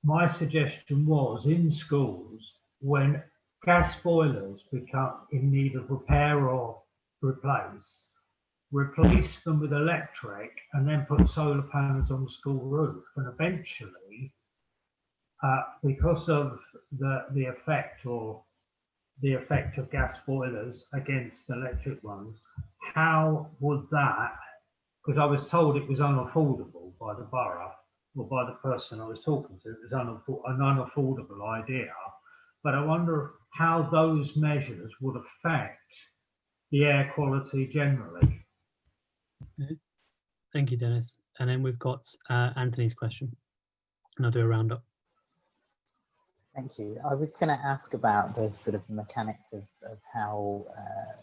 my suggestion was in schools, when gas boilers become in need of repair or replace them with electric and then put solar panels on the school roof. And eventually, because of the effect of gas boilers against electric ones, how would that, because I was told it was unaffordable by the borough, or by the person I was talking to, it was an unaffordable idea. But I wonder how those measures would affect the air quality generally. Thank you, Dennis. And then we've got Anthony's question, and I'll do a roundup. Thank you. I was going to ask about the sort of mechanics of how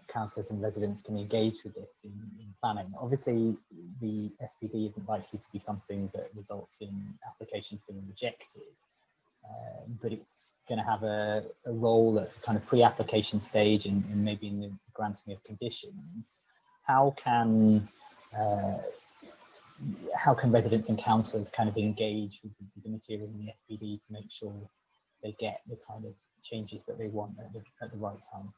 councillors and residents can engage with this in planning. Obviously, the SPD isn't likely to be something that results in applications being rejected, but it's going to have a role at the kind of pre-application stage and maybe in the granting of conditions. How can residents and councillors kind of engage with the material in the SPD to make sure they get the kind of changes that they want at the right time?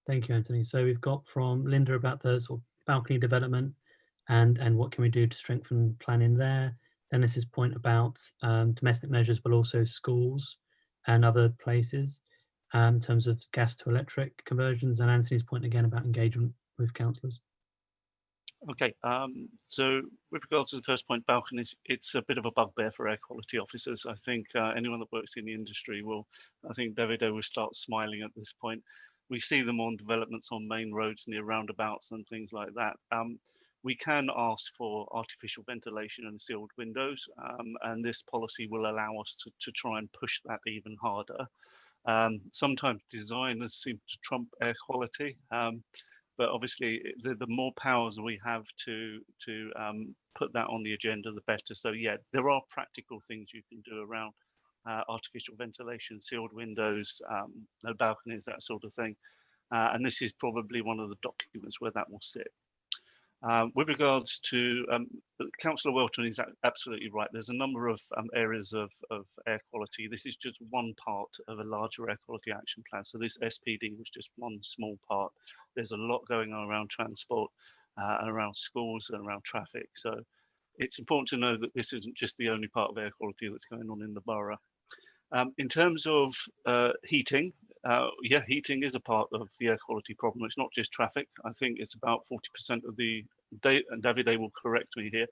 Thank you, Anthony. So we've got from Linda about the sort of balcony development and what can we do to strengthen planning there. Dennis's point about domestic measures, but also schools and other places in terms of gas to electric conversions, and Anthony's point again about engagement with councillors. Okay, so with regard to the first point, balconies, it's a bit of a bugbear for air quality officers. I think anyone that works in the industry will, I think Davido will start smiling at this point. We see them on developments on main roads near roundabouts and things like that. We can ask for artificial ventilation and sealed windows, and this policy will allow us to try and push that even harder. Sometimes designers seem to trump air quality. But obviously, the more powers we have to put that on the agenda, the better. So yeah, there are practical things you can do around artificial ventilation, sealed windows, no balconies, that sort of thing. And this is probably one of the documents where that will sit. With regards to Councillor Welton is absolutely right. There's a number of areas of air quality. This is just one part of a larger air quality action plan. So this SPD was just one small part. There's a lot going on around transport and around schools and around traffic. So it's important to know that this isn't just the only part of air quality that's going on in the borough. In terms of heating, yeah, heating is a part of the air quality problem. It's not just traffic. I think it's about 40% of the, and Davide will correct me here,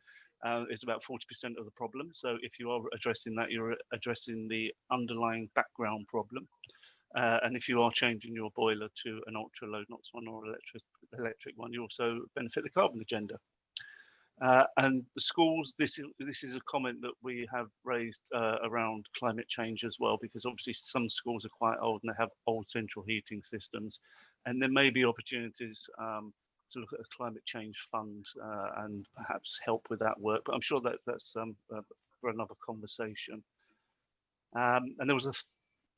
it's about 40% of the problem. So if you are addressing that, you're addressing the underlying background problem. And if you are changing your boiler to an ultra low NOx one or electric one, you also benefit the carbon agenda. And the schools, this is a comment that we have raised around climate change as well, because obviously some schools are quite old and they have old central heating systems, and there may be opportunities to look at a climate change fund and perhaps help with that work. But I'm sure that that's for another conversation. And there was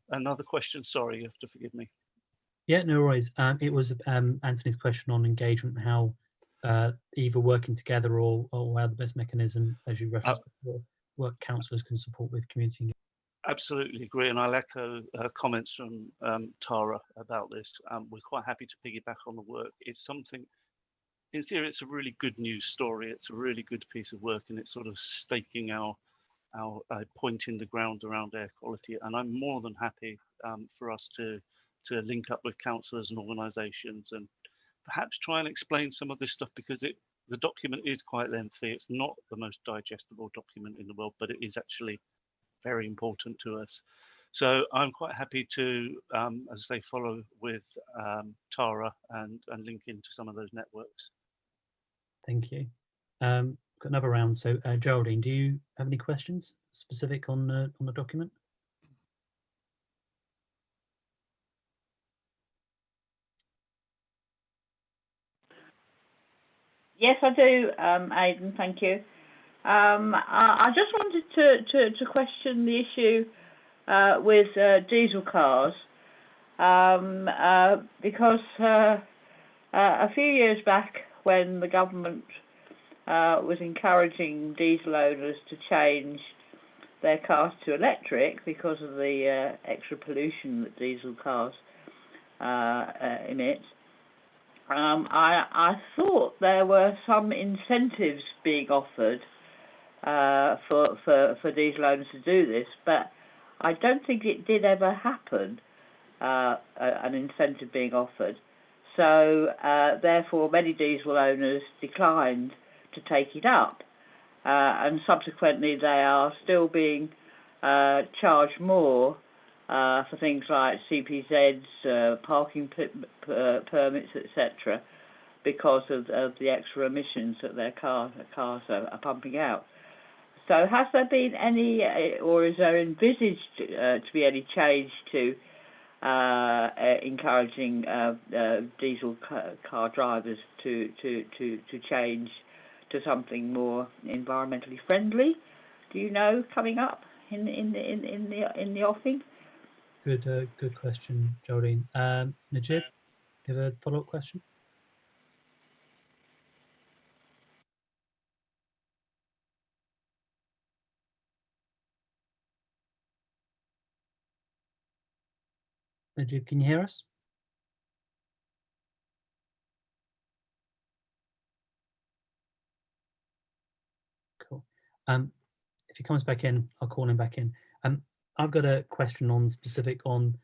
another question. Sorry, you have to forgive me. Yeah, no worries. It was Anthony's question on engagement, how either working together or how the best mechanism, as you referenced before, what councillors can support with community engagement. Absolutely agree, and I'll echo comments from Tara about this. We're quite happy to piggyback on the work. It's something, in theory, it's a really good news story. It's a really good piece of work, and it's sort of staking our point in the ground around air quality. And I'm more than happy for us to link up with councillors and organisations and perhaps try and explain some of this stuff, because the document is quite lengthy. It's not the most digestible document in the world, but it is actually very important to us. So I'm quite happy to, as I say, follow with Tara and link into some of those networks. Thank you. Got another round. So Geraldine, do you have any questions specific on the document? Yes, I do, Aidan, thank you. I just wanted to question the issue with diesel cars, because a few years back, when the government was encouraging diesel owners to change their cars to electric because of the extra pollution that diesel cars emit, I thought there were some incentives being offered for diesel owners to do this, but I don't think it did ever happen, an incentive being offered. So therefore many diesel owners declined to take it up, and subsequently they are still being charged more for things like CPZs, parking permits, etc., because of the extra emissions that their cars are pumping out. So has there been any, or is there envisaged to be any change to encouraging diesel car drivers to change to something more environmentally friendly? Do you know, coming up in the offing? Good question, Geraldine. Najib, you have a follow-up question? Najib, can you hear us? Cool. If he comes back in, I'll call him back in. I've got a question on specific on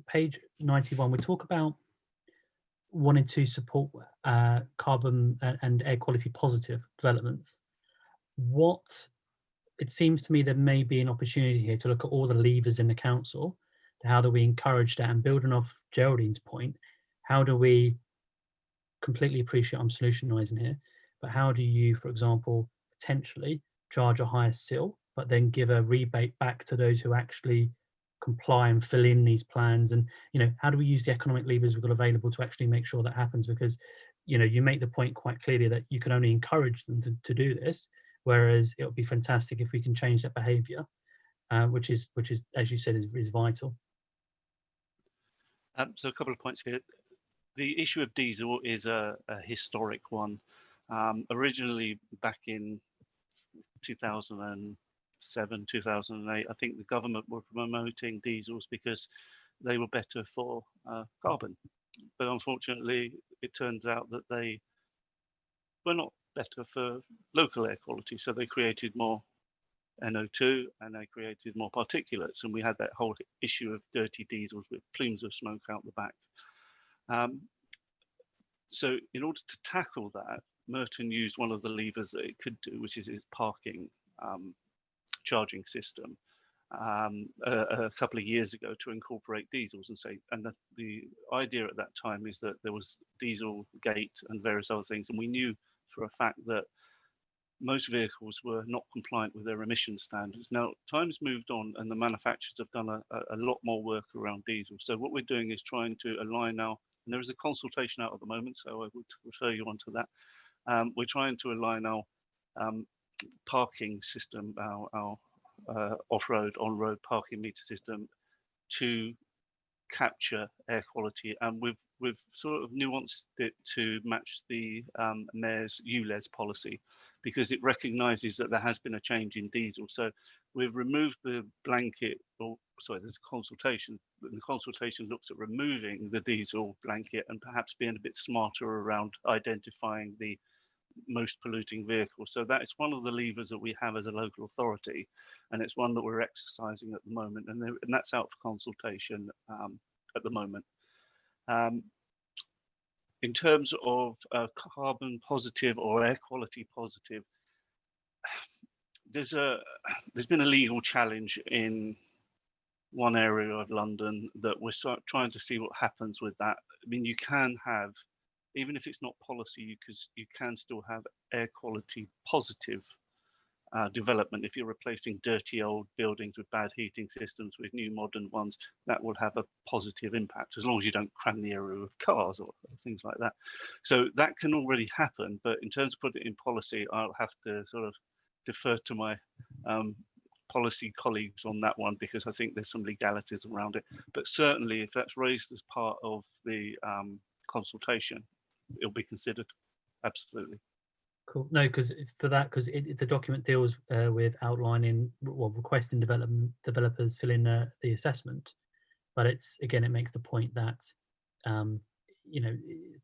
page 91. We talk about wanting to support carbon and air quality positive developments. It seems to me there may be an opportunity here to look at all the levers in the council. How do we encourage that? And building off Geraldine's point, how do we completely appreciate I'm solutionizing here, but how do you, for example, potentially charge a higher CIL, but then give a rebate back to those who actually comply and fill in these plans, and how do we use the economic levers we've got available to actually make sure that happens? Because you make the point quite clearly that you can only encourage them to do this, whereas it would be fantastic if we can change that behavior, which is, as you said, is vital. So a couple of points here. The issue of diesel is a historic one. Originally back in 2007, 2008, I think the government were promoting diesels because they were better for carbon. But unfortunately, it turns out that they were not better for local air quality. So they created more NO2 and they created more particulates. And we had that whole issue of dirty diesels with plumes of smoke out the back. So in order to tackle that, Merton used one of the levers that it could do, which is its parking charging system, a couple of years ago to incorporate diesels and the idea at that time is that there was diesel gate and various other things, and we knew for a fact that most vehicles were not compliant with their emission standards. Now, time's moved on and the manufacturers have done a lot more work around diesel. So what we're doing is trying to align now, and there is a consultation out at the moment, so I would refer you on to that. We're trying to align our parking system, our off-road, on-road parking meter system to capture air quality, and we've sort of nuanced it to match the Mayor's ULEZ policy, because it recognises that there has been a change in diesel. So we've removed the blanket, or sorry, there's a consultation. The consultation looks at removing the diesel blanket and perhaps being a bit smarter around identifying the most polluting vehicles. So that is one of the levers that we have as a local authority, and it's one that we're exercising at the moment, and that's out for consultation at the moment. In terms of carbon positive or air quality positive, there's been a legal challenge in one area of London that we're trying to see what happens with that. I mean, you can have, even if it's not policy, you can still have air quality positive development. If you're replacing dirty old buildings with bad heating systems with new modern ones, that will have a positive impact, as long as you don't cram the area with cars or things like that. So that can already happen, but in terms of putting it in policy, I'll have to sort of defer to my policy colleagues on that one, because I think there's some legalities around it. But certainly if that's raised as part of the consultation, it'll be considered. Absolutely. Cool. No, because the document deals with outlining, well, requesting developers fill in the assessment, but it makes the point that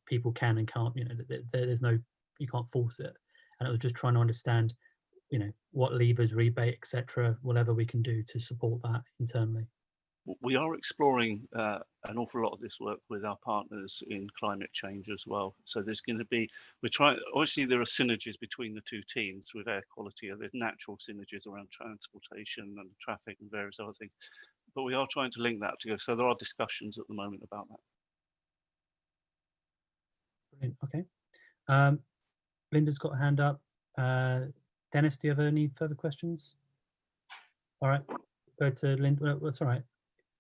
people can and can't, there's no, you can't force it, and it was just trying to understand, what levers, rebate, etc., whatever we can do to support that internally. We are exploring an awful lot of this work with our partners in climate change as well. So there's going to be, obviously there are synergies between the two teams with air quality. There's natural synergies around transportation and traffic and various other things. But we are trying to link that together. So there are discussions at the moment about that. Brilliant. Okay. Linda's got a hand up. Dennis, do you have any further questions? All right. Go to Linda. That's all right.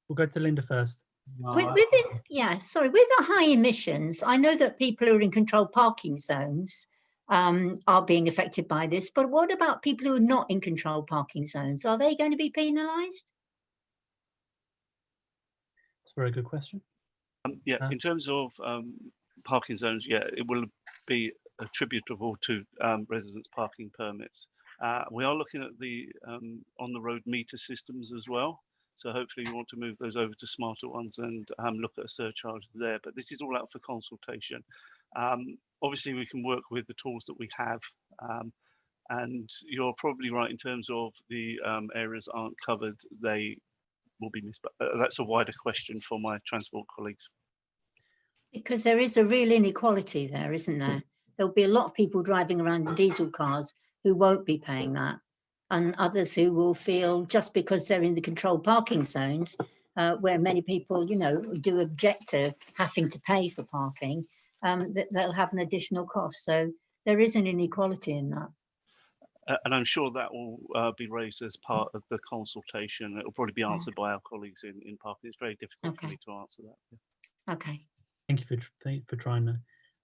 We'll go to Linda first. With the high emissions, I know that people who are in controlled parking zones are being affected by this, but what about people who are not in controlled parking zones? Are they going to be penalised? That's a very good question. In terms of parking zones, it will be attributable to residents' parking permits. We are looking at the on-the-road meter systems as well. So hopefully we want to move those over to smarter ones and look at a surcharge there. But this is all out for consultation. Obviously, we can work with the tools that we have. And you're probably right in terms of the areas aren't covered, they will be missed. But that's a wider question for my transport colleagues. Because there is a real inequality there, isn't there? There'll be a lot of people driving around in diesel cars who won't be paying that, and others who will feel, just because they're in the controlled parking zones, where many people, do object to having to pay for parking, that they'll have an additional cost. So there is an inequality in that. And I'm sure that will be raised as part of the consultation. It will probably be answered by our colleagues in parking. It's very difficult for me to answer that. Yeah. Okay. Thank you for trying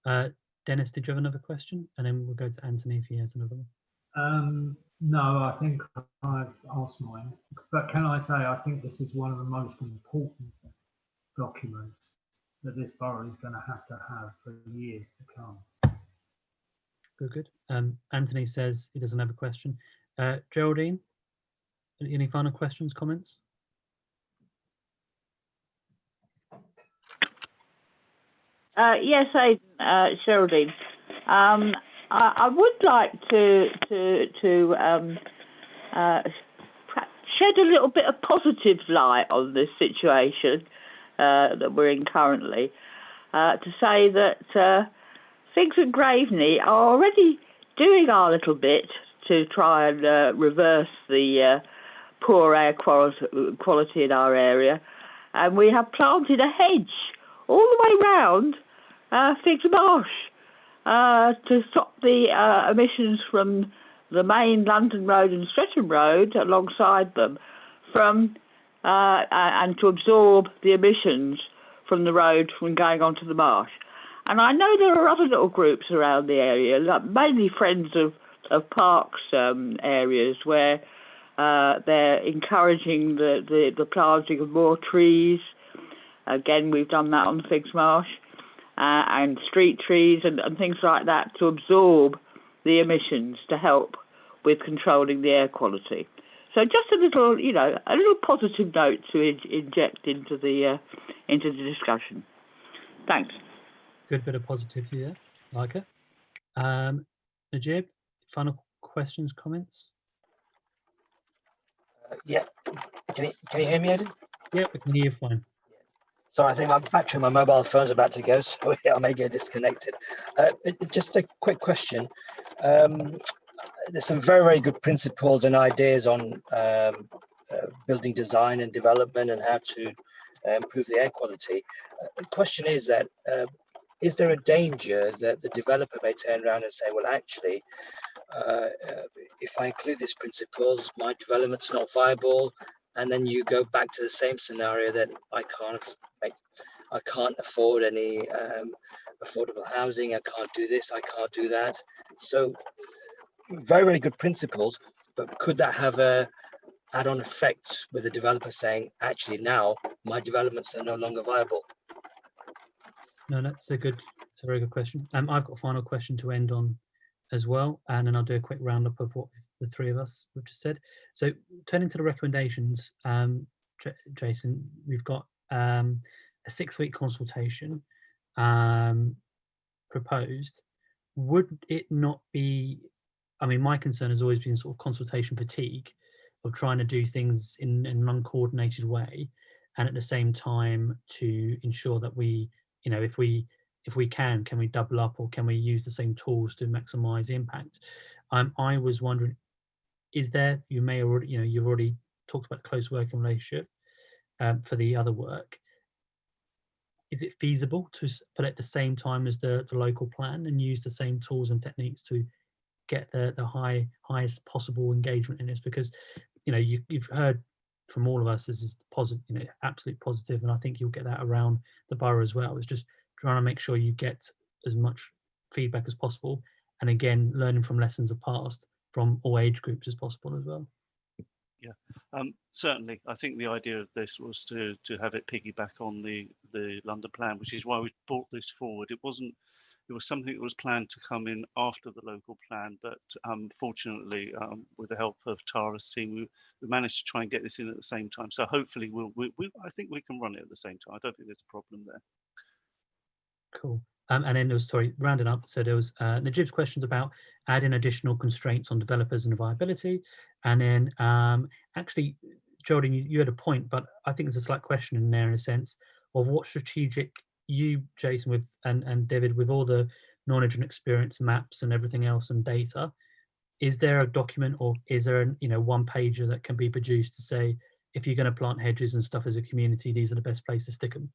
that. Dennis, did you have another question? And then we'll go to Anthony if he has another one. No, I think I've asked mine. But can I say, I think this is one of the most important documents that this borough is going to have for years to come. Good. Anthony says he doesn't have a question. Geraldine, any final questions, comments? Yes, Geraldine. I would like to shed a little bit of positive light on this situation that we're in currently. To say that Figs and Graveney are already doing our little bit to try and reverse the poor air quality in our area, and we have planted a hedge all the way round Figs Marsh to stop the emissions from the main London Road and Streatham Road alongside them from and to absorb the emissions from the road when going onto the marsh. And I know there are other little groups around the area, like mainly friends of parks areas, where they're encouraging the planting of more trees. Again, we've done that on Figs Marsh, and street trees and things like that to absorb the emissions to help with controlling the air quality. So just a little, a little positive note to inject into the discussion. Thanks. Good bit of positivity there. Like it. Najib, final questions, comments? Yeah. Can you hear me, Eddie? Yeah, we can hear you fine. So I think my battery on my mobile phone's about to go, so I may get disconnected. Just a quick question. There's some very, very good principles and ideas on building design and development and how to improve the air quality. The question is that, is there a danger that the developer may turn around and say, well, actually, if I include these principles, my development's not viable, and then you go back to the same scenario that I can't afford any affordable housing, I can't do this, I can't do that. So very, very good principles, but could that have a add-on effect with the developer saying, actually now my developments are no longer viable? No, it's a very good question. I've got a final question to end on as well, and then I'll do a quick roundup of what the three of us have just said. So turning to the recommendations, Jason, we've got a 6-week consultation proposed. Would it not be, my concern has always been sort of consultation fatigue, of trying to do things in an uncoordinated way, and at the same time to ensure that we, if we can we double up, or can we use the same tools to maximize impact? I was wondering, is there, you may already, you've already talked about close working relationship for the other work. Is it feasible to put at the same time as the local plan and use the same tools and techniques to get the highest possible engagement in this? Because you've heard from all of us, this is positive, absolute positive, and I think you'll get that around the borough as well. It's just trying to make sure you get as much feedback as possible, and again, learning from lessons of past from all age groups as possible as well. Yeah, certainly. I think the idea of this was to have it piggyback on the London plan, which is why we brought this forward. It was something that was planned to come in after the local plan, but fortunately, with the help of Tara's team, we managed to try and get this in at the same time. So hopefully, I think we can run it at the same time. I don't think there's a problem there. Cool. And then there was, rounding up, so there was Najib's questions about adding additional constraints on developers and viability. And then actually, Jordan, you had a point, but I think there's a slight question in there in a sense of what strategic, you, Jason, with and David, with all the knowledge and experience, maps and everything else and data, is there a document, or is there one pager that can be produced to say, if you're going to plant hedges and stuff as a community, these are the best places to stick them?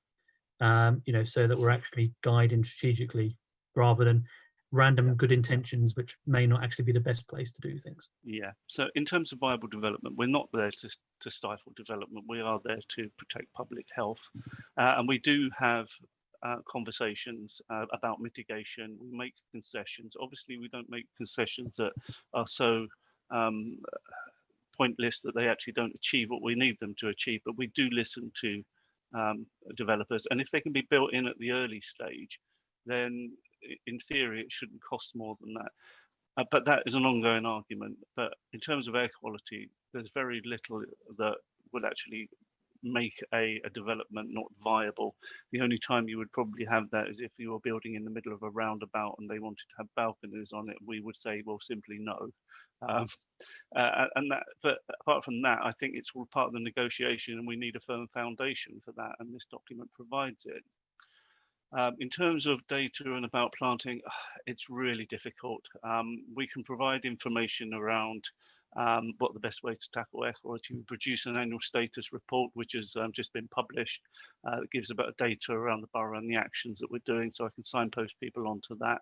So that we're actually guiding strategically rather than random good intentions, which may not actually be the best place to do things. Yeah. So in terms of viable development, we're not there to stifle development. We are there to protect public health, and we do have conversations about mitigation. We make concessions. Obviously, we don't make concessions that are so pointless that they actually don't achieve what we need them to achieve. But we do listen to developers, and if they can be built in at the early stage, then in theory it shouldn't cost more than that. But that is an ongoing argument. But in terms of air quality, there's very little that would actually make a development not viable. The only time you would probably have that is if you were building in the middle of a roundabout and they wanted to have balconies on it. We would say, well, simply no. And that, but apart from that, I think it's all part of the negotiation, and we need a firm foundation for that, and this document provides it. In terms of data and about planting, it's really difficult. We can provide information around what the best way to tackle air quality. We produce an annual status report, which has just been published. That gives about data around the borough and the actions that we're doing, so I can signpost people onto that.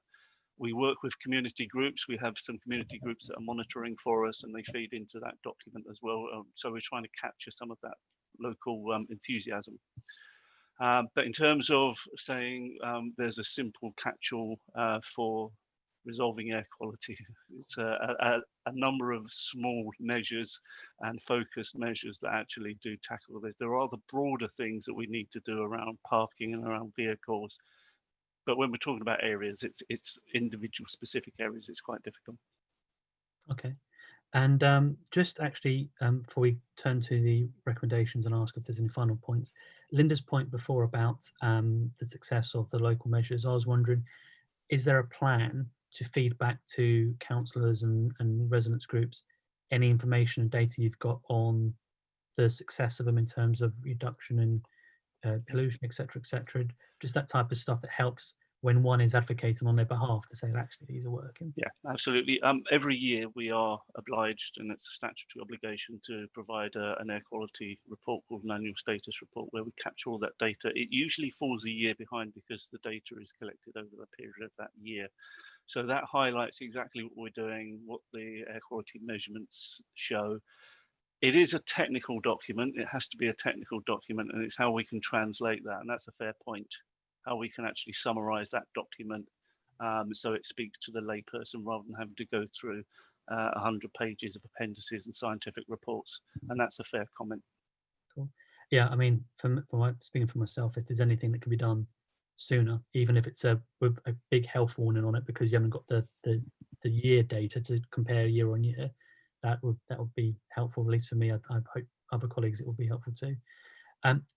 We work with community groups. We have some community groups that are monitoring for us, and they feed into that document as well. So we're trying to capture some of that local enthusiasm. But in terms of saying there's a simple catch-all for resolving air quality, it's a number of small measures and focused measures that actually do tackle this. There are the broader things that we need to do around parking and around vehicles. But when we're talking about areas, it's individual specific areas, it's quite difficult. Okay. And just actually, before we turn to the recommendations and ask if there's any final points, Linda's point before about the success of the local measures, I was wondering, is there a plan to feed back to councillors and residents groups any information and data you've got on the success of them in terms of reduction in pollution, etc., just that type of stuff that helps when one is advocating on their behalf to say that actually these are working? Yeah, absolutely. Every year we are obliged, and it's a statutory obligation, to provide an air quality report called an annual status report, where we capture all that data. It usually falls a year behind because the data is collected over the period of that year. So that highlights exactly what we're doing, what the air quality measurements show. It is a technical document. It has to be a technical document, and it's how we can translate that. And that's a fair point, how we can actually summarize that document so it speaks to the layperson rather than having to go through 100 pages of appendices and scientific reports. And that's a fair comment. Cool. Yeah, I mean, speaking for myself, if there's anything that can be done sooner, even if it's with a big health warning on it because you haven't got the year data to compare year on year, that would be helpful, at least for me. I hope other colleagues it will be helpful too.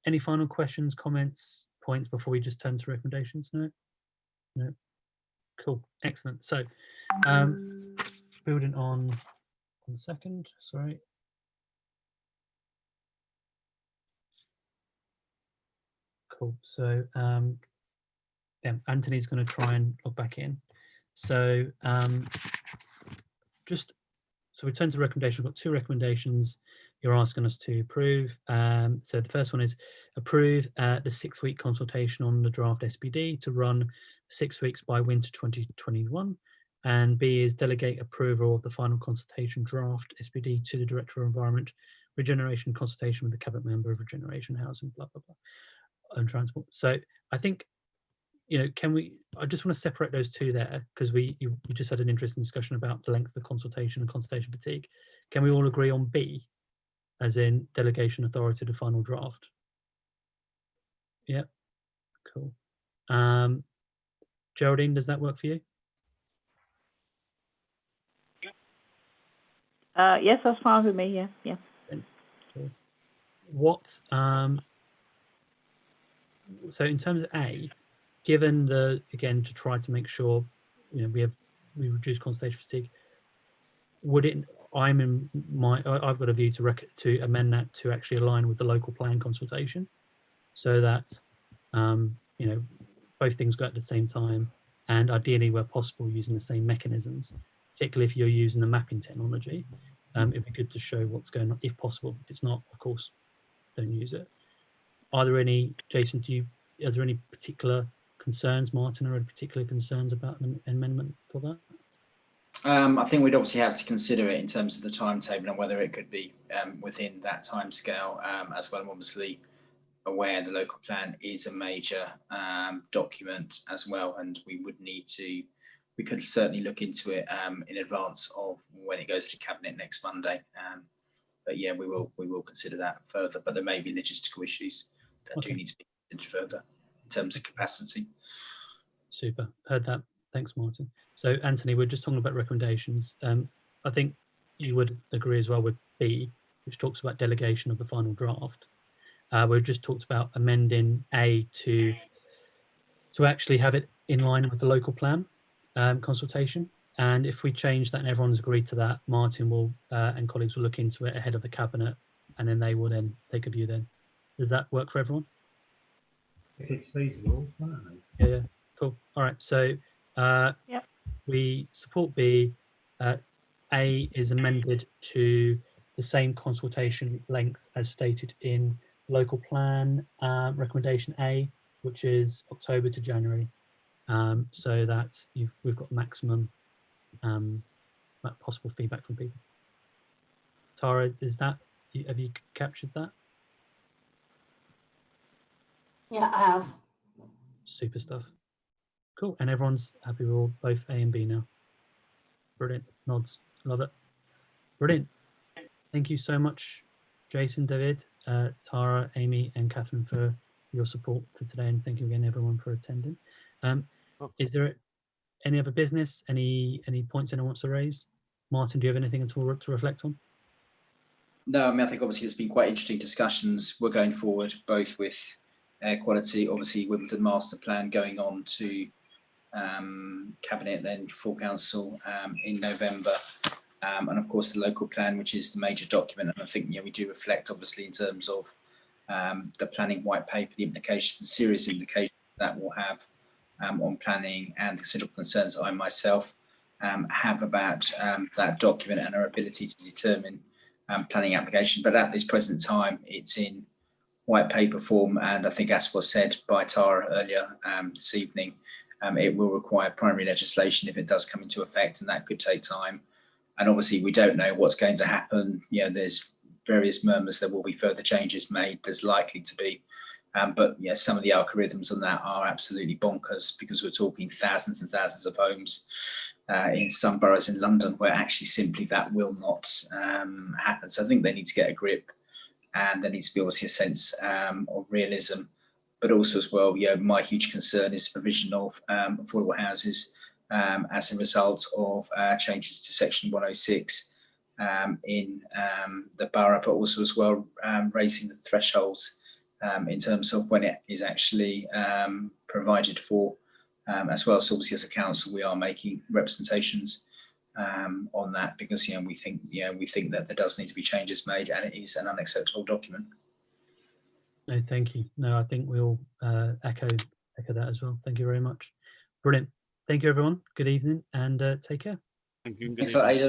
Any final questions, comments, points before we just turn to recommendations? No. Cool, excellent. So building on 1 second, sorry. Cool. So Anthony's going to try and log back in. So so we turn to recommendations. We've got 2 recommendations you're asking us to approve. So the first one is approve the 6-week consultation on the draft SPD to run 6 weeks by winter 2021. And B is delegate approval of the final consultation draft SPD to the Director of Environment, Regeneration consultation with the Cabinet Member of Regeneration, Housing, blah, blah, blah, and Transport. So I think, I just want to separate those 2 there, because you just had an interesting discussion about the length of the consultation and consultation fatigue. Can we all agree on B, as in delegation authority to final draft? Yeah, cool. Geraldine, does that work for you? Yes, that's fine with me. Yeah. Cool. What? So in terms of A, given again, to try to make sure we reduce consultation fatigue, I've got a view to amend that to actually align with the local plan consultation, so that both things go at the same time, and ideally where possible using the same mechanisms, particularly if you're using the mapping technology. It'd be good to show what's going on if possible. If it's not, of course, don't use it. Are there any, Jason, are there any particular concerns, Martin, or any particular concerns about an amendment for that? I think we'd obviously have to consider it in terms of the timetable and whether it could be within that timescale, as well. I'm obviously aware the local plan is a major document as well, and we could certainly look into it in advance of when it goes to Cabinet next Monday. But yeah, we will consider that further. But there may be logistical issues that do need to be considered further in terms of capacity. Super, heard that. Thanks, Martin. So, Anthony, we're just talking about recommendations. I think you would agree as well with B, which talks about delegation of the final draft. We've just talked about amending A to actually have it in line with the local plan consultation. And if we change that and everyone's agreed to that, Martin will and colleagues will look into it ahead of the Cabinet, and then they will then take a view then. Does that work for everyone? If it's feasible, certainly. Yeah, cool. All right, so we support B. A is amended to the same consultation length as stated in local plan recommendation A, which is October to January, so that we've got maximum possible feedback from people. Tara, have you captured that? Yeah, I have. Super stuff. Cool. And everyone's happy with both A and B now. Brilliant. Nods. Love it. Brilliant. Thank you so much, Jason, David, Tara, Amy, and Catherine for your support for today. And thank you again, everyone, for attending. Is there any other business, any points anyone wants to raise? Martin, do you have anything at all to reflect on? No, I mean, I think obviously there's been quite interesting discussions. We're going forward both with air quality, obviously Wimbledon Master Plan going on to Cabinet, then full council in November, and of course the local plan, which is the major document. And I think we do reflect obviously in terms of the planning white paper, the implications, serious implications that will have on planning, and the considerable concerns I myself have about that document and our ability to determine planning application. But at this present time, it's in white paper form, and I think, as was said by Tara earlier this evening, it will require primary legislation if it does come into effect, and that could take time. And obviously, we don't know what's going to happen. There's various murmurs there will be further changes made. There's likely to be, but some of the algorithms on that are absolutely bonkers, because we're talking thousands and thousands of homes in some boroughs in London where actually simply that will not happen. So I think they need to get a grip, and there needs to be obviously a sense of realism, but also as well, my huge concern is provision of affordable houses as a result of changes to Section 106 in the borough, but also as well raising the thresholds in terms of when it is actually provided for as well. So obviously as a council, we are making representations on that, because we think that there does need to be changes made, and it is an unacceptable document. No, thank you. No, I think we'll echo that as well. Thank you very much. Brilliant. Thank you, everyone. Good evening, and take care. Thank you. Thanks a lot, Aidan.